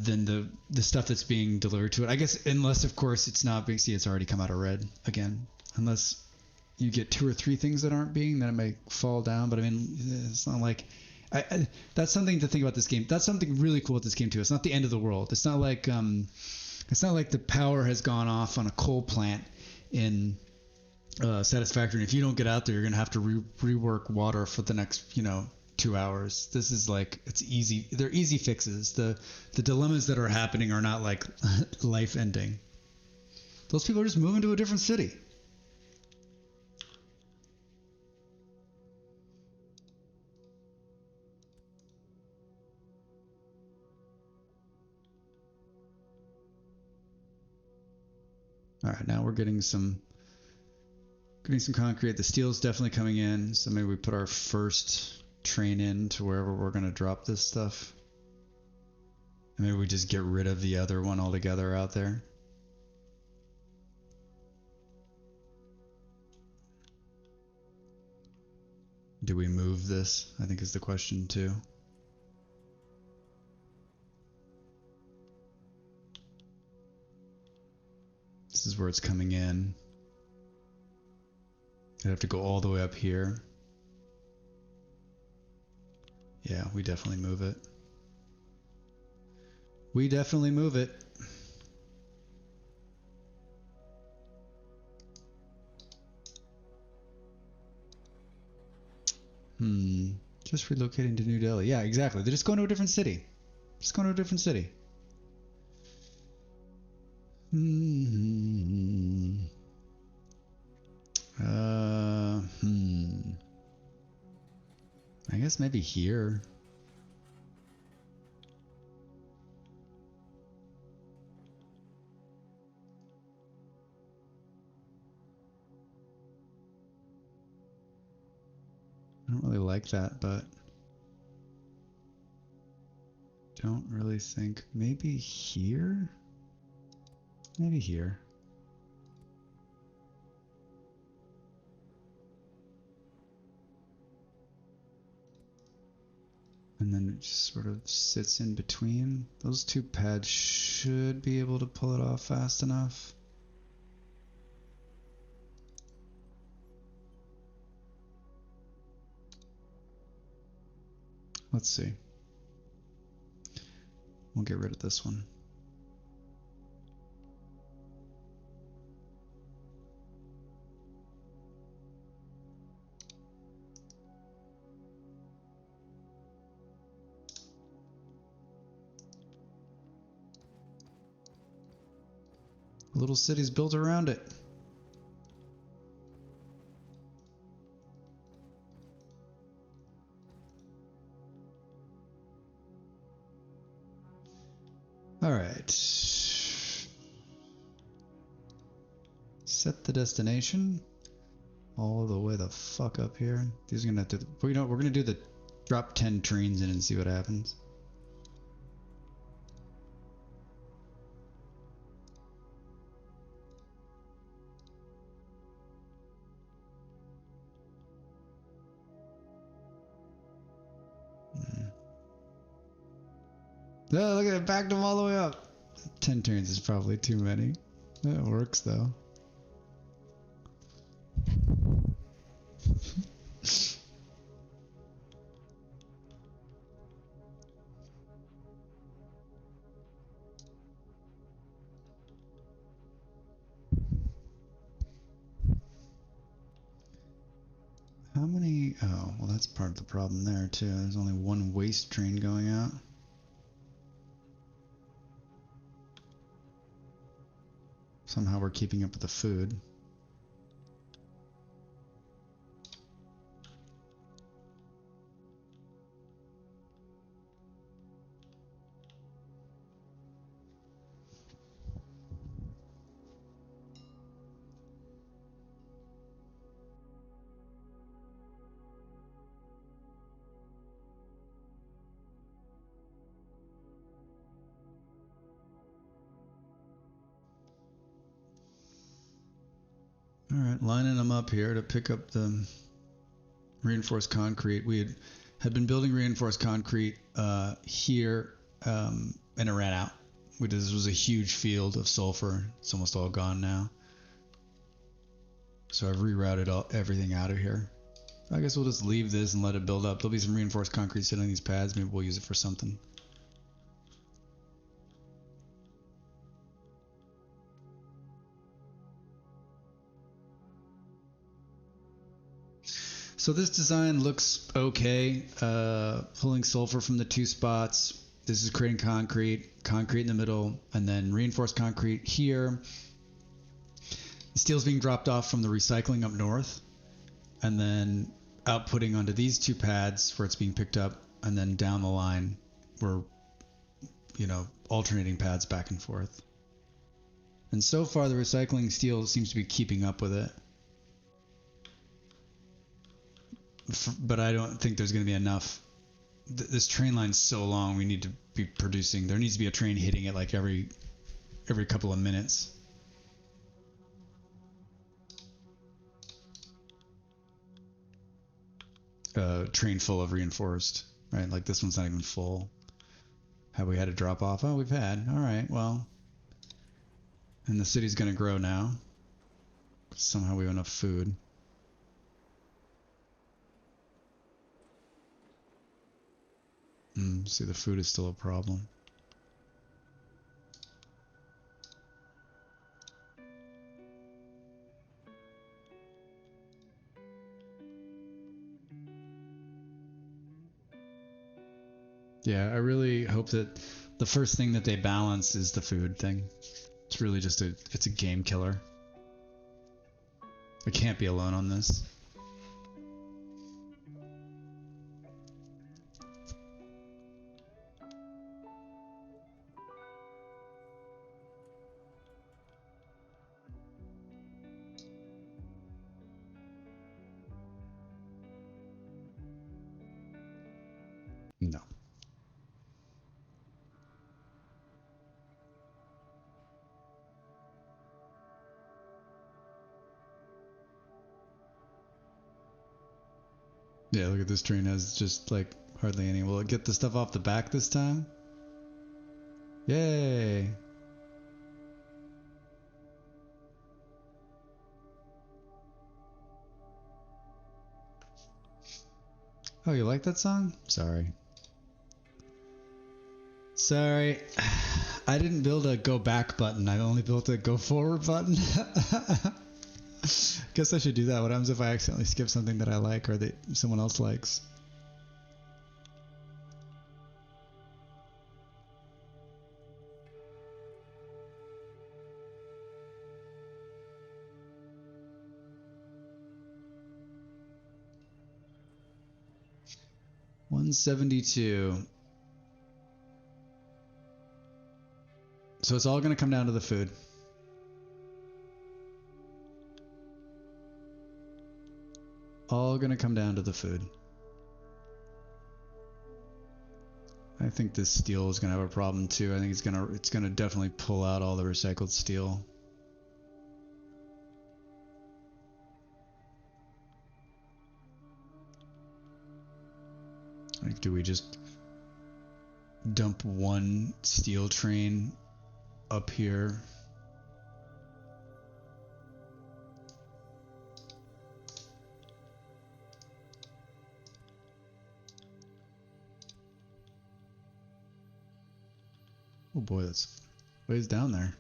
the stuff that's being delivered to it. I guess unless of course it's not being, see, it's already come out of red again. Unless you get 2 or 3 things that aren't being, then it may fall down. But I mean, it's not like, that's something to think about this game. That's something really cool with this game too. It's not the end of the world. It's not like the power has gone off on a coal plant in Satisfactory. And if you don't get out there, you're gonna have to rework water for the next 2 hours. This is like, it's easy. They're easy fixes. The dilemmas that are happening are not like life ending. Those people are just moving to a different city. All right, now we're getting some concrete. The steel's definitely coming in, so maybe we put our first train in to wherever we're going to drop this stuff. And maybe we just get rid of the other one altogether out there. Do we move this? I think is the question too. This is where it's coming in. I'd have to go all the way up here. Yeah, we definitely move it. We definitely move it. Just relocating to New Delhi. Yeah, exactly. They're just going to a different city. Just going to a different city. I guess maybe here. I don't really like that, but don't really think, maybe here? Maybe here. And then it just sort of sits in between. Those 2 pads should be able to pull it off fast enough. Let's see. We'll get rid of this one. Little city's built around it. All right. Set the destination all the way the fuck up here. These are gonna have to. You know, we're gonna do the drop 10 trains in and see what happens. No, look at it, backed them all the way up. 10 turns is probably too many. That works though. How many? Oh, well, that's part of the problem there too. There's only one waste train going out. Somehow we're keeping up with the food. All right, lining them up here to pick up the reinforced concrete. We had been building reinforced concrete here, and it ran out. This was a huge field of sulfur. It's almost all gone now. So I've rerouted everything out of here. I guess we'll just leave this and let it build up. There'll be some reinforced concrete sitting on these pads. Maybe we'll use it for something. So this design looks okay. Pulling sulfur from the two spots. This is creating concrete in the middle, and then reinforced concrete here. The steel's being dropped off from the recycling up north, and then outputting onto these two pads where it's being picked up, and then down the line we're, you know, alternating pads back and forth. And so far the recycling steel seems to be keeping up with it. But I don't think there's going to be enough. This train line's so long, we need to be producing. There needs to be a train hitting it like every couple of minutes. Train full of reinforced, right? Like this one's not even full. Have we had a drop off? Oh, we've had. All right, well. And the city's going to grow now. Somehow we have enough food. See, the food is still a problem. Yeah, I really hope that the first thing that they balance is the food thing. It's really just it's a game killer. I can't be alone on this. No. Yeah, look at this train has just like hardly any. Will it get the stuff off the back this time? Yay! Oh, you like that song? Sorry. Sorry. I didn't build a go back button. I only built a go forward button. Guess I should do that. What happens if I accidentally skip something that I like or that someone else likes? $172. So it's all going to come down to the food. All going to come down to the food. I think this steel is going to have a problem too. I think it's going to definitely pull out all the recycled steel. Like, do we just dump one steel train up here? Oh boy, that's ways down there.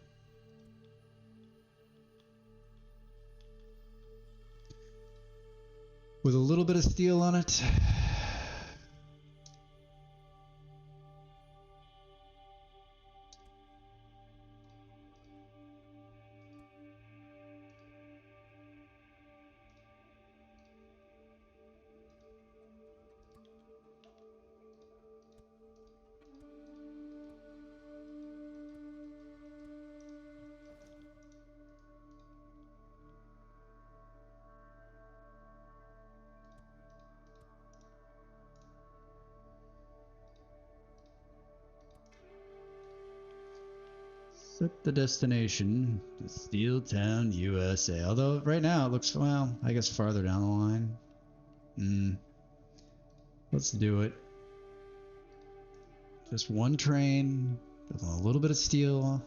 With a little bit of steel on it. Set the destination to Steel Town, USA. Although right now it looks, well, I guess farther down the line. Let's do it. Just one train with a little bit of steel.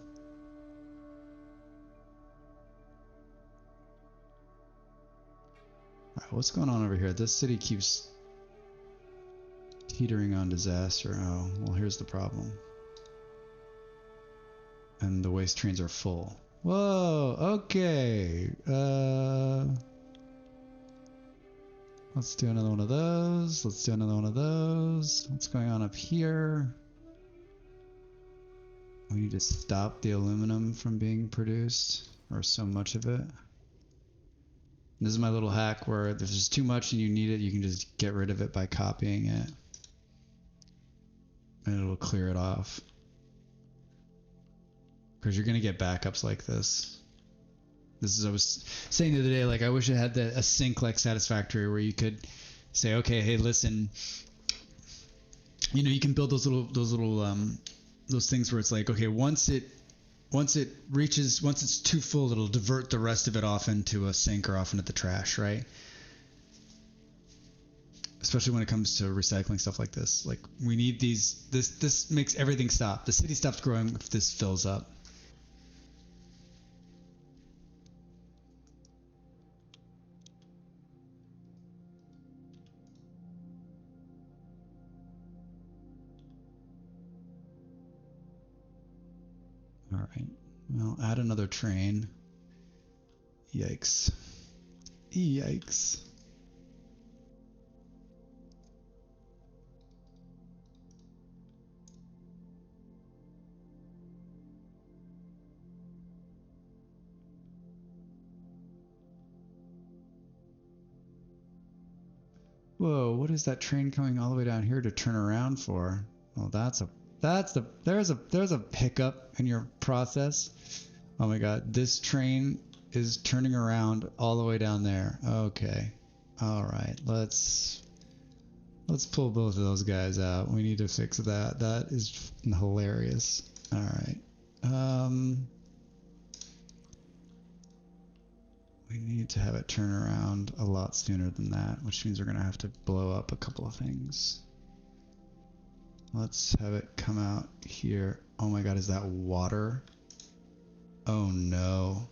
Alright, what's going on over here? This city keeps teetering on disaster. Oh, well, here's the problem. And the waste trains are full. Whoa, okay. Let's do another one of those. Let's do another one of those. What's going on up here? We need to stop the aluminum from being produced, or so much of it. This is my little hack where if there's too much and you need it, you can just get rid of it by copying it. And it'll clear it off. Because you're going to get backups like this. This is, I was saying the other day, like I wish it had a sync like Satisfactory where you could say, okay, hey, listen, you know, you can build those things where it's like, okay, once it's too full, it'll divert the rest of it off into a sink or off into the trash, right? Especially when it comes to recycling stuff like this. Like we need these, this makes everything stop. The city stops growing if this fills up. All right, well, add another train. Yikes. Yikes. Whoa, what is that train coming all the way down here to turn around for? Well, there's a hiccup in your process. Oh my god, this train is turning around all the way down there. Okay. All right, let's pull both of those guys out. We need to fix that. That is hilarious. All right. We need to have it turn around a lot sooner than that, which means we're going to have to blow up a couple of things. Let's have it come out here. Oh my god, is that water? Oh no.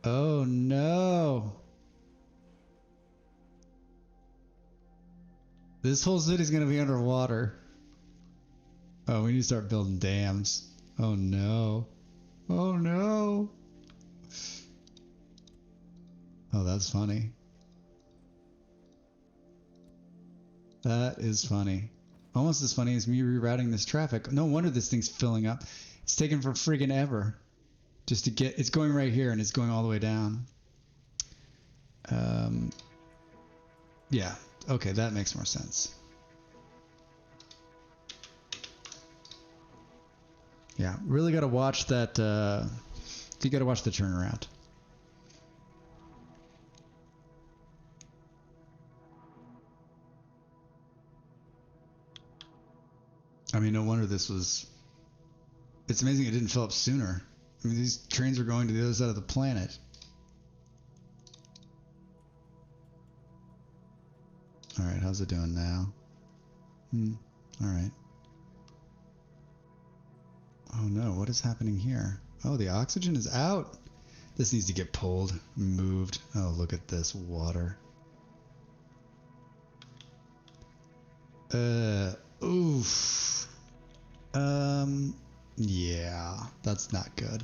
Oh no. This whole city's going to be underwater. Oh, we need to start building dams. Oh no. Oh no. Oh, that's funny. That is funny. Almost as funny as me rerouting this traffic. No wonder this thing's filling up. It's taking for friggin' ever. Just to get, it's going right here and it's going all the way down. Yeah, okay, that makes more sense. Yeah, really got to watch that. You got to watch the turnaround. I mean, no wonder this was. It's amazing it didn't fill up sooner. I mean, these trains are going to the other side of the planet. All right, how's it doing now? All right. Oh no, what is happening here? Oh, the oxygen is out. This needs to get pulled, moved. Oh, look at this water. Oof. Yeah, that's not good.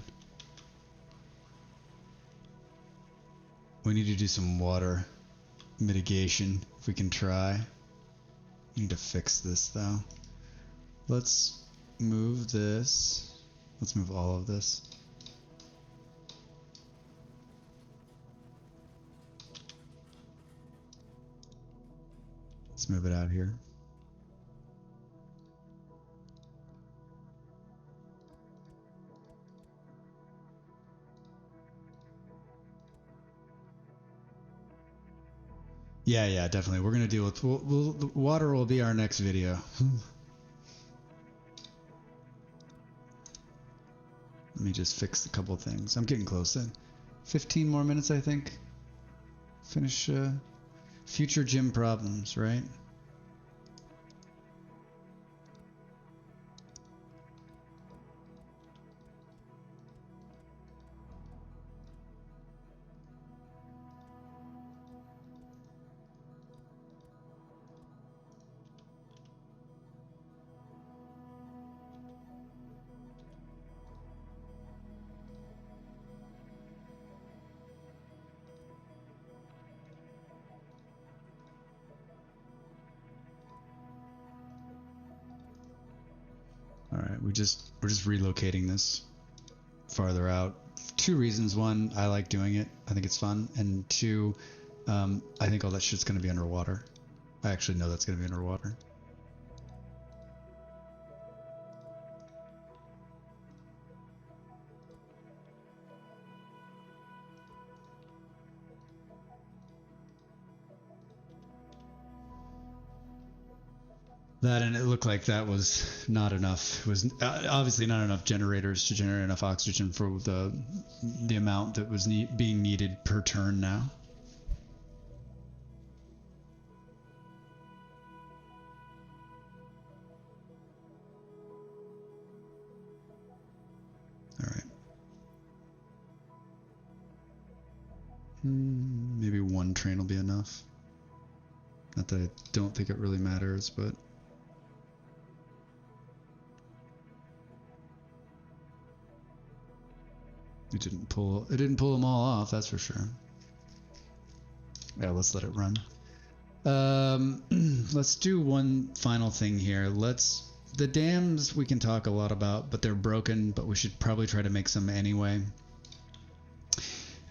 We need to do some water mitigation if we can try. We need to fix this though. Let's move this. Let's move all of this. Let's move it out here. Yeah, definitely. We're gonna deal with. The water will be our next video. Let me just fix a couple things. I'm getting close then. 15 more minutes, I think. Finish future gym problems, right? All right, we're just relocating this farther out. 2 reasons: one, I like doing it. I think it's fun, and 2, I think all that shit's gonna be underwater. I actually know that's gonna be underwater. That, and it looked like that was not enough. It was obviously not enough generators to generate enough oxygen for the amount that was being needed per turn now. All right. Maybe 1 train will be enough. Not that I don't think it really matters, but it didn't pull them all off, that's for sure. Yeah, let's let it run. Let's do one final thing here. The dams we can talk a lot about, but they're broken, but we should probably try to make some anyway.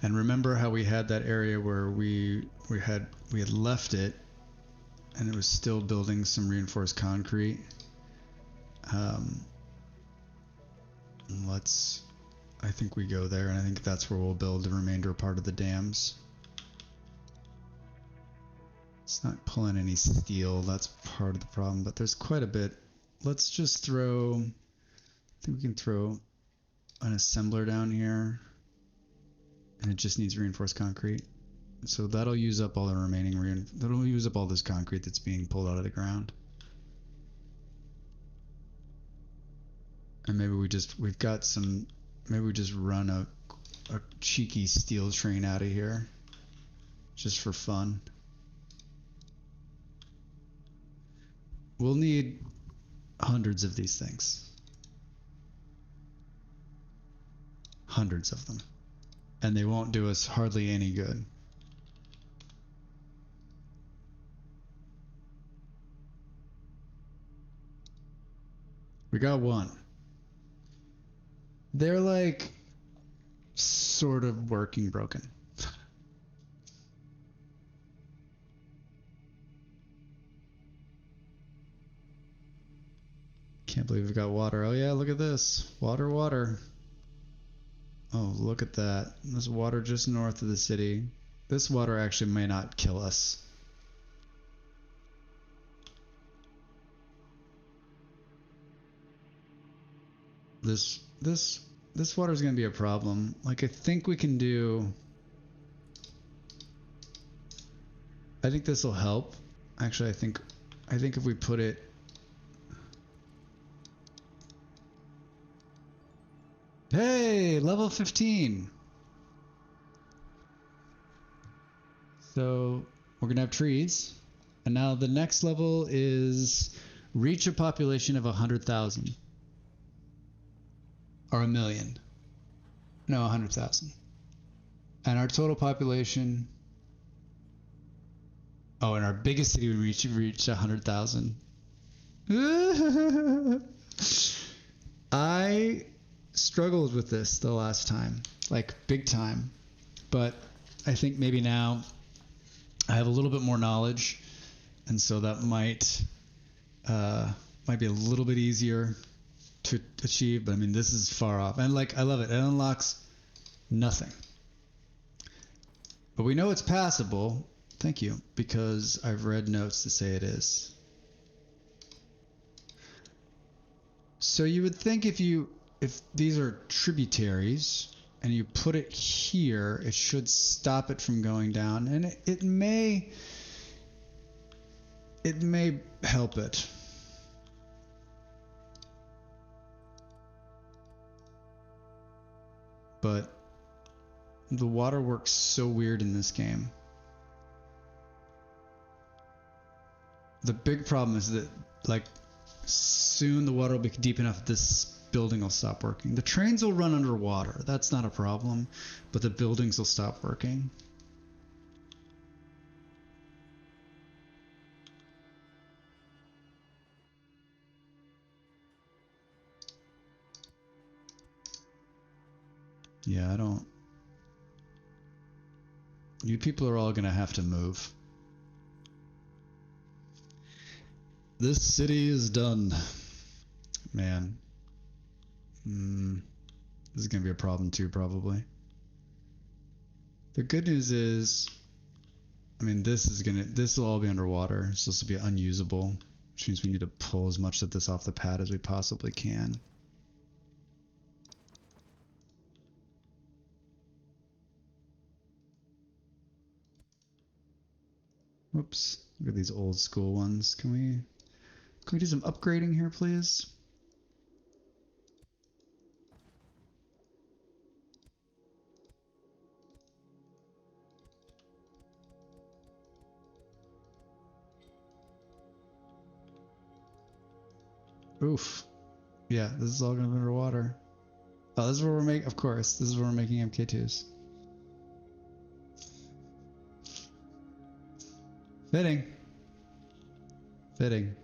And remember how we had that area where we had left it and it was still building some reinforced concrete. I think we go there, and I think that's where we'll build the remainder part of the dams. It's not pulling any steel, that's part of the problem, but there's quite a bit. Let's just throw, I think we can throw an assembler down here, and it just needs reinforced concrete. So that'll use up all the remaining, that'll use up all this concrete that's being pulled out of the ground. And maybe we just run a cheeky steel train out of here, just for fun. We'll need hundreds of these things. Hundreds of them. And they won't do us hardly any good. We got one. They're like sort of working broken. Can't believe we got water. Oh yeah, look at this. Water, water. Oh, look at that. There's water just north of the city. This water actually may not kill us. This water is going to be a problem. Like, I think we can do... I think this will help. Actually, I think if we put it... Hey, level 15. So we're going to have trees. And now the next level is reach a population of 100,000. Or 1,000,000. No, 100,000. And our total population... Oh, and our biggest city would reach 100,000. I struggled with this the last time, like big time. But I think maybe now I have a little bit more knowledge, and so that might be a little bit easier to achieve. But I mean, this is far off, and like I love it. It unlocks nothing, but we know it's passable. Thank you, because I've read notes to say it is. So you would think if these are tributaries and you put it here, it should stop it from going down, and it may help it. But the water works so weird in this game. The big problem is that, like, soon the water will be deep enough this building will stop working. The trains will run underwater. That's not a problem, but the buildings will stop working. Yeah, I don't... You people are all gonna have to move. This city is done. Man. This is going to be a problem too, probably. The good news is, I mean, this will all be underwater, so this will be unusable, which means we need to pull as much of this off the pad as we possibly can. Whoops, look at these old school ones. Can we do some upgrading here, please? Oof. Yeah, this is all gonna be underwater. Oh, this is where we're making, of course, this is where we're making MK2s. Fitting. Fitting.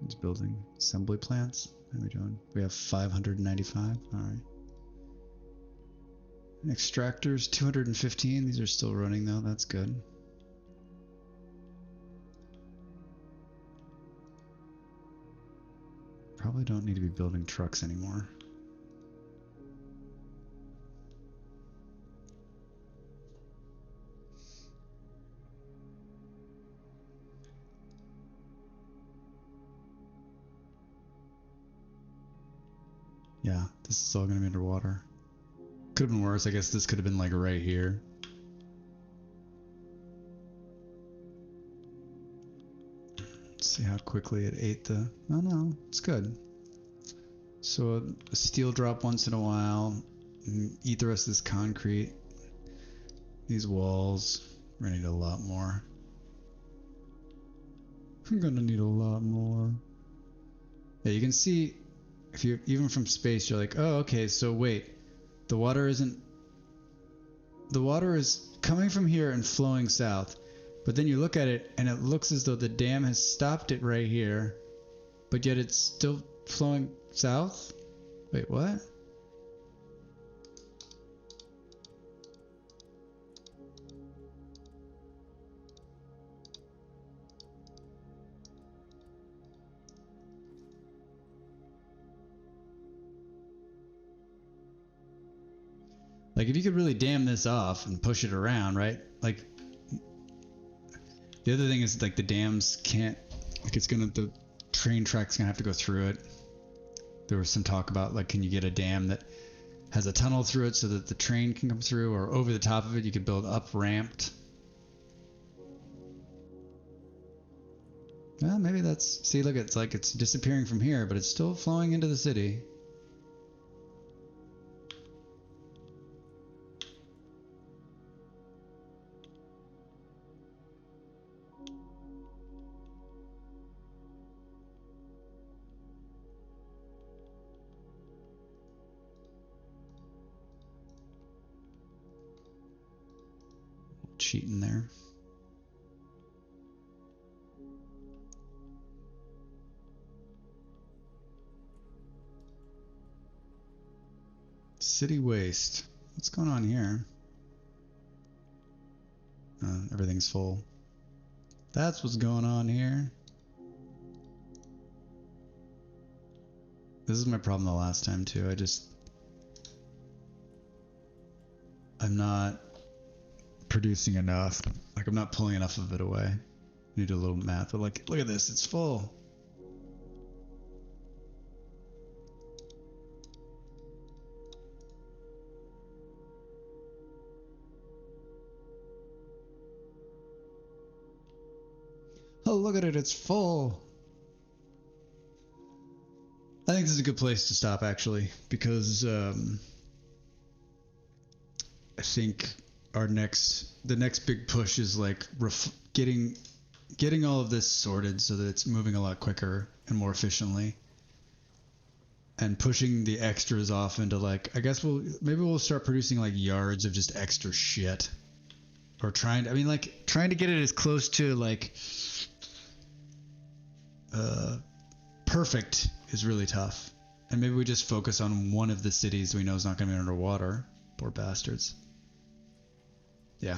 It's building assembly plants. How are we doing? We have 595. All right. Extractors 215. These are still running though. That's good. Probably don't need to be building trucks anymore. Yeah, this is all gonna be underwater. Could have been worse. I guess this could have been like right here. Let's see how quickly it ate the... Oh no, it's good. So a steel drop once in a while. Eat the rest of this concrete. These walls. We're gonna need a lot more. I'm gonna need a lot more. Yeah, you can see if you even from space, you're like, oh, okay. So wait, the water isn't. The water is coming from here and flowing south, but then you look at it and it looks as though the dam has stopped it right here, but yet it's still flowing south. Wait, what? Like, if you could really dam this off and push it around, right? Like, the other thing is, like, the dams can't, like, the train track's gonna have to go through it. There was some talk about, like, can you get a dam that has a tunnel through it so that the train can come through, or over the top of it you could build up ramped. Well, maybe that's, see, look, it's like it's disappearing from here, but it's still flowing into the city. Cheating there. City waste. What's going on here? Everything's full. That's what's going on here. This is my problem the last time too. I'm not producing enough. Like, I'm not pulling enough of it away. Need a little math, but like, look at this, it's full. Oh, look at it, it's full. I think this is a good place to stop, actually, because I think the next big push is like getting all of this sorted so that it's moving a lot quicker and more efficiently, and pushing the extras off into, like, I guess maybe we'll start producing like yards of just extra shit, or trying to get it as close to like perfect is really tough. And maybe we just focus on one of the cities we know is not going to be underwater. Poor bastards. Yeah.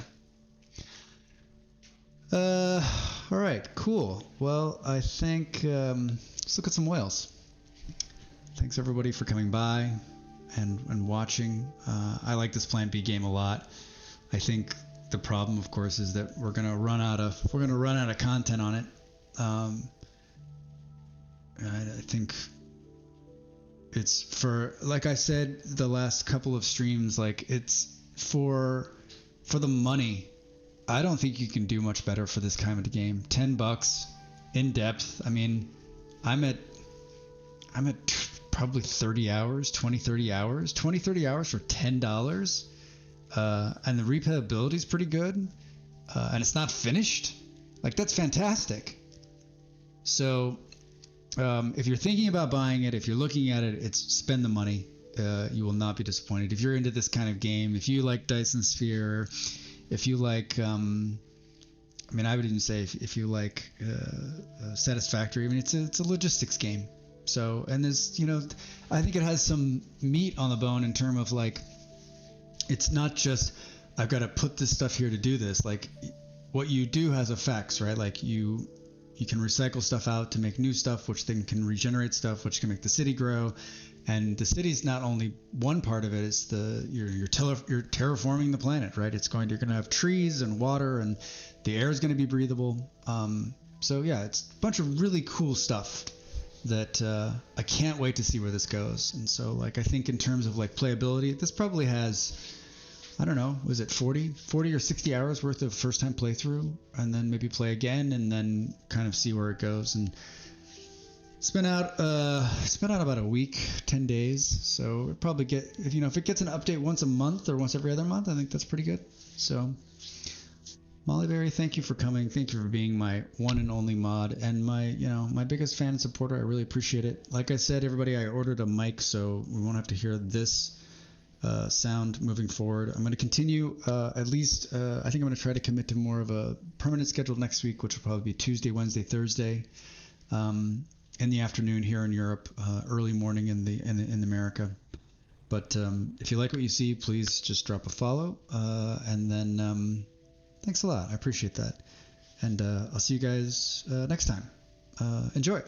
All right, cool. Well, I think let's look at some whales. Thanks everybody for coming by and watching. I like this Plant B game a lot. I think the problem, of course, is that we're gonna run out of content on it. I think it's for, like I said the last couple of streams, like, it's for the money. I don't think you can do much better for this kind of game. $10 in depth. I mean, I'm at probably 30 hours, 30 hours for $10. And the replayability is pretty good. And it's not finished. Like, that's fantastic. So, if you're thinking about buying it, if you're looking at it, it's spend the money. You will not be disappointed. If you're into this kind of game, if you like Dyson Sphere, if you like, I would even say if you like Satisfactory, I mean, it's a logistics game. So, and there's, I think it has some meat on the bone in terms of, like, it's not just, I've got to put this stuff here to do this. Like, what you do has effects, right? Like, you can recycle stuff out to make new stuff, which then can regenerate stuff, which can make the city grow. And the city's not only one part of it; it's you're terraforming the planet, right? You're going to have trees and water, and the air is going to be breathable. So yeah, it's a bunch of really cool stuff. that I can't wait to see where this goes. And so, like, I think in terms of like playability, this probably has, I don't know, was it 40 or 60 hours worth of first time playthrough, and then maybe play again and then kind of see where it goes. And it's been out about a week, 10 days. So it probably if it gets an update once a month or once every other month, I think that's pretty good. So Mollyberry, thank you for coming. Thank you for being my one and only mod and my biggest fan and supporter. I really appreciate it. Like I said, everybody, I ordered a mic so we won't have to hear this sound moving forward. I'm going to continue at least. I think I'm going to try to commit to more of a permanent schedule next week, which will probably be Tuesday, Wednesday, Thursday, in the afternoon here in Europe, early morning in America. But if you like what you see, please just drop a follow, and then thanks a lot. I appreciate that, and I'll see you guys next time. Enjoy.